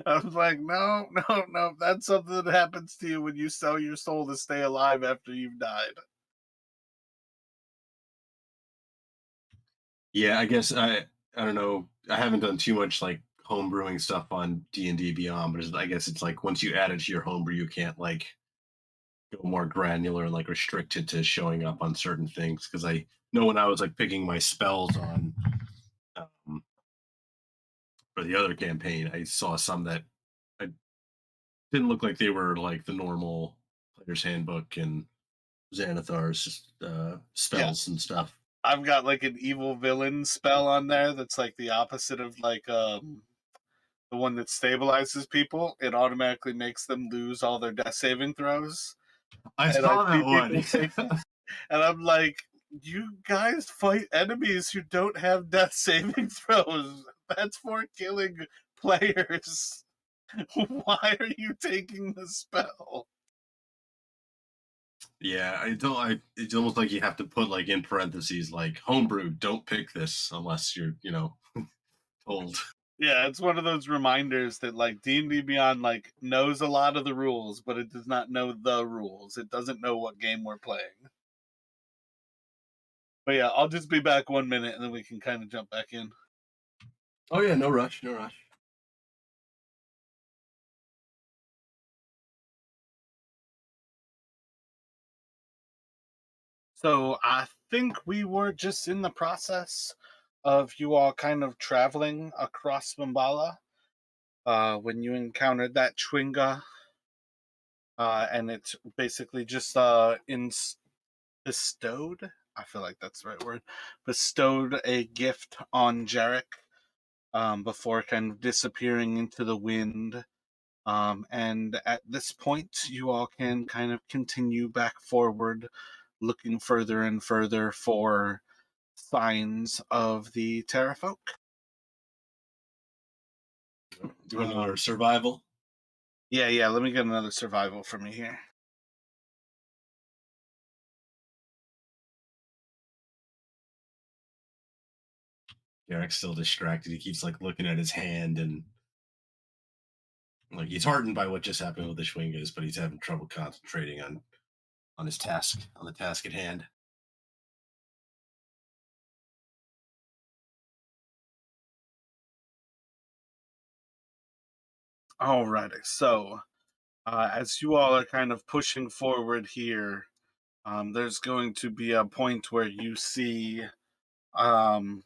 I was like, no, no, no. That's something that happens to you when you sell your soul to stay alive after you've died. Yeah, I guess I don't know. I haven't done too much like home brewing stuff on D&D Beyond, but I guess it's like once you add it to your homebrew, you can't like go more granular and like restrict it to showing up on certain things. Because I know when I was like picking my spells on um, for the other campaign, I saw some that I didn't look like they were like the normal player's handbook and Xanathar's Yeah, spells and stuff. I've got like an evil villain spell on there that's like the opposite of like the one that stabilizes people. It automatically makes them lose all their death saving throws. I And I saw that see one. people take it, and I'm like, you guys fight enemies who don't have death saving throws. That's for killing players. Why are you taking the spell? Yeah, I don't. It's almost like you have to put like in parentheses, like homebrew. Don't pick this unless you're, told. Yeah, it's one of those reminders that like D&D Beyond like knows a lot of the rules, but it does not know the rules. It doesn't know what game we're playing. But yeah, I'll just be back 1 minute and then we can kind of jump back in. Oh yeah, no rush, no rush. So I think we were just in the process of you all kind of traveling across Mambala when you encountered that Chwinga, and it's basically just bestowed. I feel like that's the right word. Bestowed a gift on Jarek before kind of disappearing into the wind. And at this point, you all can kind of continue back forward, looking further and further for signs of the Terrafolk. Do another survival. Yeah. Let me get another survival from you here. Derek's still distracted. He keeps like looking at his hand and like he's hardened by what just happened with the Schwingas, but he's having trouble concentrating on his task, on the task at hand. Alrighty, so as you all are kind of pushing forward here, there's going to be a point where you see um,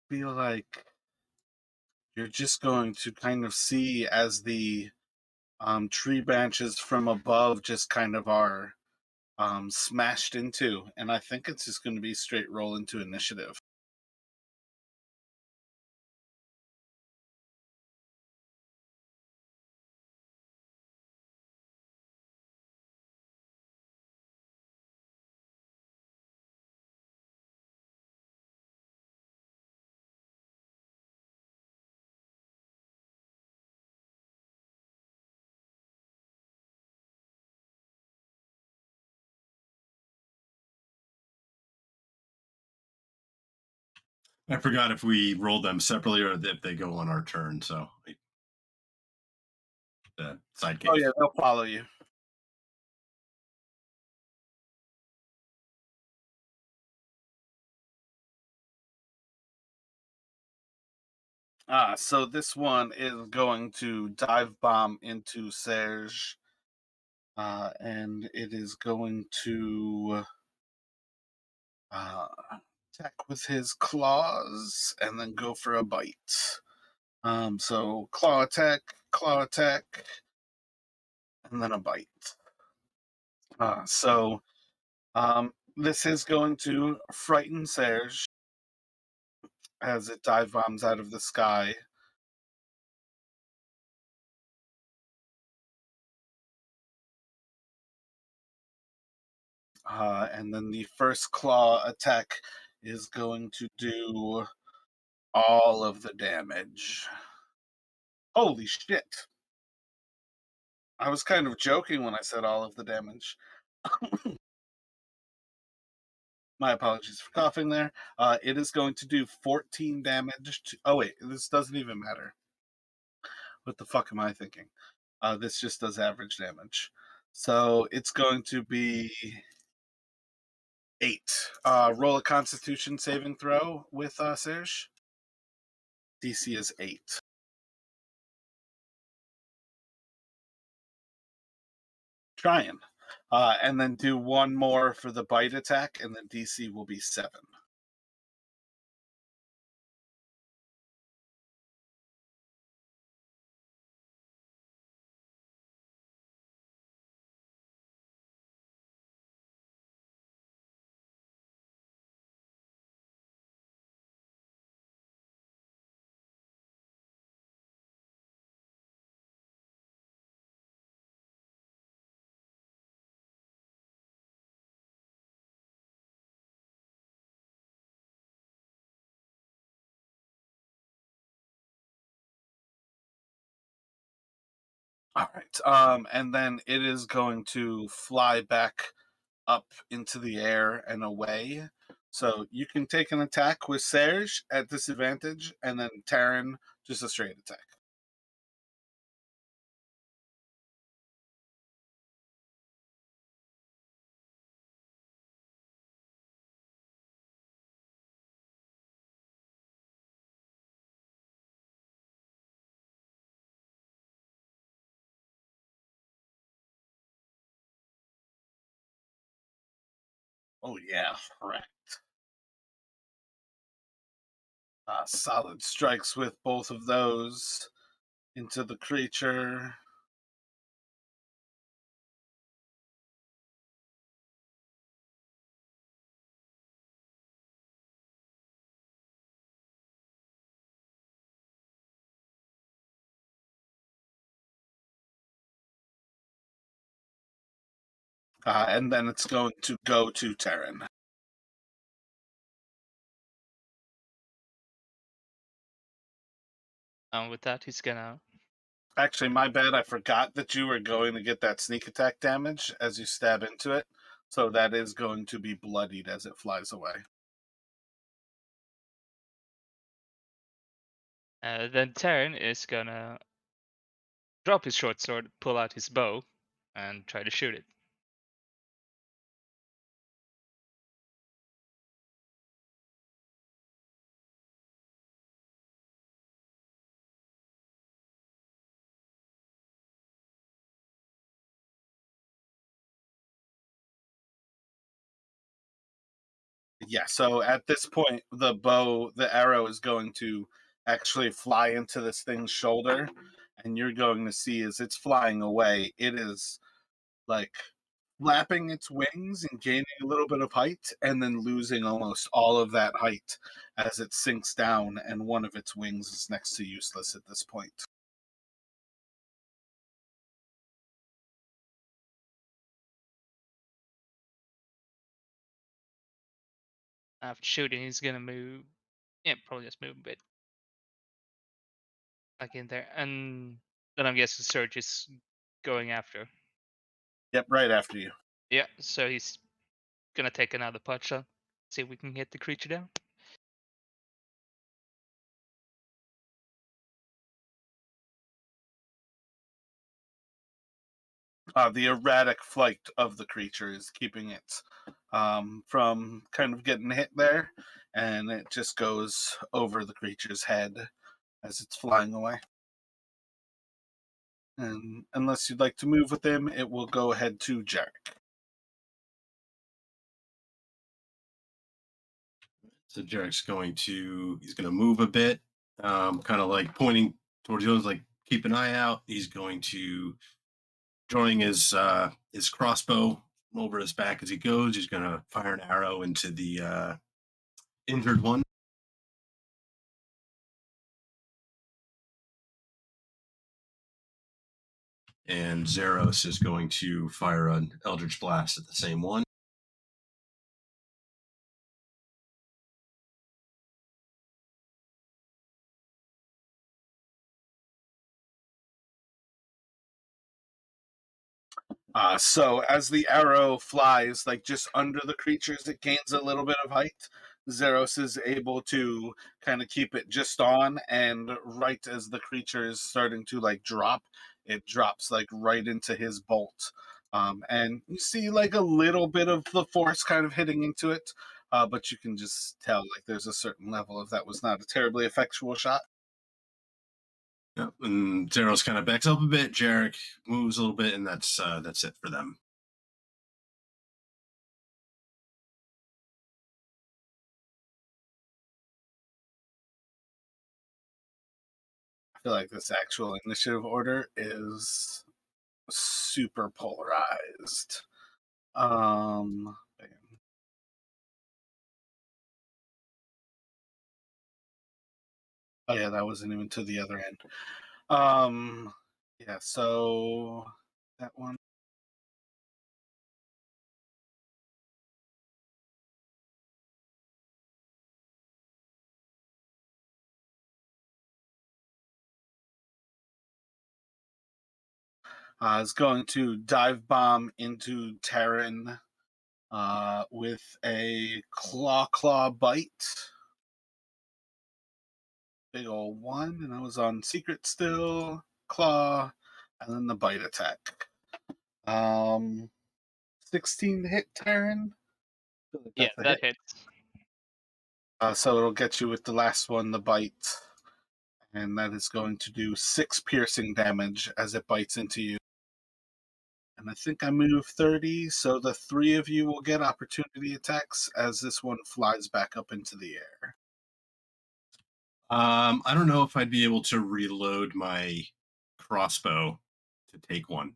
feel like you're just going to kind of see as the tree branches from above just kind of are smashed into, and I think it's just going to be straight roll into initiative. I forgot if we rolled them separately or if they go on our turn. So the side Oh case. yeah, they'll follow you. So this one is going to dive bomb into Serge, and it is going to uh, attack with his claws and then go for a bite. So claw attack, and then a bite. This is going to frighten Serge as it dive bombs out of the sky. And then the first claw attack is going to do All of the damage. Holy shit. I was kind of joking when I said all of the damage. My apologies for coughing there. It is going to do 14 damage to. Oh, wait, this doesn't even matter. What the fuck am I thinking? This just does average damage. So it's going to be 8. Roll a Constitution saving throw with Serge. DC is 8. Trying. And then do one more for the bite attack, and then DC will be 7. All right. And then it is going to fly back up into the air and away. So you can take an attack with Serge at disadvantage, and then Terran just a straight attack. Oh yeah, correct. Solid strikes with both of those into the creature. And then it's going to go to Terran. With that, he's gonna. Actually, my bad. I forgot that you were going to get that sneak attack damage as you stab into it. So that is going to be bloodied as it flies away. Then Terran is gonna drop his short sword, pull out his bow, and try to shoot it. Yeah, so at this point, the arrow is going to actually fly into this thing's shoulder, and you're going to see as it's flying away, it is like flapping its wings and gaining a little bit of height, and then losing almost all of that height as it sinks down, and one of its wings is next to useless at this point. After shooting, he's gonna move. Yeah, probably just move a bit. Like in there. And then I'm guessing Surge is going after. Yep, right after you. Yeah, so he's gonna take another pot shot. See if we can hit the creature down. The erratic flight of the creature is keeping it from kind of getting hit there, and it just goes over the creature's head as it's flying away. And unless you'd like to move with him, it will go ahead to Jarek. So Jarek's he's going to move a bit, kind of like pointing towards the others, like keep an eye out. He's going to drawing his crossbow over his back as he goes. He's going to fire an arrow into the injured one. And Zeros is going to fire an Eldritch Blast at the same one. So as the arrow flies, like just under the creatures, it gains a little bit of height. Zeros is able to kind of keep it just on, and right as the creature is starting to like drop, it drops like right into his bolt. And you see like a little bit of the force kind of hitting into it, but you can just tell like there's a certain level of that was not a terribly effectual shot. Yep. And Zeros kind of backs up a bit. Jarek moves a little bit, and that's it for them. I feel like this actual initiative order is super polarized. Bam. Oh yeah, that wasn't even to the other end. Yeah, so that one. Is going to dive bomb into Terran with a claw bite. Big old one, and I was on secret still, claw, and then the bite attack. 16 to hit Terran. Feel like Yeah, that's a that hit. hits. So it'll get you with the last one, the bite, and that is going to do 6 piercing damage as it bites into you. And I think I move 30, so the 3 of you will get opportunity attacks as this one flies back up into the air. I don't know if I'd be able to reload my crossbow to take one.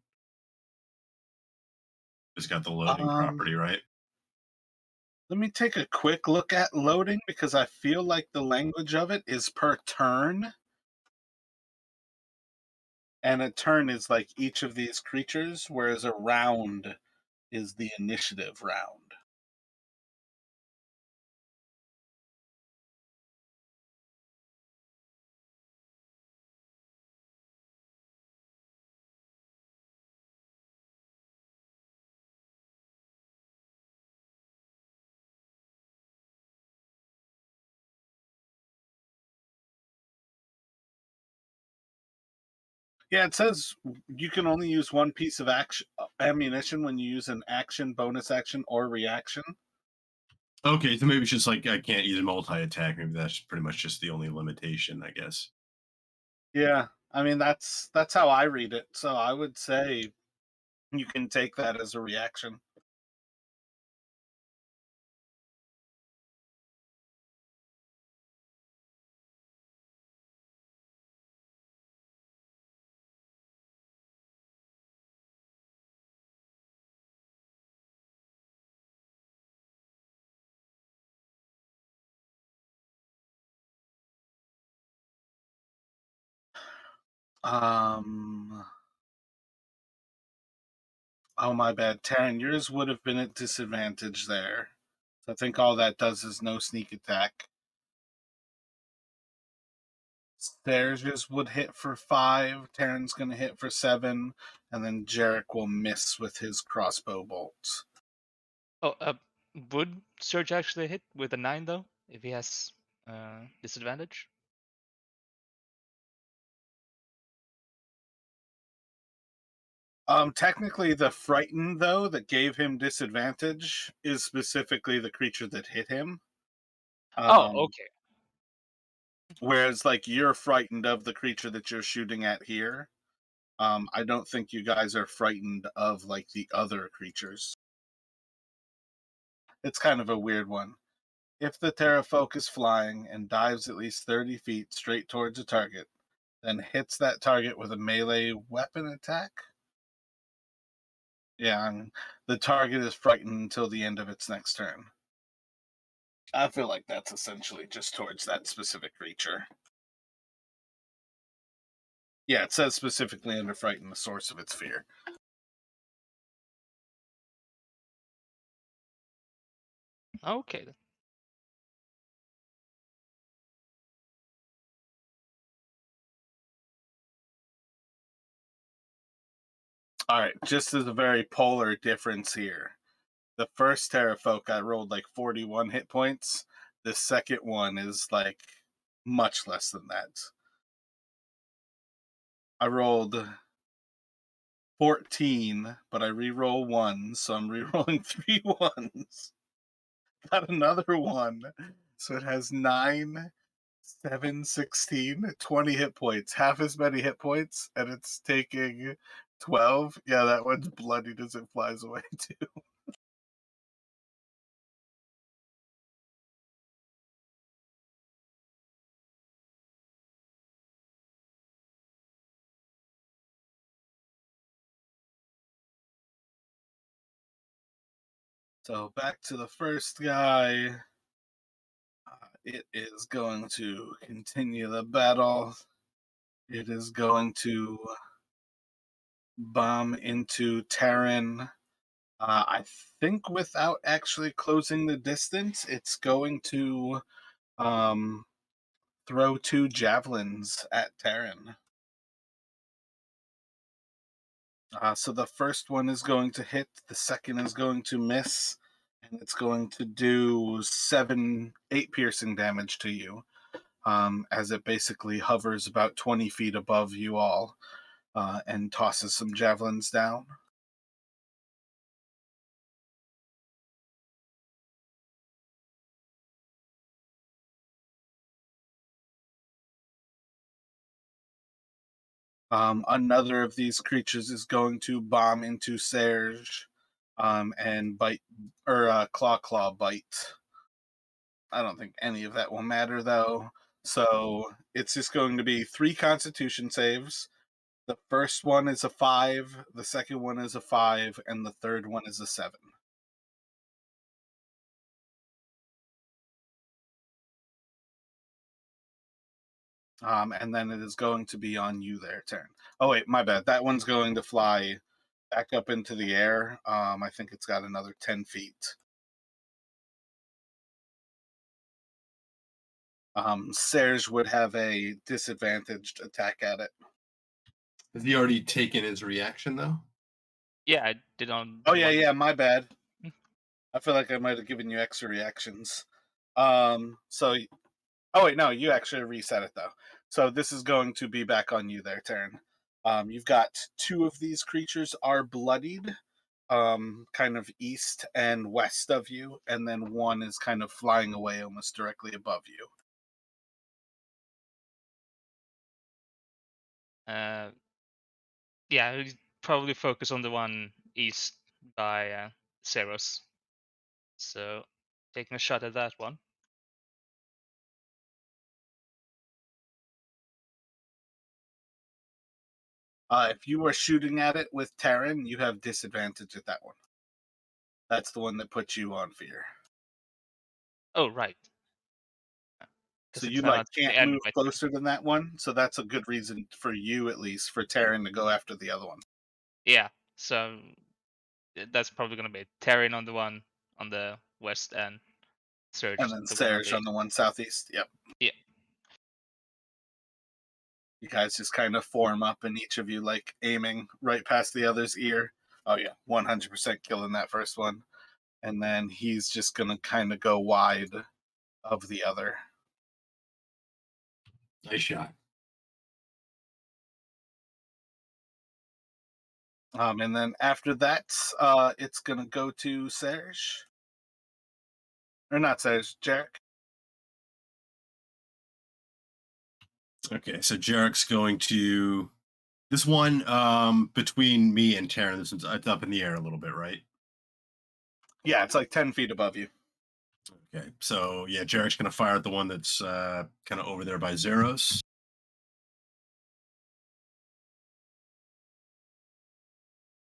It's got the loading property, right? Let me take a quick look at loading because I feel like the language of it is per turn. And a turn is like each of these creatures, whereas a round is the initiative round. Yeah, it says you can only use one piece of action ammunition when you use an action, bonus action, or reaction. Okay, so maybe it's just like I can't use a multi-attack. Maybe that's pretty much just the only limitation, I guess. Yeah, I mean that's how I read it. So I would say you can take that as a reaction. Um. Oh my bad, Taryn. Yours would have been at disadvantage there. So I think all that does is no sneak attack. Theirs would hit for 5. Taryn's going to hit for 7, and then Jarek will miss with his crossbow bolts. Oh, would Surge actually hit with a 9 though, if he has disadvantage? Technically, the frightened though that gave him disadvantage is specifically the creature that hit him. Oh, okay. Whereas, like, you're frightened of the creature that you're shooting at here. I don't think you guys are frightened of like the other creatures. It's kind of a weird one. If the Terrafolk is flying and dives at least 30 feet straight towards a target, then hits that target with a melee weapon attack. Yeah, and the target is frightened until the end of its next turn. I feel like that's essentially just towards that specific creature. Yeah, it says specifically under frighten the source of its fear. Okay. All right, just as a very polar difference here. The first Terrafolk I rolled like 41 hit points. The second one is like much less than that. I rolled 14, but I re-roll one, so I'm re-rolling 3 ones. Got another one. So it has 9, 7, 16, 20 hit points. Half as many hit points, and it's taking 12. Yeah, that one's bloodied as it flies away too. So back to the first guy. It is going to continue the battle. It is going to bomb into Terran. I think without actually closing the distance, it's going to um, throw 2 javelins at Terran. So the first one is going to hit, the second is going to miss, and it's going to do 8 piercing damage to you, as it basically hovers about 20 feet above you all and tosses some javelins down. Another of these creatures is going to bomb into Serge and bite, or claw bite. I don't think any of that will matter though. So it's just going to be 3 Constitution saves. The first one is a 5, the second one is a 5, and the third one is a 7. And then it is going to be on you their turn. Oh wait, my bad. That one's going to fly back up into the air. I think it's got another 10 feet. Serge would have a disadvantaged attack at it. Has he already taken his reaction though? Yeah, I did on. Oh the yeah, one- yeah, my bad. I feel like I might have given you extra reactions. So oh wait, no, you actually reset it though. So this is going to be back on you their turn. You've got 2 of these creatures are bloodied, kind of east and west of you, and then one is kind of flying away almost directly above you. Yeah, I'll probably focus on the one east by Ceros. So taking a shot at that one. If you were shooting at it with Terran, you have disadvantage at that one. That's the one that puts you on fear. Oh right, So because you it's now like at the can't end move of my turn. closer than that one. So that's a good reason for you, at least, for Terran to go after the other one. Yeah, so that's probably gonna be Terran on the one on the west and And Surge then the one on Serge the on east. the one southeast. Yep. Yeah. You guys just kind of form up, and each of you like aiming right past the other's ear. Oh yeah, 100% killing that first one. And then he's just gonna kind of go wide of the other. Nice shot. And then after that, it's gonna go to Serge. Or not Serge, Jarek. Okay, so Jarek's going to this one between me and Taryn. This is it's up in the air a little bit, right? Yeah, it's like 10 feet above you. Okay, so yeah, Jarek's going to fire at the one that's kind of over there by Zeros.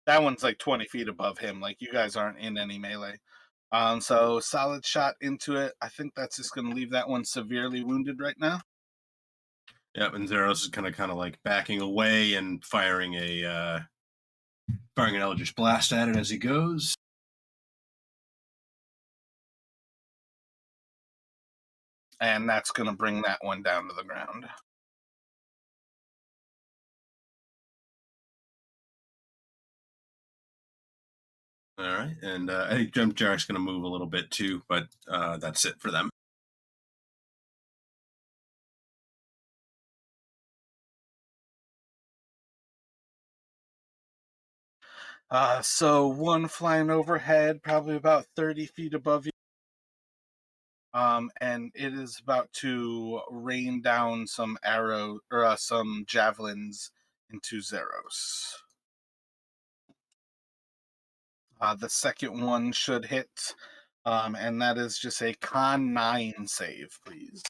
That one's like 20 feet above him. Like you guys aren't in any melee. So solid shot into it. I think that's just going to leave that one severely wounded right now. Yep, and Zeros is kind of like backing away and firing an Eldritch Blast at it as he goes. And that's going to bring that one down to the ground. All right, and I think Jarek's going to move a little bit too, but that's it for them. So one flying overhead, probably about 30 feet above you. And it is about to rain down some arrow or some javelins into Zeros. The second one should hit, and that is just a con 9 save, please.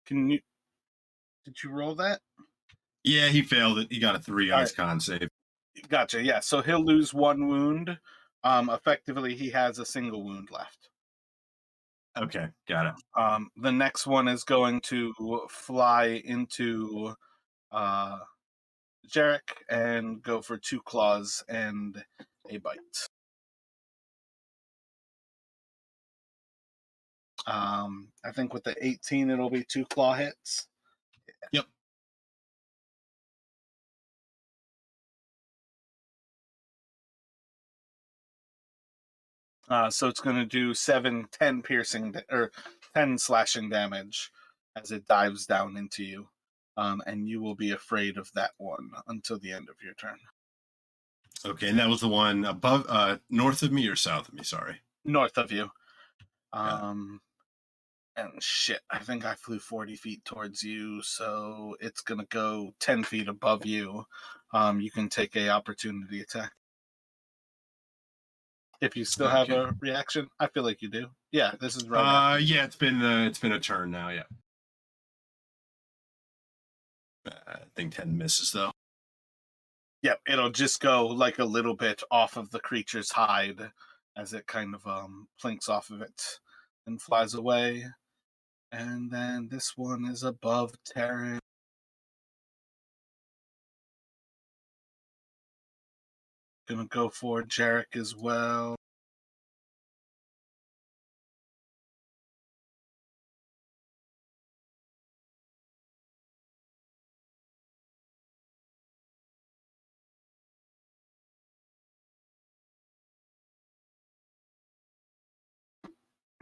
Can you? Did you roll that? Yeah, he failed it. He got a 3 on his con save. Gotcha. Yeah, so he'll lose 1 wound. Effectively, he has a single wound left. Okay, got it. The next one is going to fly into Jarek and go for 2 claws and a bite. I think with the 18, it'll be 2 claw hits. Yep. So it's going to do 10 piercing or 10 slashing damage as it dives down into you. And you will be afraid of that one until the end of your turn. Okay, and that was the one above, north of me or south of me? Sorry. North of you. And shit, I think I flew 40 feet towards you, so it's going to go 10 feet above you. You can take a opportunity attack. If you still have a reaction, I feel like you do. Yeah, this is right. Yeah, it's been a turn now. Yeah. I think 10 misses though. Yep, it'll just go like a little bit off of the creature's hide as it kind of plinks off of it and flies away. And then this one is above Terran. Gonna go for Jarek as well.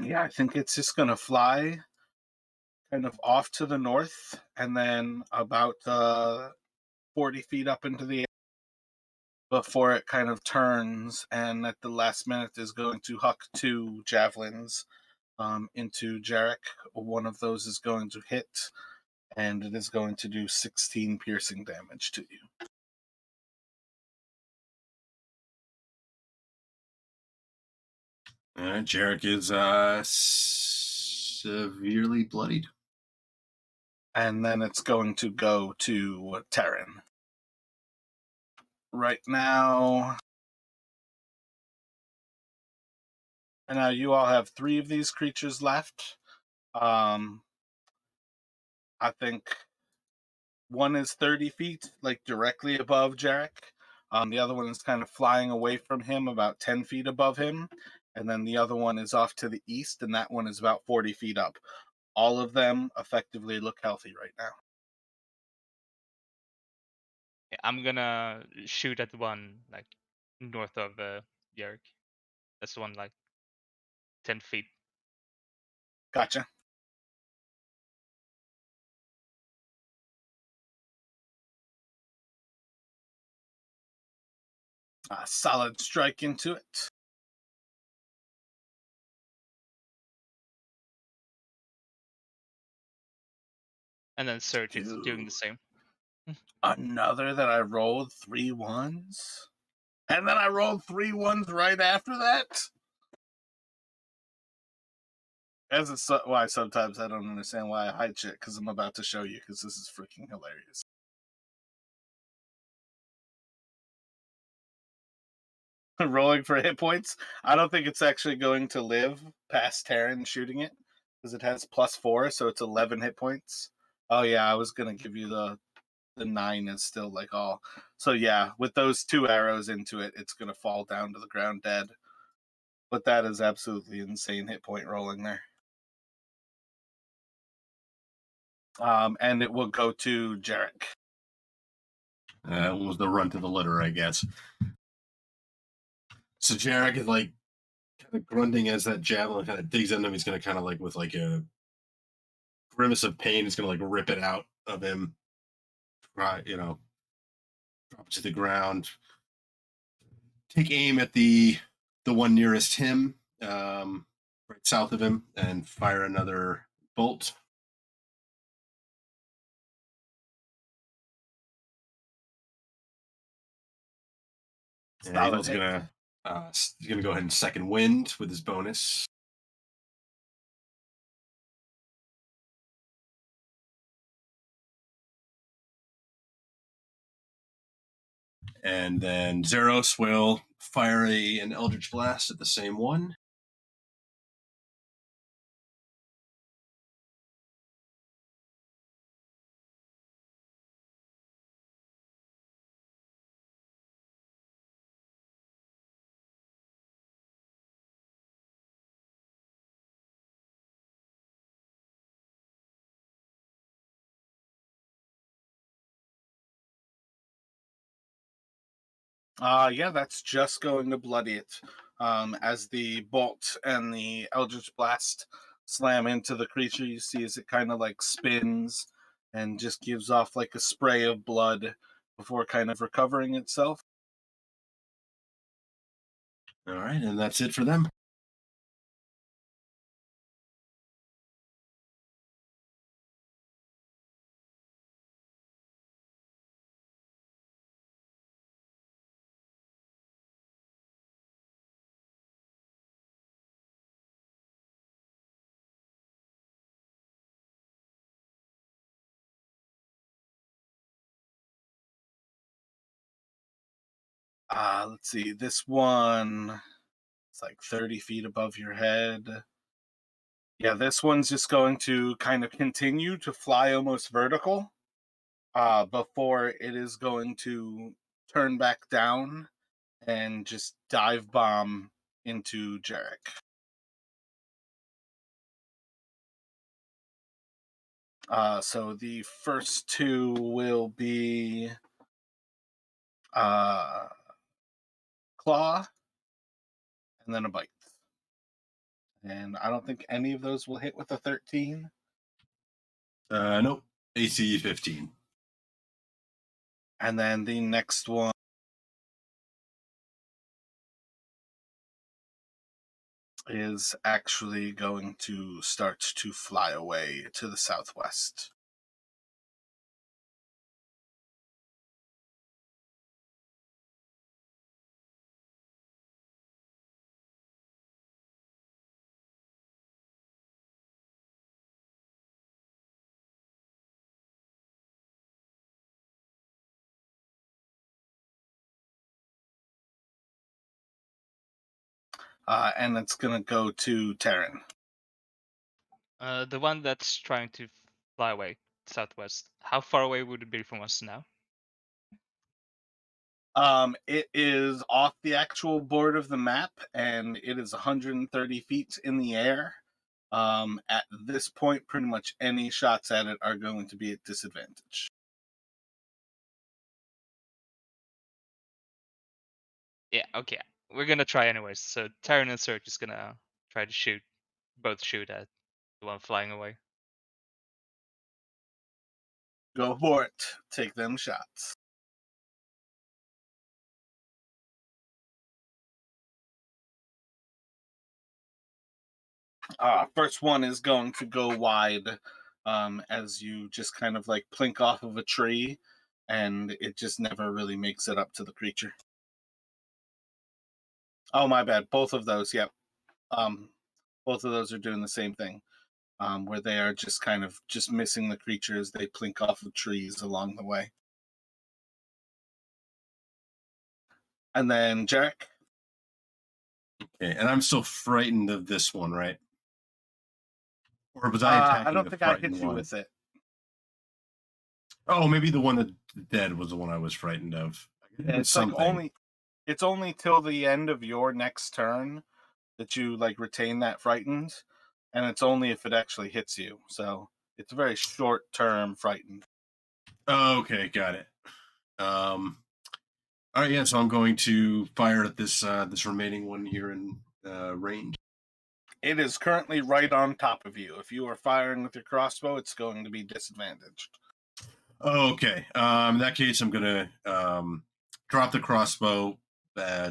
Yeah, I think it's just gonna fly kind of off to the north and then about 40 feet up into the air before it kind of turns and at the last minute is going to huck 2 javelins into Jarek. One of those is going to hit and it is going to do 16 piercing damage to you. All right, Jarek is severely bloodied. And then it's going to go to Terran. Right now, and now you all have 3 of these creatures left. I think one is 30 feet, like directly above Jarek. The other one is kind of flying away from him, about 10 feet above him. And then the other one is off to the east, and that one is about 40 feet up. All of them effectively look healthy right now. Yeah, I'm gonna shoot at one like north of Yerk. That's the one like 10 feet. Gotcha. Solid strike into it. And then Surge is doing the same. Another that I rolled 3 ones. And then I rolled 3 ones right after that. As it's why sometimes I don't understand why I hide shit, because I'm about to show you, because this is freaking hilarious. rolling for hit points. I don't think it's actually going to live past Terran shooting it because it has +4, so it's 11 hit points. Oh yeah, I was gonna give you the 9 is still like all. So yeah, with those 2 arrows into it, it's gonna fall down to the ground dead. But that is absolutely insane hit point rolling there. And it will go to Jarek. That was the run to the litter, I guess. So Jarek is like kind of grunting as that javelin kind of digs into him. He's going to kind of like with like a grimace of pain, he's going to like rip it out of him. Right, drop it to the ground. Take aim at the one nearest him, right south of him, and fire another bolt. And Solid Eagle's hit. gonna go ahead and second wind with his bonus. And then Zeros will fire an Eldritch Blast at the same one. Yeah, that's just going to bloody it. As the bolt and the Eldritch Blast slam into the creature, you see as it kind of like spins and just gives off like a spray of blood before kind of recovering itself. All right, and that's it for them. Let's see. This one, it's like 30 feet above your head. Yeah, this one's just going to kind of continue to fly almost vertical before it is going to turn back down and just dive bomb into Jarek. So the first 2 will be claw and then a bite. And I don't think any of those will hit with a 13. Nope. AC 15. And then the next one is actually going to start to fly away to the southwest. And it's going to go to Terran. The one that's trying to fly away southwest. How far away would it be from us now? It is off the actual board of the map, and it is 130 feet in the air. At this point, pretty much any shots at it are going to be at disadvantage. Yeah, okay. We're gonna try anyways. So Terran and Search is gonna try to both shoot at the one flying away. Go for it. Take them shots. First one is going to go wide as you just kind of like plink off of a tree, and it just never really makes it up to the creature. Oh, my bad. Both of those, yep. Both of those are doing the same thing, where they are just kind of just missing the creature as they plink off of trees along the way. And then Jarek. Okay, and I'm still frightened of this one, right? Or was I I attacking don't the think I frightened hit you one? with it. Oh, maybe the one that dead was the one I was frightened of. It Yeah, was it's like something. only till the end of your next turn that you like retain that frightened, and it's only if it actually hits you. So it's a very short term frightened. Oh, okay, got it. Um, all right, yeah. So I'm going to fire at this remaining one here in range. It is currently right on top of you. If you are firing with your crossbow, it's going to be disadvantaged. Okay. In that case, I'm gonna drop the crossbow,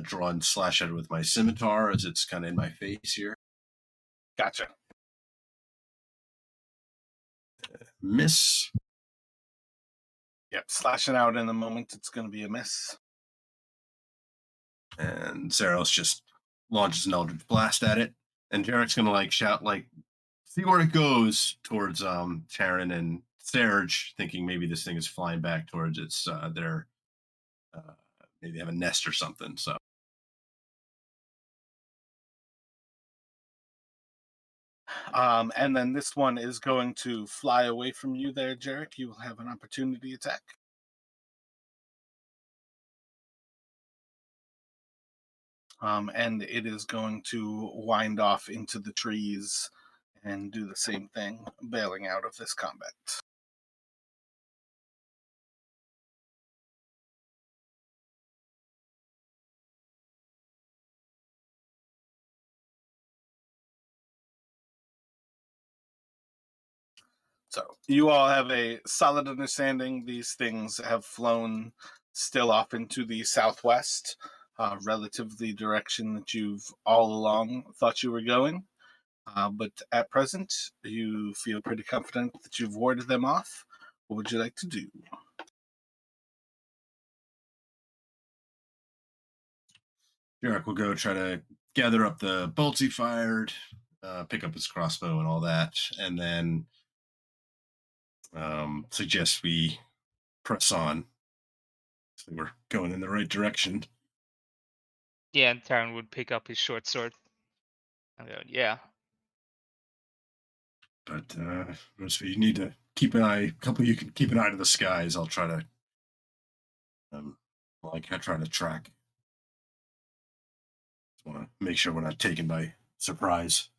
draw and slash at it with my scimitar as it's kind of in my face here. Gotcha. Miss. Yep, slashing out in a moment, it's going to be a miss. And Zaros just launches an Eldritch Blast at it. And Jarek's gonna like shout like, see where it goes towards Charon and Serge, thinking maybe this thing is flying back towards its their uh, maybe they have a nest or something. So And then this one is going to fly away from you there, Jarek. You will have an opportunity attack. And it is going to wind off into the trees and do the same thing, bailing out of this combat. So you all have a solid understanding. These things have flown still off into the southwest, relative the direction that you've all along thought you were going. But at present, you feel pretty confident that you've warded them off. What would you like to do? Jarek will go try to gather up the bolts he fired, pick up his crossbow and all that, and then suggest we press on. So we're going in the right direction. Yeah, and Taran would pick up his short sword and go, yeah. But so you need to keep an eye. A couple of you can keep an eye to the skies. I'll try to I try to track. Just want to make sure we're not taken by surprise.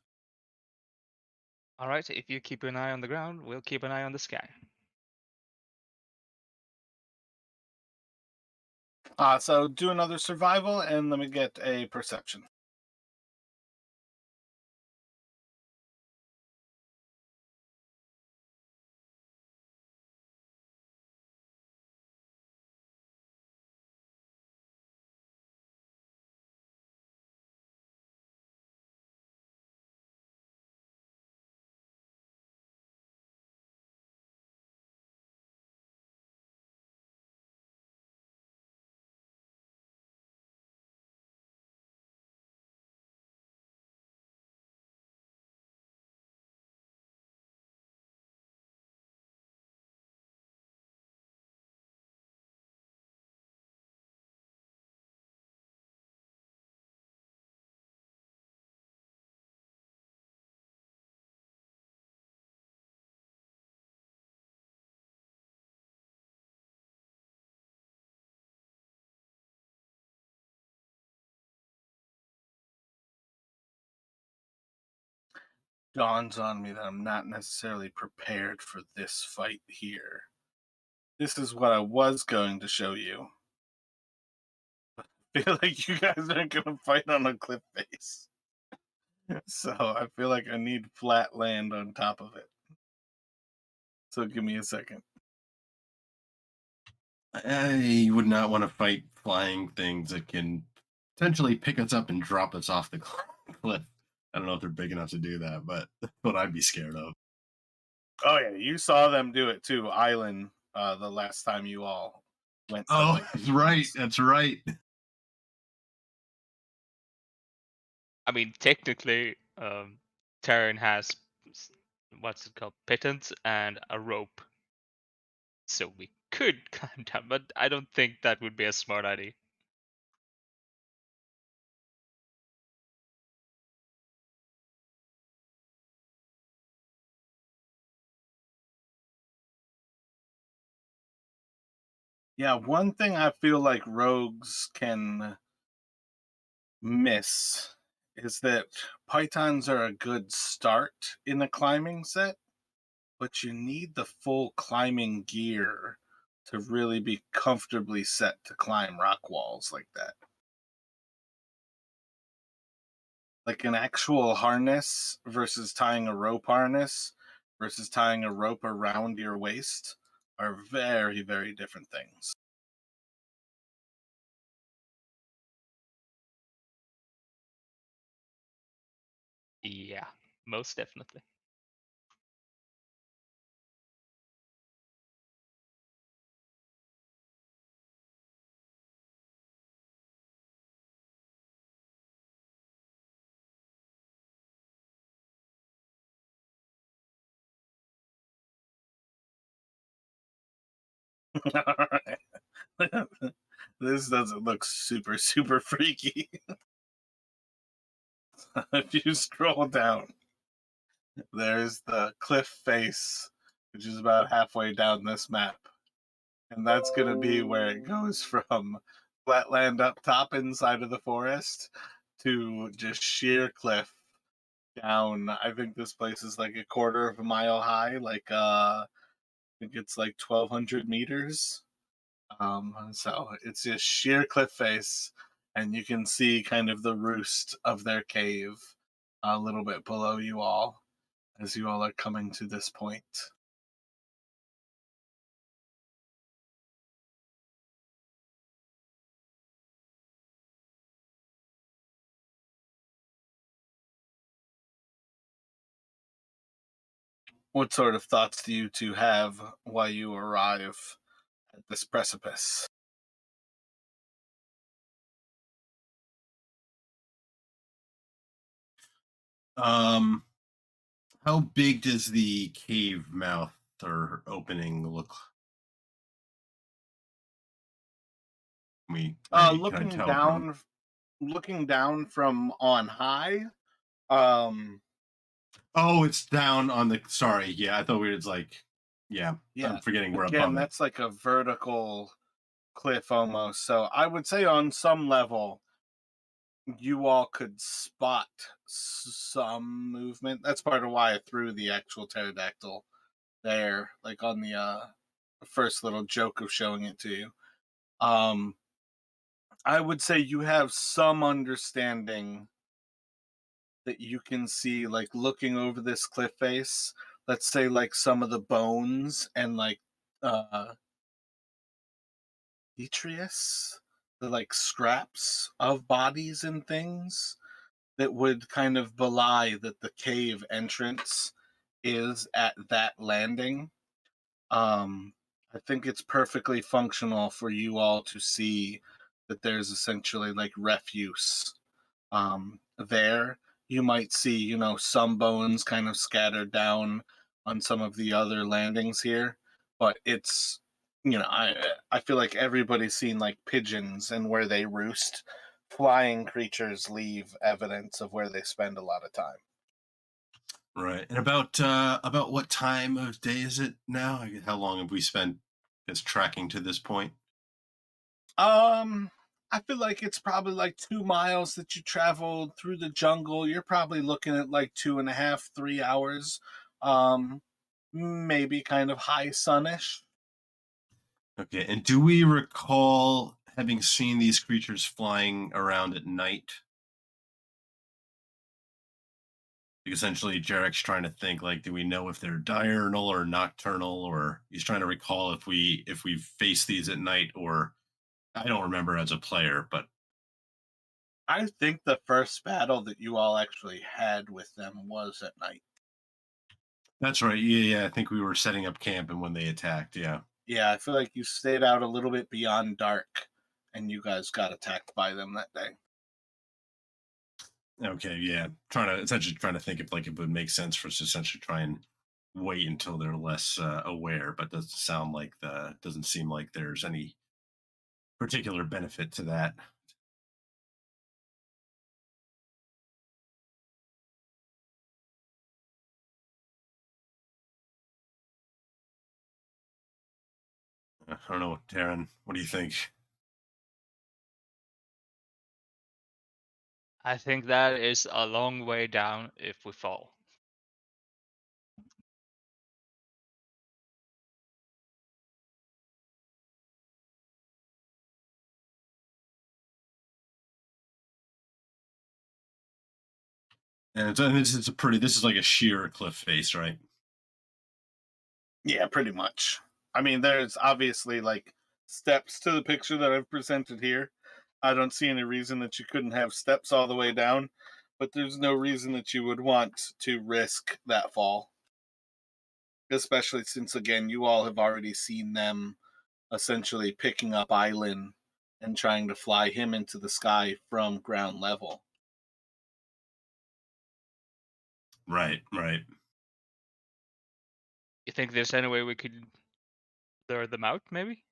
All right, if you keep an eye on the ground, we'll keep an eye on the sky. So do another survival, and let me get a perception. Dawns on me that I'm not necessarily prepared for this fight here. This is what I was going to show you. I feel like you guys aren't going to fight on a cliff face. So I feel like I need flat land on top of it. So give me a second. I would not want to fight flying things that can potentially pick us up and drop us off the cliff. I don't know if they're big enough to do that, but that's what I'd be scared of. Oh yeah, you saw them do it too, Island, the last time you all went to Oh, fight that's these right. things. That's right. I mean, technically, Taran has what's it called, pittance and a rope, so we could climb down, but I don't think that would be a smart idea. Yeah, one thing I feel like rogues can miss is that pythons are a good start in a climbing set, but you need the full climbing gear to really be comfortably set to climb rock walls like that. Like an actual harness versus tying a rope harness versus tying a rope around your waist are very, very different things. Yeah, most definitely. This doesn't look super, super freaky. If you scroll down, there's the cliff face, which is about halfway down this map. And that's going to be where it goes from flatland up top inside of the forest to just sheer cliff down. I think this place is like a quarter of a mile high, like I think it's like 1,200 meters. So it's just sheer cliff face, and you can see kind of the roost of their cave a little bit below you all as you all are coming to this point. What sort of thoughts do you two have while you arrive at this precipice? Um, how big does the cave mouth or opening look? Can we any kind of Looking tell from? down, from on high. Um, Oh, it's down on the. Sorry, yeah, I thought we were like, yeah, yeah. I'm forgetting we're Again, above it. that's like a vertical cliff almost. So I would say on some level, you all could spot some movement. That's part of why I threw the actual pterodactyl there, like on the first little joke of showing it to you. Um, I would say you have some understanding that you can see, like looking over this cliff face. Let's say like some of the bones and like uh detritus, the like scraps of bodies and things that would kind of belie that the cave entrance is at that landing. Um, I think it's perfectly functional for you all to see that there's essentially like refuse there. You might see, some bones kind of scattered down on some of the other landings here, but it's, I feel like everybody's seen like pigeons and where they roost. Flying creatures leave evidence of where they spend a lot of time. Right. And about what time of day is it now? How long have we spent just tracking to this point? Um, I feel like it's probably like 2 miles that you traveled through the jungle. You're probably looking at like 2.5, 3 hours. Um, Maybe kind of high sunish. Okay. And do we recall having seen these creatures flying around at night? Like essentially, Jarek's trying to think like, do we know if they're diurnal or nocturnal, or he's trying to recall if we face these at night, or I don't remember as a player, but I think the first battle that you all actually had with them was at night. that's right. Yeah, yeah. I think we were setting up camp and when they attacked. Yeah. Yeah, I feel like you stayed out a little bit beyond dark and you guys got attacked by them that day. Okay, yeah. Trying to think if like it would make sense for us to essentially try and wait until they're less aware, but doesn't seem like there's any particular benefit to that. I don't know, Darren. What do you think? I think that is a long way down if we fall. And it's a pretty. This is like a sheer cliff face, right? Yeah, pretty much. I mean, there's obviously like steps to the picture that I've presented here. I don't see any reason that you couldn't have steps all the way down, but there's no reason that you would want to risk that fall, especially since, again, you all have already seen them essentially picking up Island and trying to fly him into the sky from ground level. Right, right. You think there's any way we could lure them out, maybe?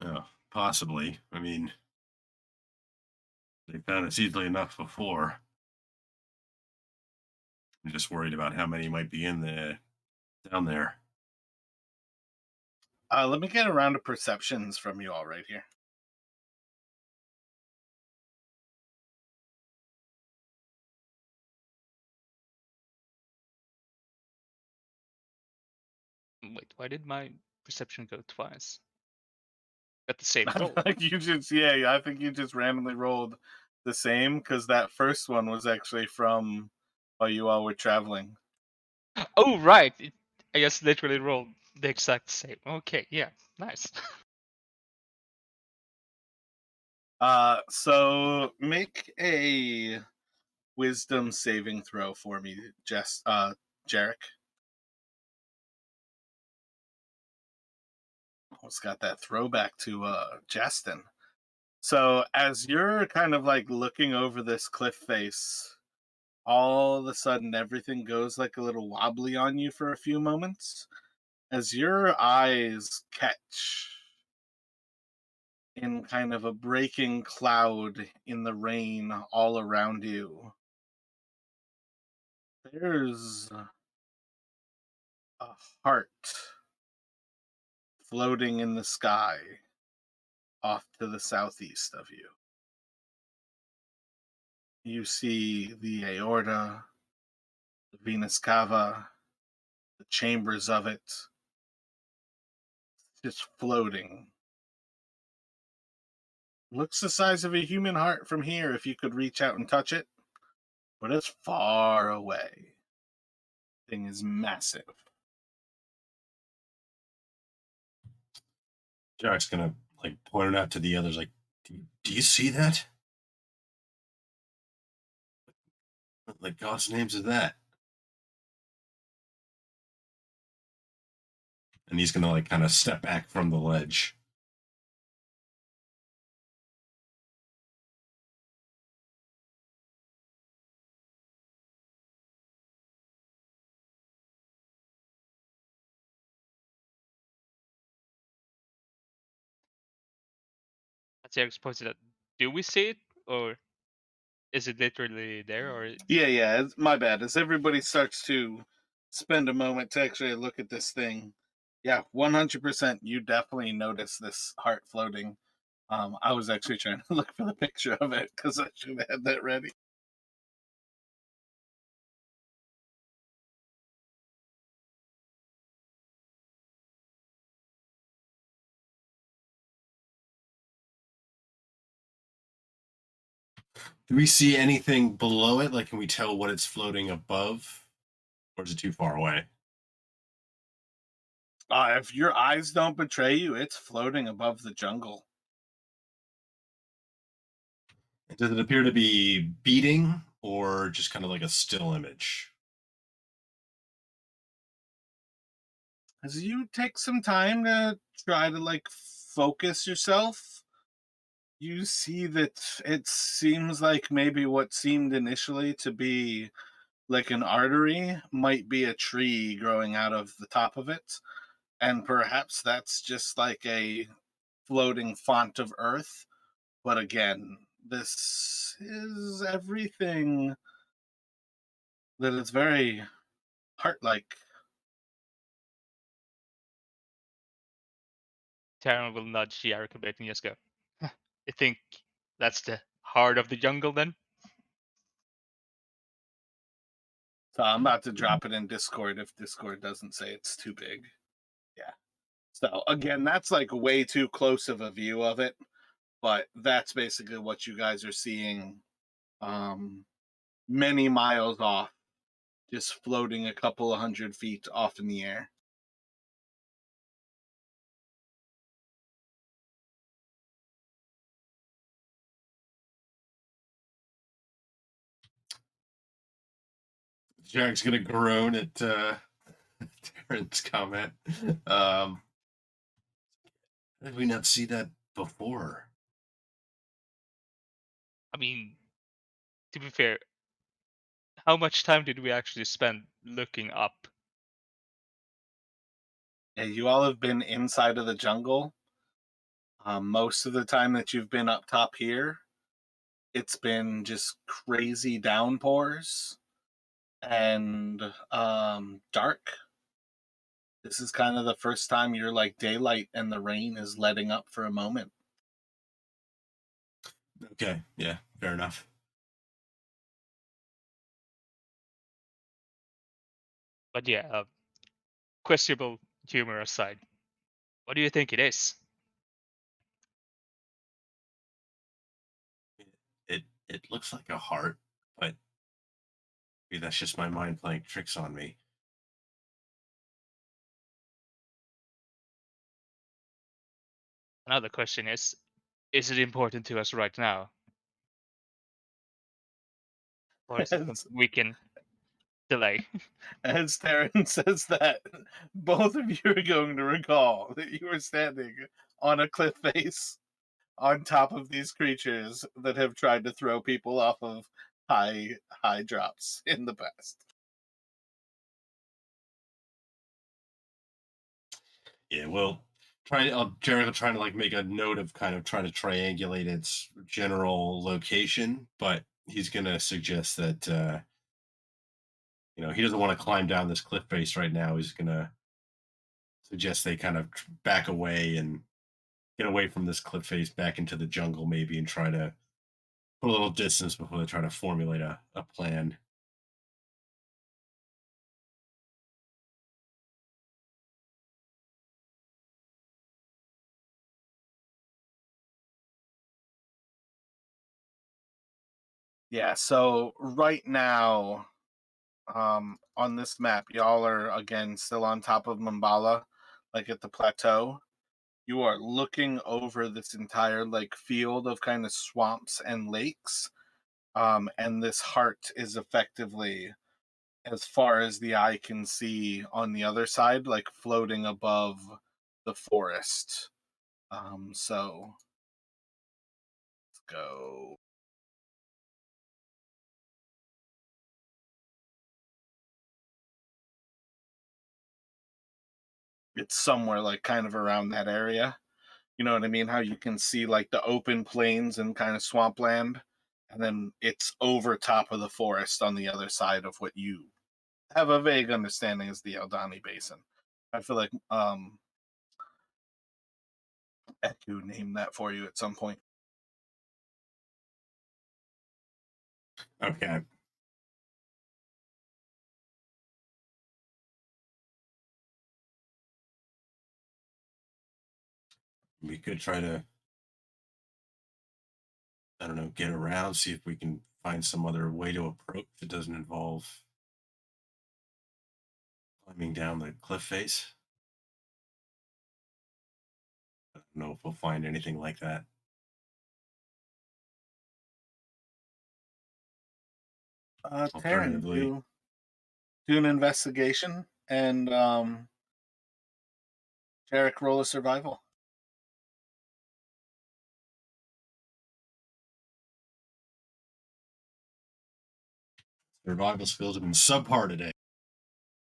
Yeah, possibly. I mean, they found us easily enough before. I'm just worried about how many might be in the down there. Let me get a round of perceptions from you all right here. Wait, why did my perception go twice? Got the same roll. Like you just, yeah, I think you just randomly rolled the same because that first one was actually from while you all were traveling. Oh, right. I just literally rolled the exact same. Okay, yeah, nice. So make a wisdom saving throw for me, Jarek. It's got that throwback to Justin. So as you're kind of like looking over this cliff face, all of a sudden everything goes like a little wobbly on you for a few moments as your eyes catch in kind of a breaking cloud in the rain all around you. There's a heart floating in the sky off to the southeast of you. You see the aorta, the venous cava, the chambers of it, just floating. Looks the size of a human heart from here if you could reach out and touch it, but it's far away. Thing is massive. Jack's gonna like point it out to the others, like, do you see that? What like God's names is that? And he's gonna like kind of step back from the ledge. As Eric's pointed out, do we see it, or is it literally there, or Yeah, my bad. As everybody starts to spend a moment to actually look at this thing, yeah, 100%, you definitely notice this heart floating. I was actually trying to look for the picture of it because I should have had that ready. Do we see anything below it? Like, can we tell what it's floating above, or is it too far away? If your eyes don't betray you, it's floating above the jungle. Does it appear to be beating, or just kind of like a still image? As you take some time to try to like focus yourself, you see that it seems like maybe what seemed initially to be like an artery might be a tree growing out of the top of it. And perhaps that's just like a floating font of earth. But again, This is everything that is very heart-like. Taran will nudge Yarrick a bit and just go, "Huh, you think that's the heart of the jungle then?" So I'm about to drop it in Discord if Discord doesn't say it's too big. Yeah. So again, that's like way too close of a view of it, but that's basically what you guys are seeing many miles off, just floating a couple of 100 feet off in the air. Jarek's gonna groan at Terrence's comment. How did we not see that before? I mean, to be fair, how much time did we actually spend looking up? Yeah, you all have been inside of the jungle. Most of the time that you've been up top here, it's been just crazy downpours and dark. This is kind of the first time you're like daylight and the rain is letting up for a moment. Okay, yeah, fair enough. But yeah, questionable humor aside, what do you think it is? It looks like a heart, but maybe that's just my mind playing tricks on me. Another question is it important to us right now? Or is it As, something we can delay? as Taryn says that, both of you are going to recall that you are standing on a cliff face on top of these creatures that have tried to throw people off of high drops in the past. Yeah, well, Jared will trying to like make a note of kind of trying to triangulate its general location, but he's gonna suggest that he doesn't want to climb down this cliff face right now. He's gonna suggest they kind of back away and get away from this cliff face back into the jungle maybe and try to put a little distance before they try to formulate a plan. Yeah, so right now, on this map, y'all are again still on top of Mambala, like at the plateau. You are looking over this entire like field of kind of swamps and lakes. And this heart is effectively as far as the eye can see on the other side, like floating above the forest. So let's go. It's somewhere like kind of around that area. You know what I mean? How you can see like the open plains and kind of swampland, and then it's over top of the forest on the other side of what you have a vague understanding is the Eldani Basin. I feel like Eku named that for you at some point. Okay. We could try to, I don't know, get around, see if we can find some other way to approach that doesn't involve climbing down the cliff face. I don't know if we'll find anything like that. Taryn, Alternatively, do an investigation and Jarek roll a survival. survival skills have been subpar today.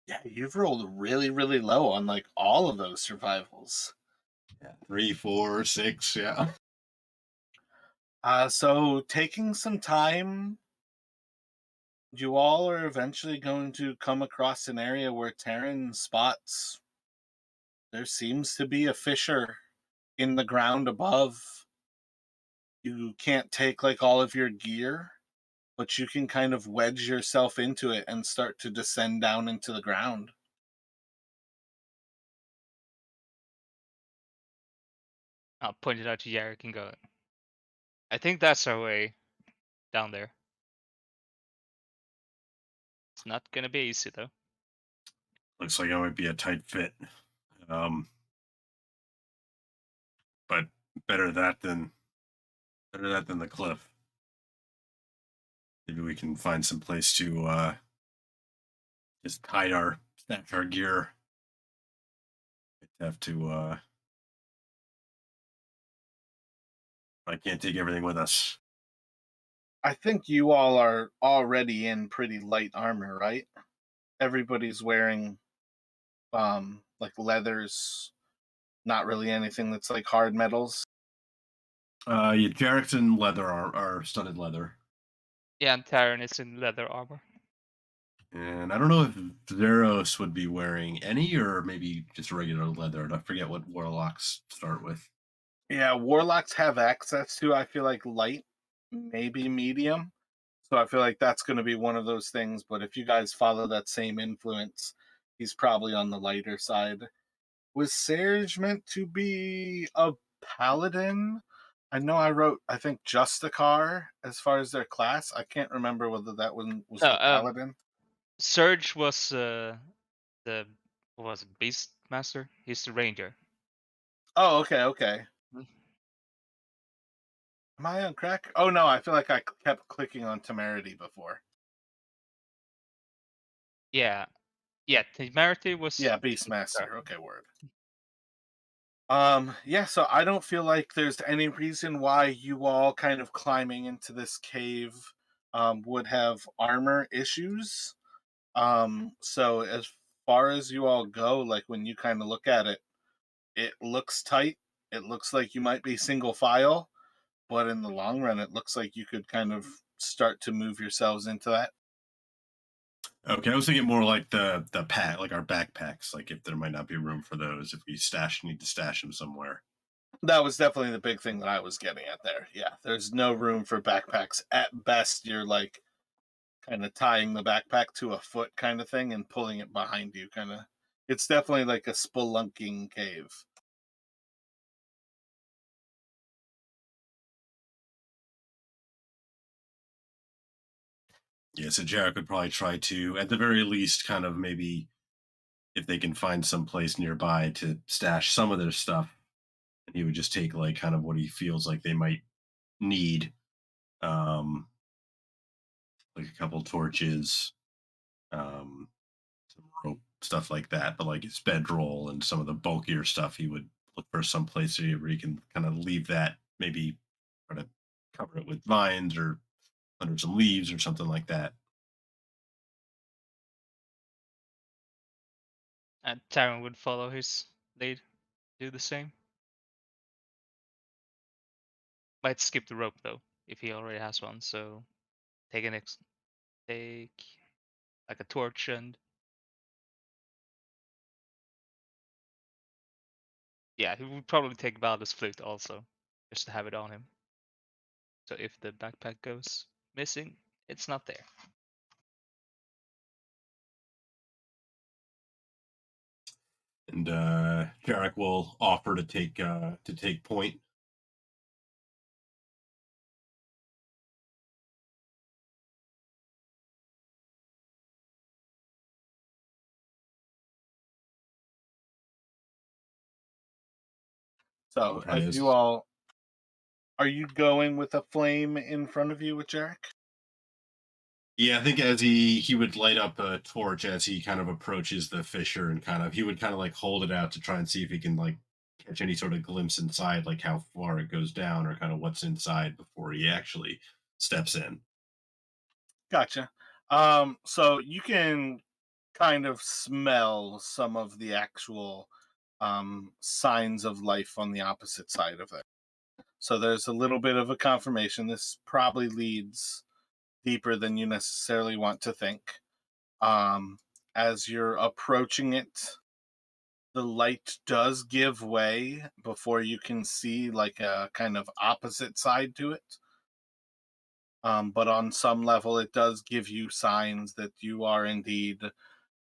Yeah, you've rolled really, really low on like all of those survivals. Yeah, 3, 4, 6. Yeah. So taking some time, you all are eventually going to come across an area where Terran spots there seems to be a fissure in the ground above. You can't take like all of your gear, but you can kind of wedge yourself into it and start to descend down into the ground. I'll point it out to Yarrick and go, I think that's our way down there. It's not gonna be easy though. Looks like it might be a tight fit. Um, but better that than the cliff. Maybe we can find some place to just hide our stash our gear. Have to I can't take everything with us. I think you all are already in pretty light armor, right? Everybody's wearing like leathers, not really anything that's like hard metals. Yeah, Jarrett's in leather are studded leather. Yeah, and Taran is in leather armor. And I don't know if Zeros would be wearing any or maybe just regular leather. And I forget what warlocks start with. Yeah, warlocks have access to, I feel like, light, maybe medium. So I feel like that's going to be one of those things. But if you guys follow that same influence, he's probably on the lighter side. Was Serge meant to be a paladin? I know I wrote, I think, Justicar as far as their class. I can't remember whether that one was No, the paladin. Surge was the what was it, Beast Master? He's the ranger. Oh, okay, okay. Mm. Am I on crack? Oh no, I feel like I kept clicking on temerity before. Yeah, yeah. Temerity was Yeah, Beastmaster. Okay, word. Yeah, so I don't feel like there's any reason why you all kind of climbing into this cave would have armor issues. So as far as you all go, like when you kind of look at it, it looks tight. It looks like you might be single file, but in the long run, it looks like you could kind of start to move yourselves into that. Okay, I was thinking more like the pack, like our backpacks. Like if there might not be room for those, if we need to stash them somewhere. That was definitely the big thing that I was getting at there. Yeah, there's no room for backpacks. At best, you're like kind of tying the backpack to a foot kind of thing and pulling it behind you kind of. It's definitely like a spelunking cave. Yeah, so Jarek would probably try to, at the very least, kind of maybe if they can find some place nearby to stash some of their stuff, and he would just take like kind of what he feels like they might need, um, like a couple torches, um, some rope, stuff like that. But like his bedroll and some of the bulkier stuff, he would look for some place where he can kind of leave that, maybe try to cover it with vines or under some leaves or something like that. And Taran would follow his lead, do the same. Might skip the rope though, if he already has one. So take take like a torch and yeah, he would probably take Balder's flute also, just to have it on him. So if the backpack goes missing, it's not there. And Jarek will offer to take point. So Probably as you is. all are you going with a flame in front of you with Jarek? Yeah, I think as he would light up a torch as he kind of approaches the fissure and kind of he would kind of like hold it out to try and see if he can like catch any sort of glimpse inside, like how far it goes down or kind of what's inside before he actually steps in. Gotcha. So you can kind of smell some of the actual signs of life on the opposite side of it. So there's a little bit of a confirmation. This probably leads deeper than you necessarily want to think. Um, as you're approaching it, the light does give way before you can see like a kind of opposite side to it. But on some level, it does give you signs that you are indeed,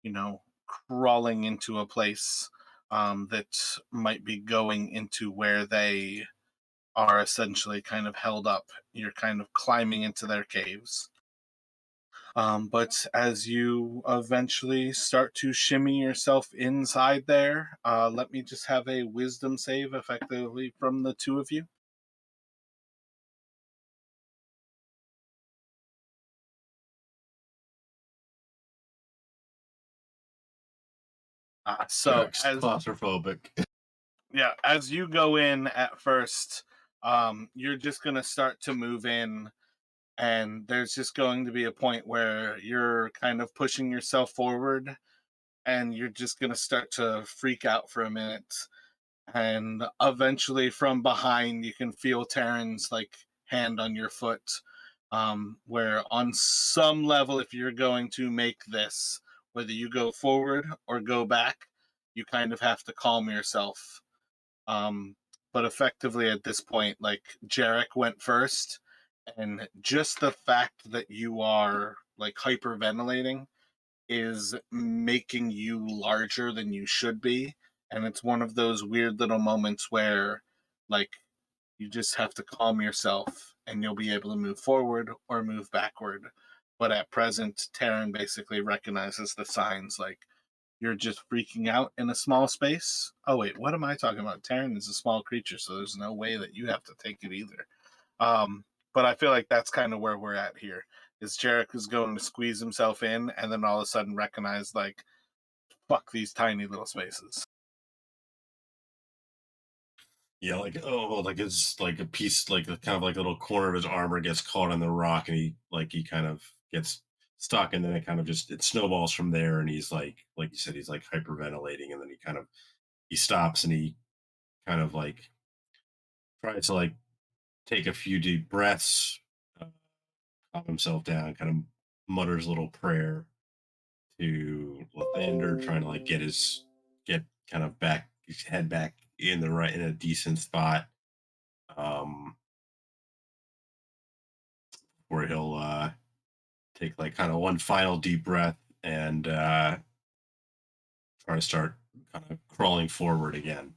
you know, crawling into a place that might be going into where they are essentially kind of held up. You're kind of climbing into their caves. But as you eventually start to shimmy yourself inside there, let me just have a wisdom save effectively from the two of you. So Jack's as claustrophobic. yeah, as you go in at first, you're just gonna start to move in, and there's just going to be a point where you're kind of pushing yourself forward, and you're just gonna start to freak out for a minute, and eventually from behind you can feel Taryn's like hand on your foot. Where on some level, if you're going to make this, whether you go forward or go back, you kind of have to calm yourself. um, but effectively at this point, like Jarek went first, and just the fact that you are like hyperventilating is making you larger than you should be. And it's one of those weird little moments where, like, you just have to calm yourself and you'll be able to move forward or move backward. But at present, Taryn basically recognizes the signs like, you're just freaking out in a small space. Oh wait, what am I talking about? Taryn is a small creature, so there's no way that you have to take it either. But I feel like that's kind of where we're at here. Is Jarek is going to squeeze himself in, and then all of a sudden recognize like, fuck these tiny little spaces. Yeah, like like it's like a piece, like a kind of like a little corner of his armor gets caught on the rock, and he kind of gets stuck, and then it kind of just it snowballs from there, and he's like you said, he's like hyperventilating, and then he stops and he kind of like tries to like take a few deep breaths, uh, calm himself down, kind of mutters a little prayer to Lathander, trying to like get kind of back his head back in a decent spot. Um, where he'll take like kind of one final deep breath and try to start kind of crawling forward again.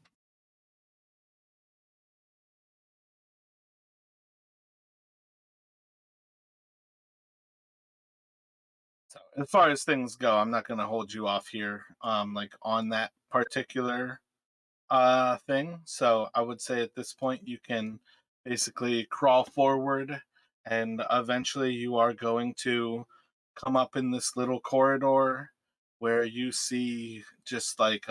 So as far as things go, I'm not going to hold you off here, like on that particular thing. So I would say at this point you can basically crawl forward, and eventually you are going to come up in this little corridor where you see just like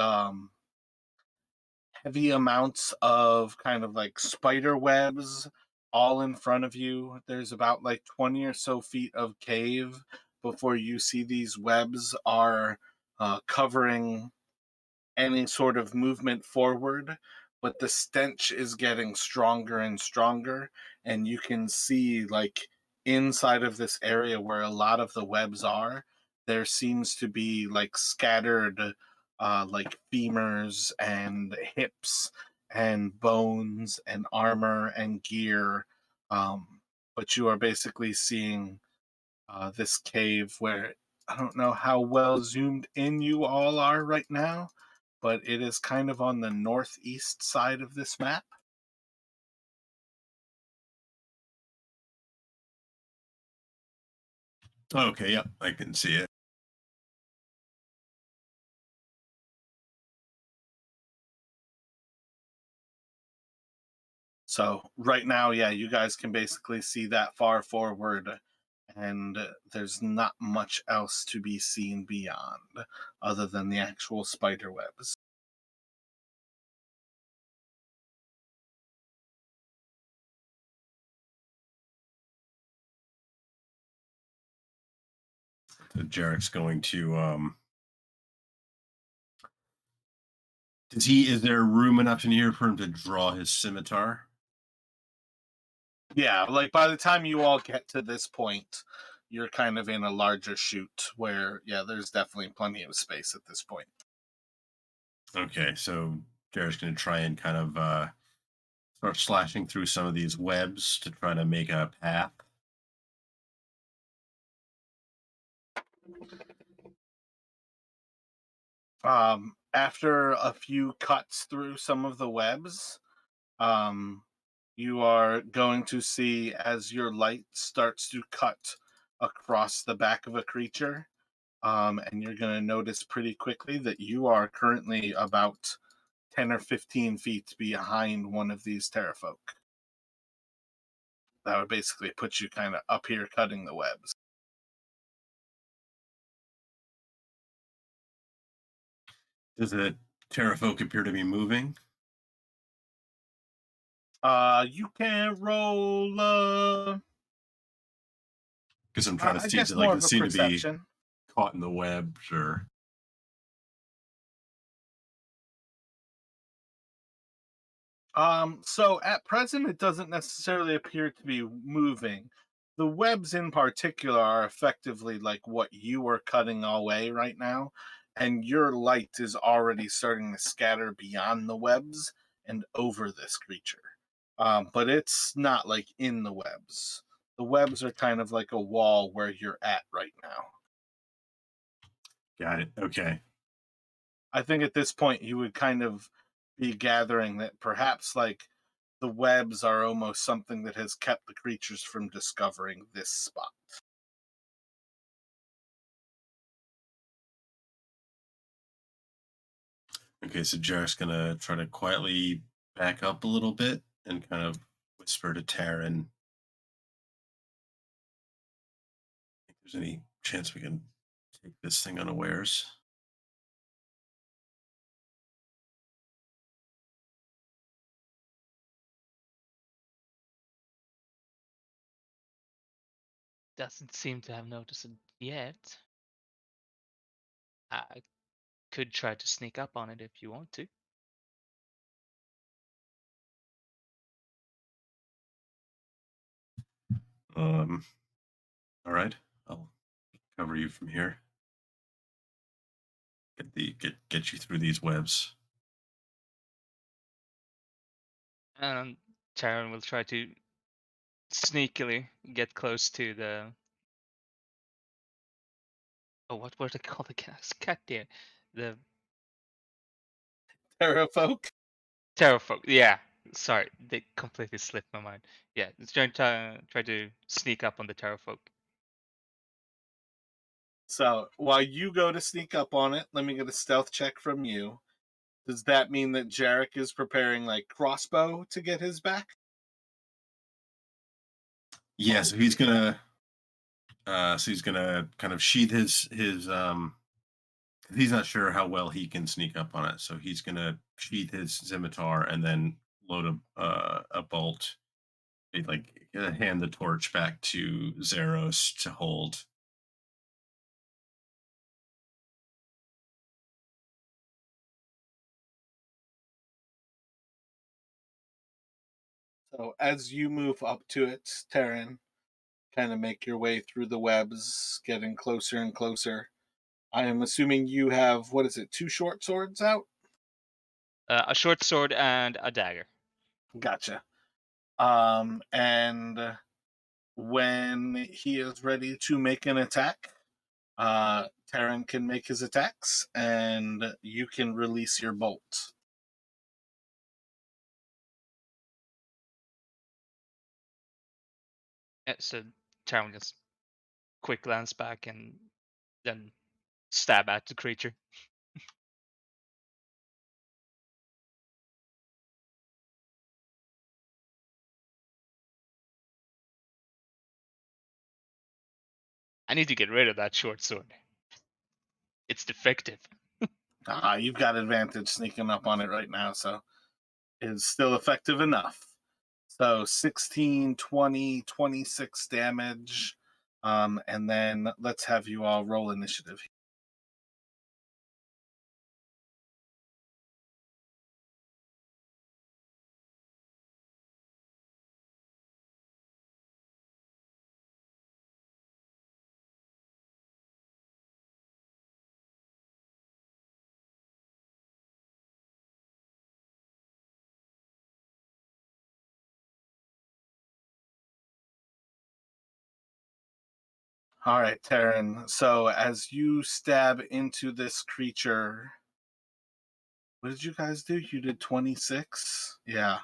heavy amounts of kind of like spider webs all in front of you. There's about like 20 or so feet of cave before you see these webs are covering any sort of movement forward, but the stench is getting stronger and stronger, and you can see like inside of this area where a lot of the webs are, there seems to be like scattered like femurs and hips and bones and armor and gear. But you are basically seeing this cave where I don't know how well zoomed in you all are right now, but it is kind of on the northeast side of this map. Okay, yep, I can see it. So right now, yeah, you guys can basically see that far forward, and there's not much else to be seen beyond other than the actual spider webs. So Jarek's going to is there room enough in here for him to draw his scimitar? Yeah, like by the time you all get to this point, you're kind of in a larger chute where, yeah, there's definitely plenty of space at this point. Okay, so Jared's going to try and kind of start slashing through some of these webs to try to make a path. After a few cuts through some of the webs, um, you are going to see as your light starts to cut across the back of a creature, and you're going to notice pretty quickly that you are currently about 10 or 15 feet behind one of these terrafolk. That would basically put you kind of up here cutting the webs. Does the terrafolk appear to be moving? You can roll, Because I'm trying to I see, guess like, more they of a seem to be perception. caught in the webs or. So at present, it doesn't necessarily appear to be moving. The webs in particular are effectively like what you are cutting away right now, and your light is already starting to scatter beyond the webs and over this creature. But it's not like in the webs. The webs are kind of like a wall where you're at right now. Got it. Okay. I think at this point you would kind of be gathering that perhaps like the webs are almost something that has kept the creatures from discovering this spot. Okay, so Jared's going to try to quietly back up a little bit and kind of whisper to Taryn. If there's any chance we can take this thing unawares. Doesn't seem to have noticed it yet. I could try to sneak up on it if you want to. Um, all right, I'll cover you from here. Get you through these webs. And Taran will try to sneakily get close to the. Oh, what were they called again? Cat deer. The Terrafolk. Terrafolk. Yeah. Sorry, they completely slipped my mind. Yeah, it's try to sneak up on the Terrafolk. So while you go to sneak up on it, let me get a stealth check from you. Does that mean that Jarek is preparing like crossbow to get his back? Yeah, so he's gonna kind of sheath his. He's not sure how well he can sneak up on it, so he's gonna sheath his scimitar and then load a bolt. He'd like hand the torch back to Zeros to hold. So as you move up to it, Taryn, kind of make your way through the webs, getting closer and closer. I am assuming you have, what is it, two short swords out? A short sword and a dagger. Gotcha. And when he is ready to make an attack, Taryn can make his attacks, and you can release your bolt. Yeah, so Taran just quick glance back and then stab at the creature. I need to get rid of that short sword. It's defective. You've got advantage sneaking up on it right now, so it's still effective enough. So 16, 20, 26 damage. And then let's have you all roll initiative. All right, Taryn. So as you stab into this creature, what did you guys do? You did 26? Yeah.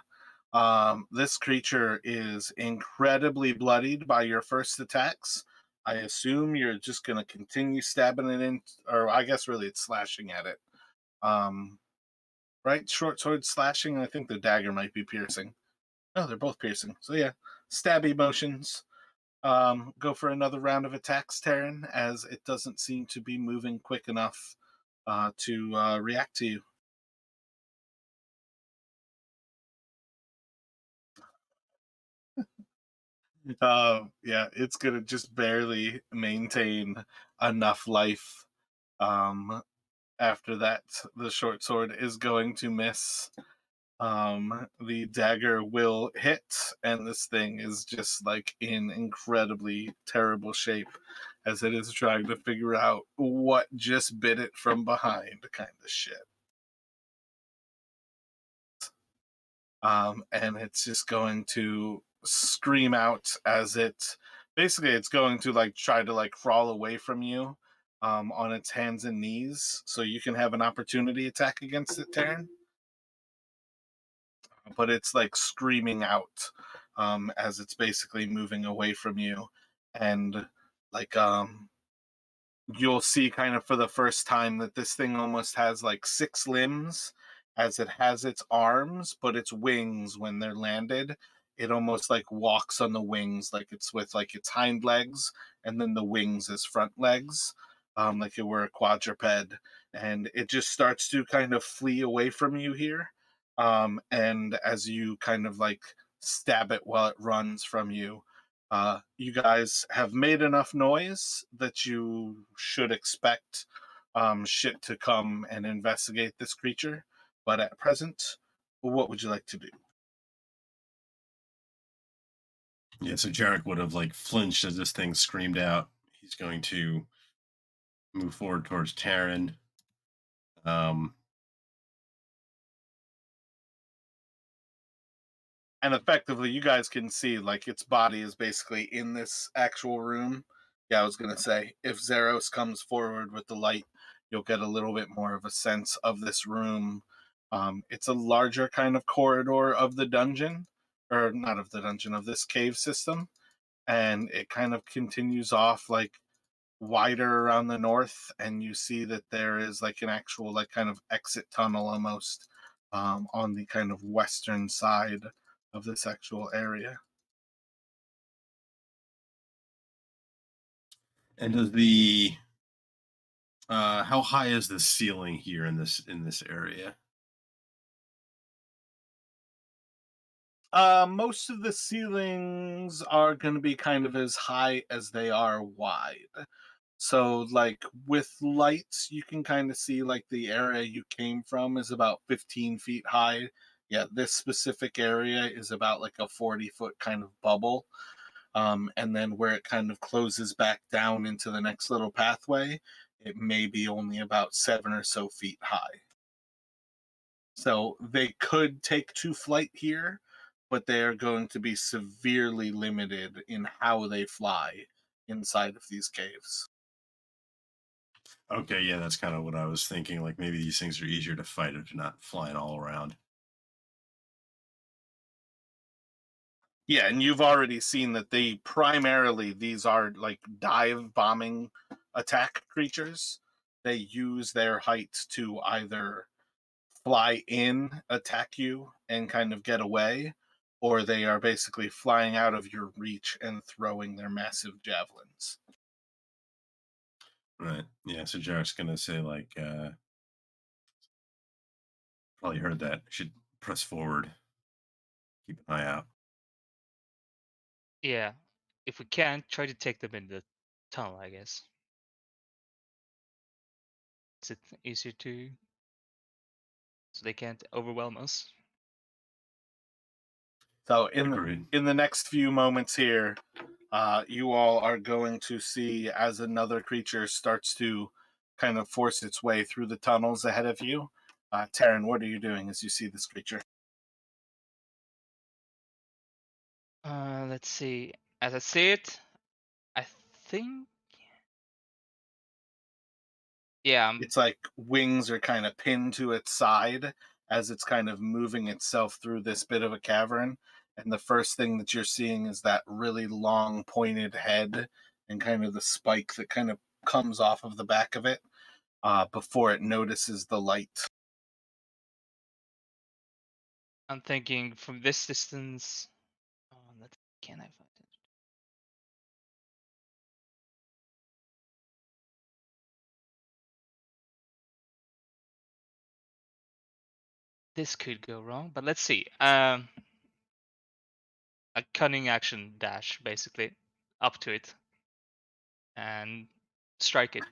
This creature is incredibly bloodied by your first attacks. I assume you're just going to continue stabbing it in, or I guess really it's slashing at it. Right? Short sword slashing. I think the dagger might be piercing. Oh, they're both piercing. So yeah, stabby motions. Go for another round of attacks, Terran, as it doesn't seem to be moving quick enough to react to you. Yeah, it's gonna just barely maintain enough life. After that, the short sword is going to miss. The dagger will hit, and this thing is just like in incredibly terrible shape as it is trying to figure out what just bit it from behind, kind of shit. And it's just going to scream out as it basically it's going to like try to like crawl away from you on its hands and knees so you can have an opportunity attack against it, Taryn. But it's like screaming out as it's basically moving away from you, and like you'll see kind of for the first time that this thing almost has like 6 limbs as it has its arms, but its wings, when they're landed, it almost like walks on the wings like it's with like its hind legs and then the wings as front legs, like it were a quadruped. And it just starts to kind of flee away from you here. And as you kind of like stab it while it runs from you, you guys have made enough noise that you should expect shit to come and investigate this creature. But at present, what would you like to do? Yeah, so Jarek would have like flinched as this thing screamed out. He's going to move forward towards Taryn. And effectively, you guys can see like its body is basically in this actual room. Yeah, I was gonna say if Zeros comes forward with the light, you'll get a little bit more of a sense of this room. It's a larger kind of corridor of the dungeon, or not of the dungeon, of this cave system, and it kind of continues off like wider around the north, and you see that there is like an actual like kind of exit tunnel almost on the kind of western side of this actual area. And does the how high is the ceiling here in this area? Most of the ceilings are going to be kind of as high as they are wide. So, like with lights, you can kind of see like the area you came from is about 15 feet high. Yeah, this specific area is about like a 40-foot kind of bubble. And then where it kind of closes back down into the next little pathway, it may be only about 7 or so feet high. So they could take to flight here, but they are going to be severely limited in how they fly inside of these caves. Okay, yeah, that's kind of what I was thinking. Like maybe these things are easier to fight if they're not flying all around. Yeah, and you've already seen that they primarily these are like dive bombing attack creatures. They use their height to either fly in, attack you, and kind of get away, or they are basically flying out of your reach and throwing their massive javelins. Right. Yeah, so Jarek's gonna say like probably heard that. Should press forward. Keep an eye out. Yeah. If we can, try to take them in the tunnel, I guess. Is it easier to so they can't overwhelm us? So Agreed. in the next few moments here, you all are going to see as another creature starts to kind of force its way through the tunnels ahead of you. Taryn, what are you doing as you see this creature? Let's see. As I see it, I think Yeah, It's like wings are kind of pinned to its side as it's kind of moving itself through this bit of a cavern. And the first thing that you're seeing is that really long pointed head and kind of the spike that kind of comes off of the back of it before it notices the light. I'm thinking from this distance. Oh, can I find it? This could go wrong, but let's see. A cunning action dash, basically, up to it and strike it.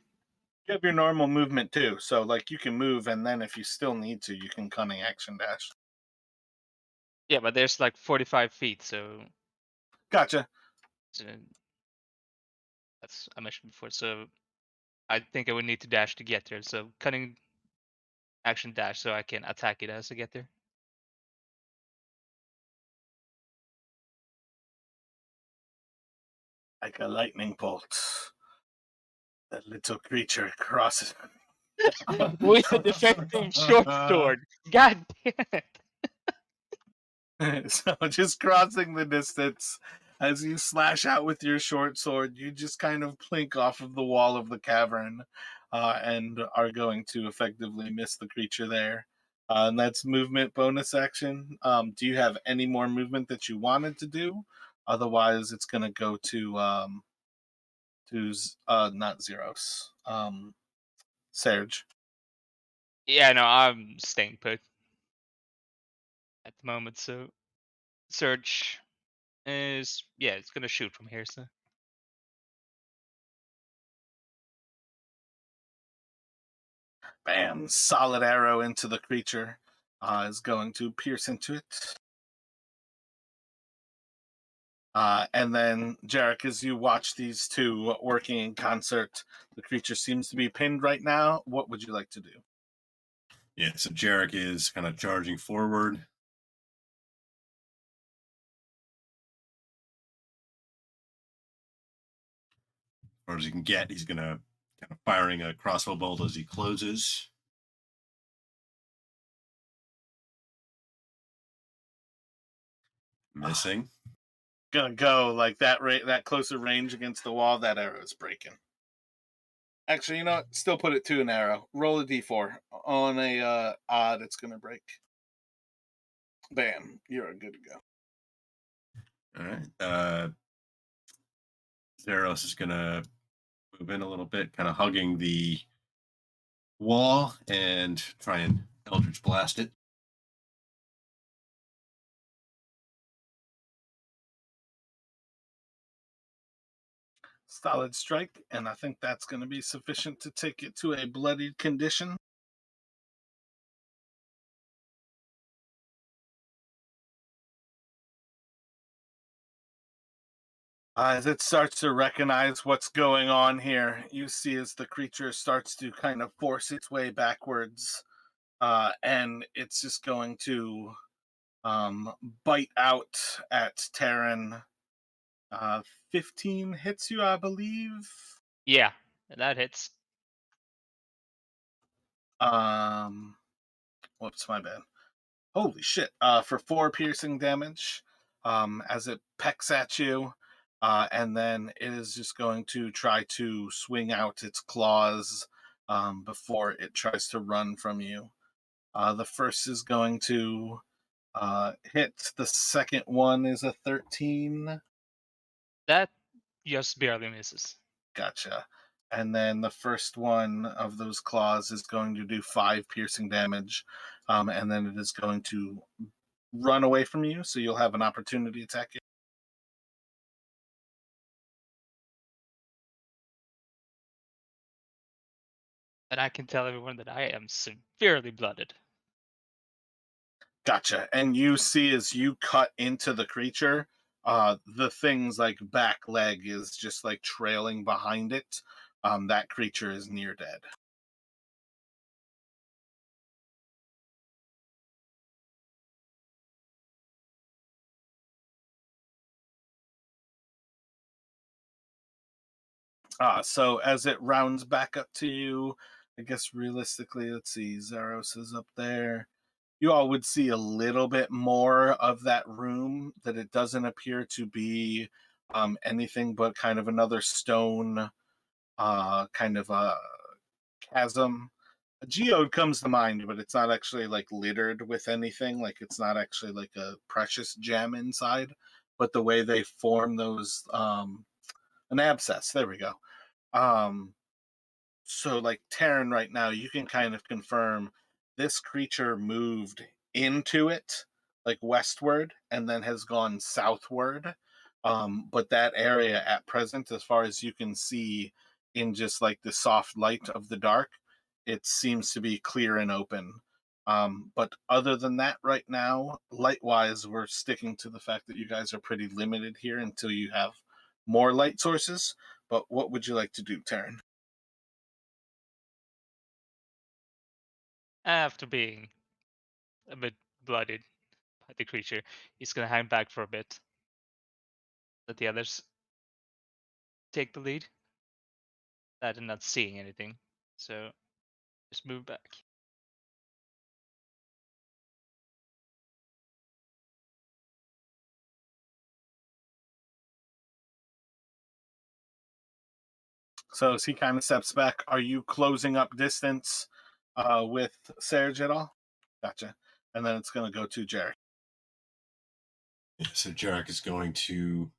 You have your normal movement too, so like you can move, and then if you still need to, you can cunning action dash. Yeah, but there's like 45 feet, Gotcha. so that's I mentioned before. So I think I would need to dash to get there. So cunning action dash, so I can attack it as I get there. Like a lightning bolt. That little creature crosses. With a defective short sword. God damn it! So just crossing the distance as you slash out with your short sword, you just kind of plink off of the wall of the cavern and are going to effectively miss the creature there. And that's movement bonus action. Do you have any more movement that you wanted to do? Otherwise, it's going to go to not Zeros, Serge. Yeah, no, I'm staying put at the moment. So Surge is it's gonna shoot from here. So Bam! Solid arrow into the creature is going to pierce into it. And then, Jarek, as you watch these two working in concert, the creature seems to be pinned right now. What would you like to do? Yeah, so Jarek is kind of charging forward. As far as he can get, he's going to kind of firing a crossbow bolt as he closes. Missing. Gonna go like that that closer range against the wall. That arrow is breaking. Actually, you know what? Still put it to an arrow. Roll a d4. On a odd, it's gonna break. Bam! You're good to go. All right. Zeros is going to move in a little bit, kind of hugging the wall and try and Eldritch Blast it. Solid strike, and I think that's going to be sufficient to take it to a bloodied condition. As it starts to recognize what's going on here, you see as the creature starts to kind of force its way backwards, and it's just going to bite out at Terran. 15 hits you, I believe. yeah, that hits. Um, Whoops, my bad. Holy shit! For 4 piercing damage, as it pecks at you, and then it is just going to try to swing out its claws before it tries to run from you. The first is going to hit. The second one is a 13. That just barely misses. Gotcha. And then the first one of those claws is going to do 5 piercing damage, and then it is going to run away from you, so you'll have an opportunity attack. And I can tell everyone that I am severely blooded. Gotcha. And you see as you cut into the creature, the thing's like back leg is just like trailing behind it. That creature is near dead. So as it rounds back up to you, I guess realistically, let's see, Zaros is up there. You all would see a little bit more of that room, that it doesn't appear to be anything but kind of another stone kind of a chasm. A geode comes to mind, but it's not actually like littered with anything. Like it's not actually like a precious gem inside, but the way they form those an abscess. There we go. Um, so like Terran right now, you can kind of confirm this creature moved into it, like westward, and then has gone southward. But that area at present, as far as you can see in just like the soft light of the dark, it seems to be clear and open. But other than that, right now, light wise, we're sticking to the fact that you guys are pretty limited here until you have more light sources. But what would you like to do, Terran? After being a bit bloodied by the creature, he's gonna hang back for a bit. Let the others take the lead. That and not seeing anything. So just move back. So as he kind of steps back, are you closing up distance with Serge at all? Gotcha. And then it's going to go to Jarek. Yeah, so Jarek is going to.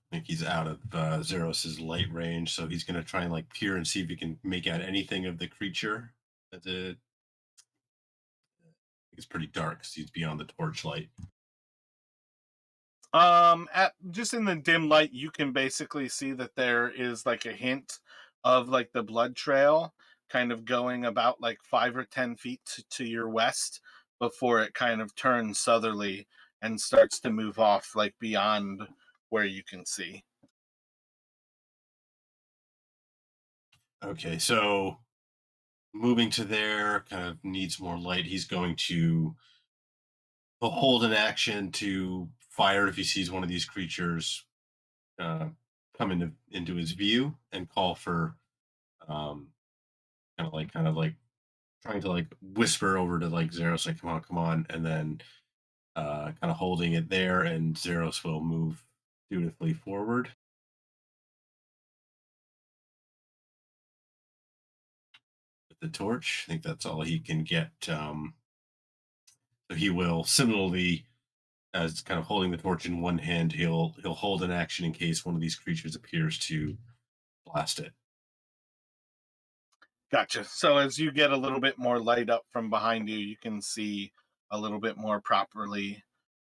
I think he's out of Zeros's light range, so he's going to try and like peer and see if he can make out anything of the creature. It's pretty dark because he's beyond the torchlight. At just in the dim light, you can basically see that there is like a hint of like the blood trail kind of going about like 5 or 10 feet to your west before it kind of turns southerly and starts to move off like beyond where you can see. Okay, so moving to there kind of needs more light. He's going to hold an action to fire if he sees one of these creatures uh, come into his view and call for um, kind of like trying to like whisper over to like Zeros, like come on, and then kind of holding it there, and Zeros will move dutifully forward with the torch. I think that's all he can get. So he will similarly, as kind of holding the torch in one hand, he'll hold an action in case one of these creatures appears to blast it. Gotcha. So as you get a little bit more light up from behind you, you can see a little bit more properly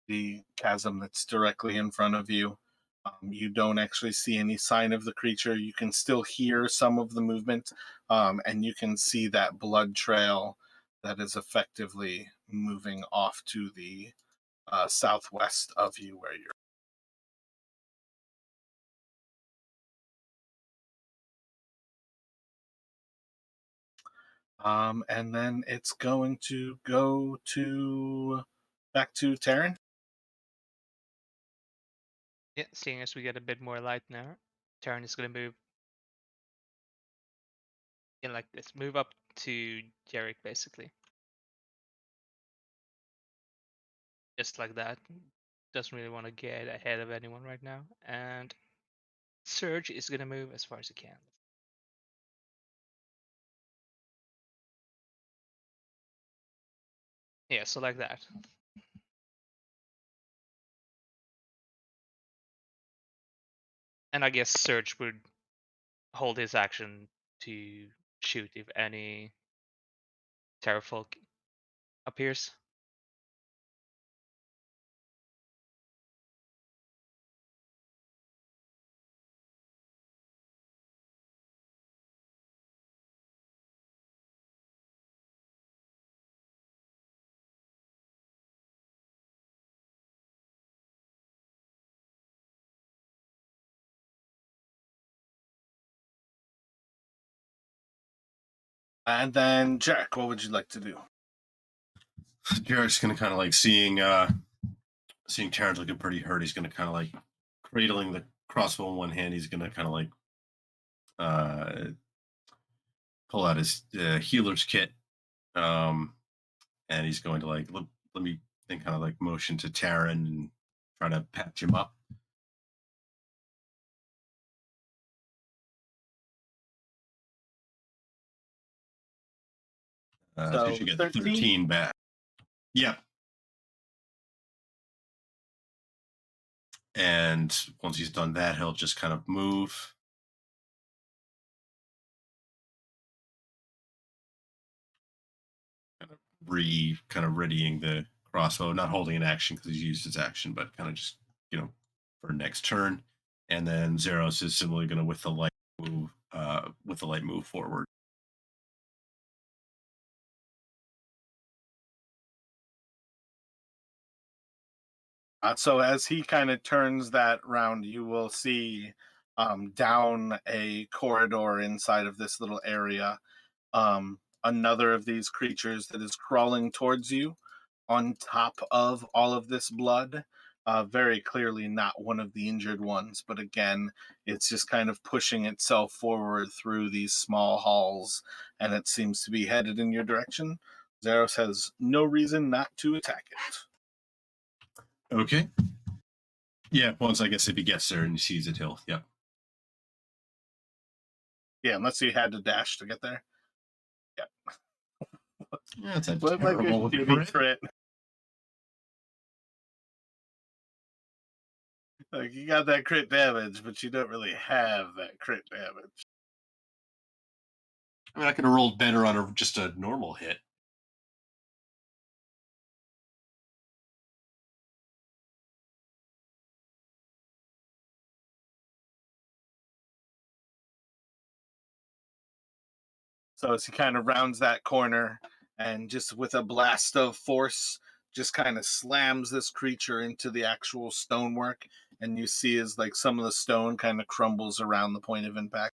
the chasm that's directly in front of you. You don't actually see any sign of the creature. You can still hear some of the movement, and you can see that blood trail that is effectively moving off to the southwest of you where you're. And then it's going to go to back to Terran. Yeah, seeing as we get a bit more light now, Terran is gonna move in like this. Move up to Jarek basically. Just like that. Doesn't really want to get ahead of anyone right now. And Surge is gonna move as far as he can. Yeah, so like that. And I guess Surge would hold his action to shoot if any Terrafolk appears. And then Jack, what would you like to do? Jarek's gonna kind of like seeing Terrence looking pretty hurt. He's gonna kind of like cradling the crossbow in one hand. He's gonna kind of like uh, pull out his healer's kit, um, and he's going to like let me think, kind of like motion to Taryn and try to patch him up. So you So should get 13. 13 back. Yep. And once he's done that, he'll just kind of move. Kind of readying the crossbow, not holding an action because he's used his action, but kind of just, for next turn. And then Zeros is similarly going to with the light move forward. So as he kind of turns that round, you will see down a corridor inside of this little area, another of these creatures that is crawling towards you on top of all of this blood. Very clearly not one of the injured ones, but again, it's just kind of pushing itself forward through these small halls, and it seems to be headed in your direction. Zeros has no reason not to attack it. Okay. Yeah, once I guess if he gets there and he sees it, he'll, yep. Yeah, unless you had to dash to get there. Yeah. Yeah, that's a Look like a terrible shitty crit. Like, you got that crit damage, but you don't really have that crit damage. I mean, I could have rolled better on just a normal hit. So as he kind of rounds that corner and just with a blast of force, just kind of slams this creature into the actual stonework, and you see as like some of the stone kind of crumbles around the point of impact.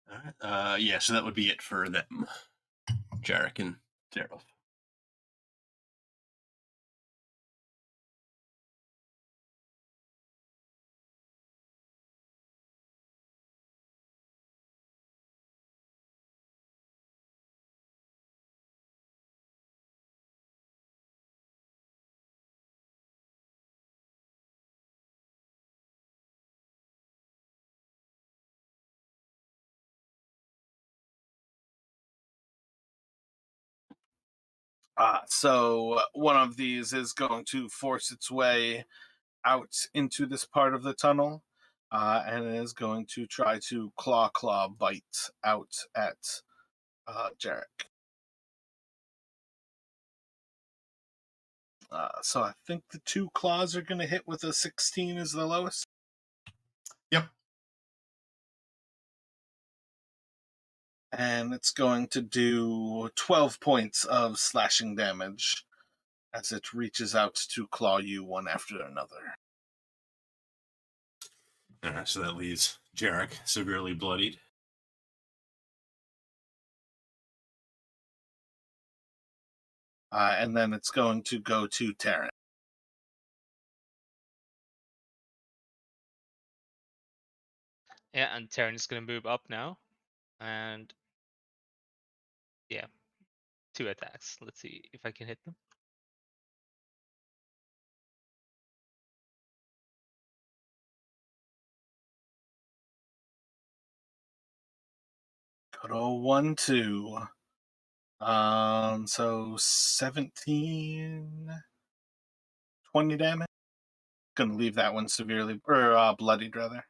All right. Yeah, so that would be it for them, Jarek and Daryl. So one of these is going to force its way out into this part of the tunnel, and it is going to try to claw bite out at Jarek. So I think the two claws are going to hit with a 16 as the lowest. Yep. And it's going to do 12 points of slashing damage as it reaches out to claw you one after another. All right, so that leaves Jarek severely bloodied. And then it's going to go to Taryn. Yeah, and Terran is gonna move up now, and yeah, 2 attacks. Let's see if I can hit them. Good old 1, 2. So 17, 20 damage. Gonna leave that one severely, or bloodied rather.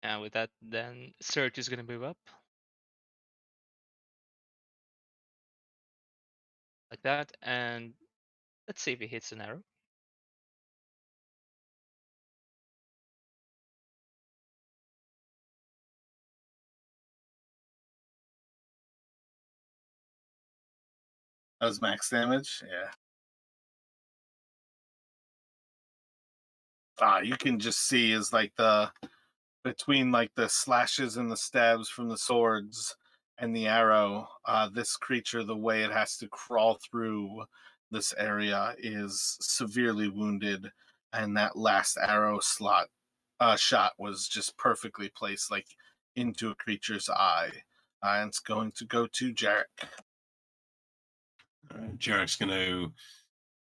And with that, then Surge is gonna move up. Like that, and let's see if he hits an arrow. That was max damage. Yeah. You can just see is like the between like the slashes and the stabs from the swords and the arrow, this creature, the way it has to crawl through this area is severely wounded, and that last arrow shot was just perfectly placed, like into a creature's eye. And it's going to go to Jarek. All right, Jarek's going to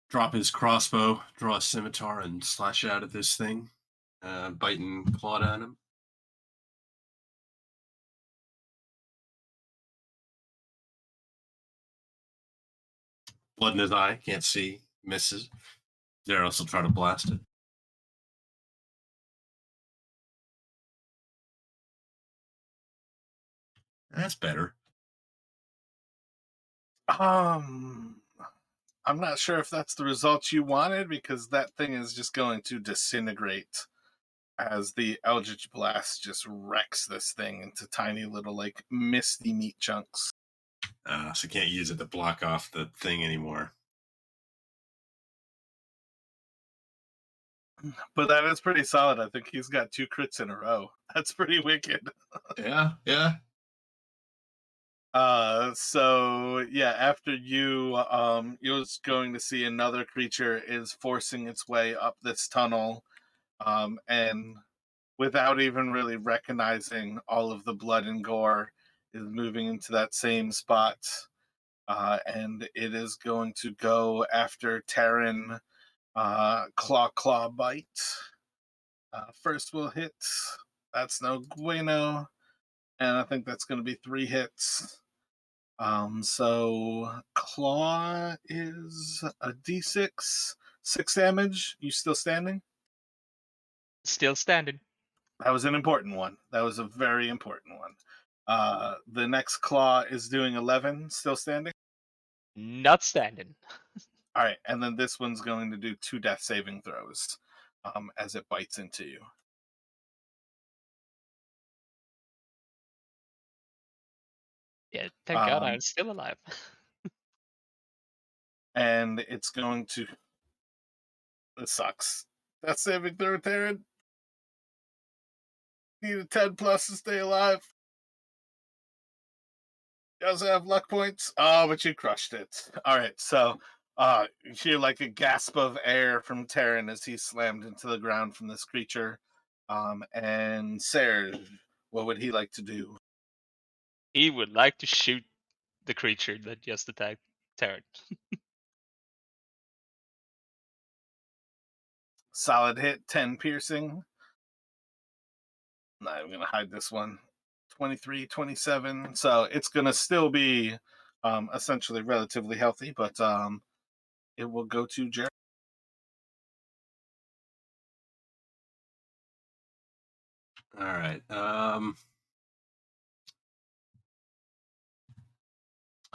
drop his crossbow, draw a scimitar, and slash out at this thing, biting clawed at him. Blood in his eye, can't see, misses. Zeros will try to blast it. That's better. Um, I'm not sure if that's the result you wanted, because that thing is just going to disintegrate as the Eldritch Blast just wrecks this thing into tiny little, like, misty meat chunks. So can't use it to block off the thing anymore. But that is pretty solid. I think he's got 2 crits in a row. That's pretty wicked. Yeah. So yeah, after you, you're going to see another creature is forcing its way up this tunnel, and without even really recognizing all of the blood and gore, is moving into that same spot. And it is going to go after Terran, claw bite. First will hit. That's no bueno, and I think that's going to be 3 hits. So claw is a d6, 6 damage. You still standing? Still standing. That was an important one. That was a very important one. The next claw is doing 11, still standing. Not standing. All right, and then this one's going to do 2 death saving throws, as it bites into you. Yeah, thank God Um, I'm still alive. and it's going to. This sucks. Death saving throw, Terran. Need a 10 plus to stay alive. You also have luck points. Oh, but you crushed it. All right, so you hear like a gasp of air from Terran as he slammed into the ground from this creature. And Serge, what would he like to do? He would like to shoot the creature that just attacked Terran. Solid hit, 10 piercing. I'm going to hide this one. 23, 27. So it's going to still be essentially relatively healthy, but it will go to Jared. All right.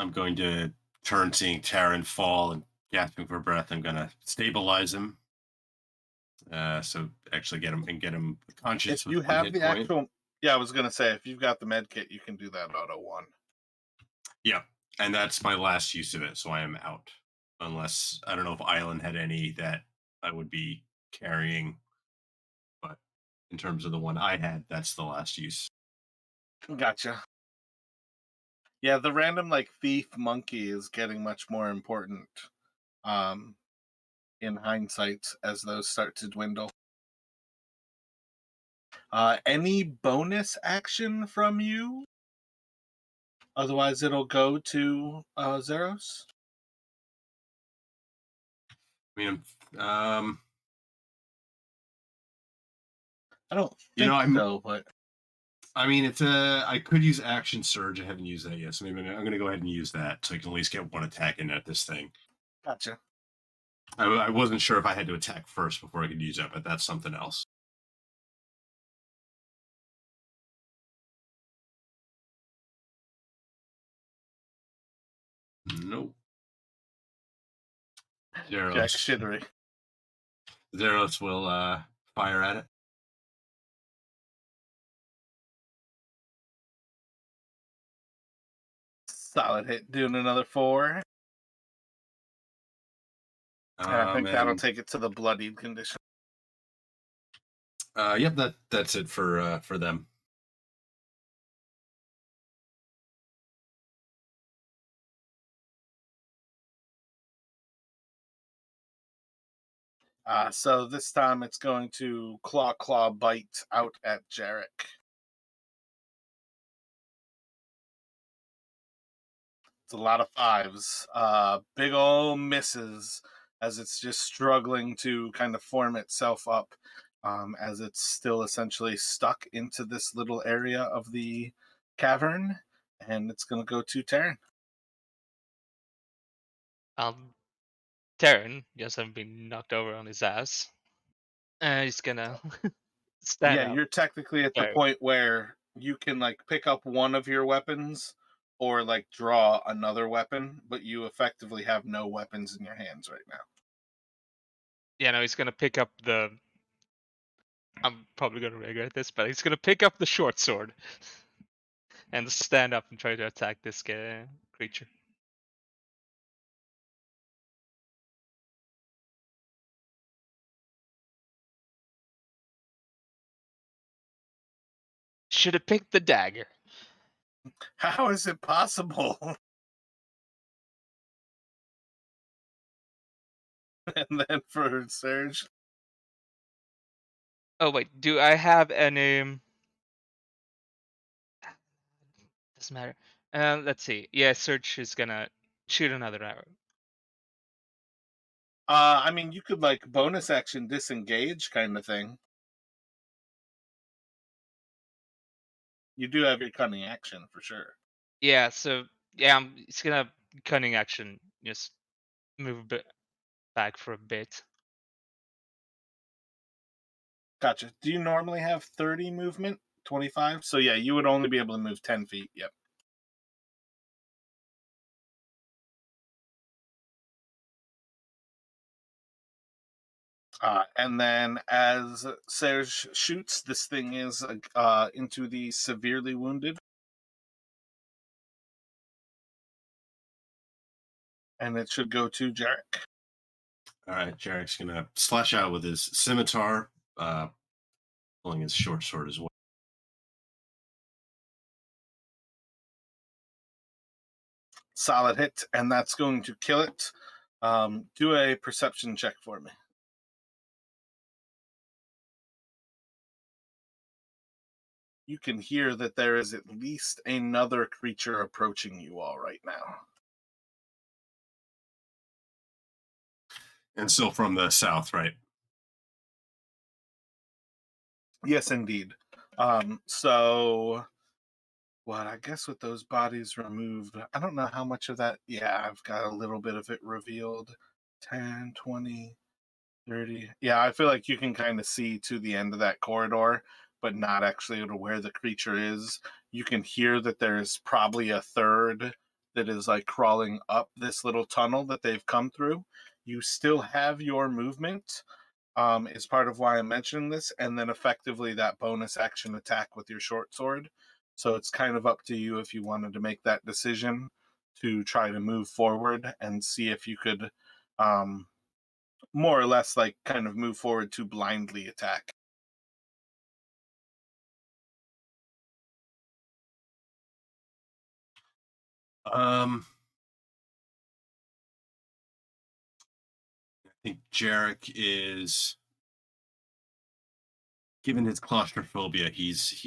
I'm going to turn, seeing Taran fall and gasping for breath. I'm going to stabilize him. So actually get him conscious If with you 1 have hit the point. actual, yeah, I was going to say, if you've got the med kit, you can do that auto 1. Yeah, and that's my last use of it, so I am out. Unless, I don't know if Island had any that I would be carrying, but in terms of the one I had, that's the last use. Gotcha. Yeah, the random like thief monkey is getting much more important, um, in hindsight as those start to dwindle. Any bonus action from you? Otherwise, it'll go to Zeros. I mean, I don't you think know, so, but I mean, it's I could use action surge. I haven't used that yet, so maybe I'm going to go ahead and use that so I can at least get 1 attack in at this thing. gotcha. I wasn't sure if I had to attack first before I could use that, but that's something else. Nope. Jack Zeros. Shittery. Zeros will fire at it. Solid hit, doing another 4. And I think that'll And take it to the bloodied condition. Yep, that's it for them. So this time it's going to claw bite out at Jarek. It's a lot of fives. Big ol' misses as it's just struggling to kind of form itself up, as it's still essentially stuck into this little area of the cavern. And it's going to go to Terran. Terran just having been knocked over on his ass. He's gonna stand Yeah, up. you're technically at the Sorry. point where you can like pick up one of your weapons or like draw another weapon, but you effectively have no weapons in your hands right now. Yeah, no, he's gonna pick up the. I'm probably gonna regret this, but he's gonna pick up the short sword and stand up and try to attack this creature. Should have picked the dagger. How is it possible? And then for Serge, Oh wait, do I have any? Doesn't matter. Let's see. Yeah, Search is gonna shoot another arrow. I mean, you could like bonus action disengage kind of thing. You do have your cunning action for sure. Yeah, so yeah, it's gonna cunning action. Just move back for a bit. Gotcha. Do you normally have 30 movement? 25? So yeah, you would only be able to move 10 feet. Yep. And then as Serge shoots, this thing is into the severely wounded. And it should go to Jarek. All right, Jarek's gonna slash out with his scimitar, pulling his short sword as well. Solid hit, and that's going to kill it. Do a perception check for me. You can hear that there is at least another creature approaching you all right now. And still from the south, right? Yes, indeed. So what I guess with those bodies removed, I don't know how much of that. Yeah, I've got a little bit of it revealed. 10, 20, 30. Yeah, I feel like you can kind of see to the end of that corridor, but not actually to where the creature is. You can hear that there's probably a third that is like crawling up this little tunnel that they've come through. You still have your movement, is part of why I'm mentioning this, and then effectively that bonus action attack with your short sword. So it's kind of up to you if you wanted to make that decision to try to move forward and see if you could um, more or less like kind of move forward to blindly attack. Um, I think Jarek is, given his claustrophobia, he's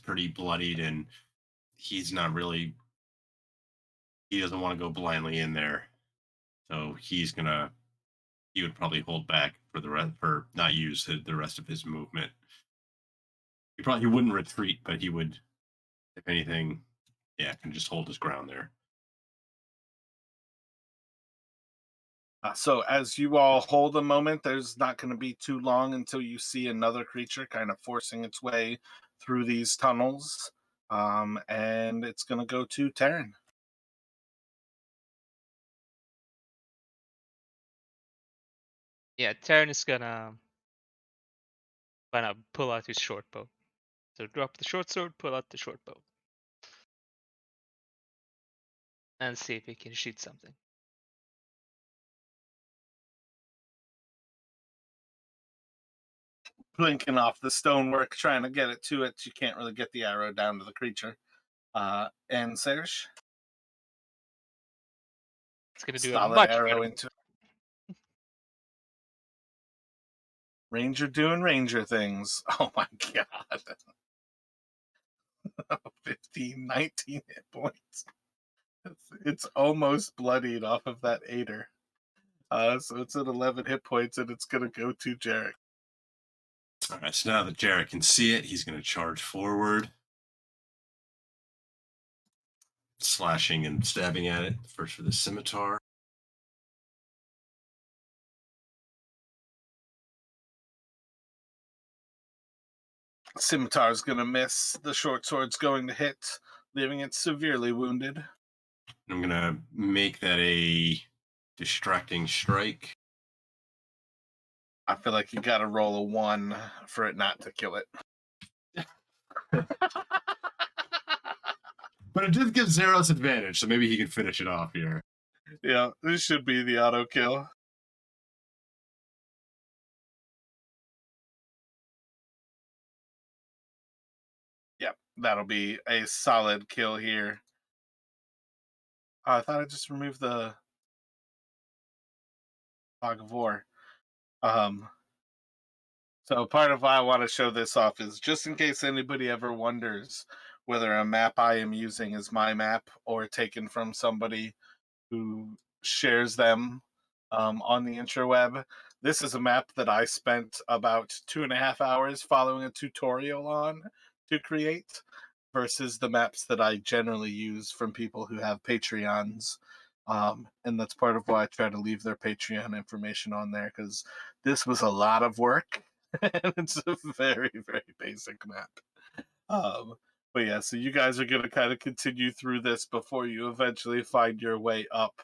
pretty bloodied, and he's not really, he doesn't want to go blindly in there. So he would probably hold back for the rest, for not use the rest of his movement. He wouldn't retreat, but he would, if anything, yeah, can just hold his ground there. So as you all hold a moment, there's not going to be too long until you see another creature kind of forcing its way through these tunnels. And it's going to go to Terran. Yeah, Terran is gonna pull out his short bow. So drop the short sword, pull out the short bow, and see if he can shoot something. blinking off the stonework, trying to get it to it. You can't really get the arrow down to the creature. And Serge, It's gonna do a solid much arrow better. into Ranger doing Ranger things. Oh my god. 15, 19 hit points. It's almost bloodied off of that aider. So it's at 11 hit points, and it's going to go to Jarek. All right, so now that Jarek can see it, he's going to charge forward, slashing and stabbing at it. First for the scimitar. Scimitar's going to miss. The short sword's going to hit, leaving it severely wounded. I'm going to make that a distracting strike. I feel like you got to roll a 1 for it not to kill it. But it did give Zeros advantage, so maybe he can finish it off here. Yeah, this should be the auto kill. Yep, that'll be a solid kill here. I thought I just removed the Fog of War. So part of why I want to show this off is just in case anybody ever wonders whether a map I am using is my map or taken from somebody who shares them on the interweb. This is a map that I spent about 2.5 hours following a tutorial on to create versus the maps that I generally use from people who have Patreons. And that's part of why I try to leave their Patreon information on there, because this was a lot of work and it's a very, very basic map. But yeah, so you guys are going to kind of continue through this before you eventually find your way up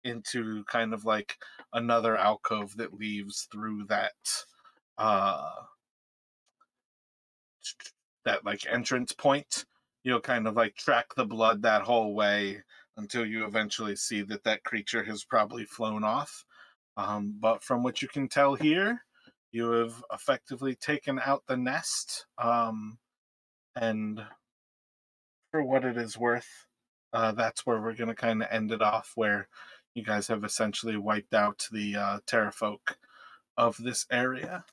into kind of like another alcove that leads through that that like entrance point. You'll kind of like track the blood that whole way until you eventually see that that creature has probably flown off. But from what you can tell here, you have effectively taken out the nest. And for what it is worth, that's where we're going to kind of end it off, where you guys have essentially wiped out the terrafolk of this area.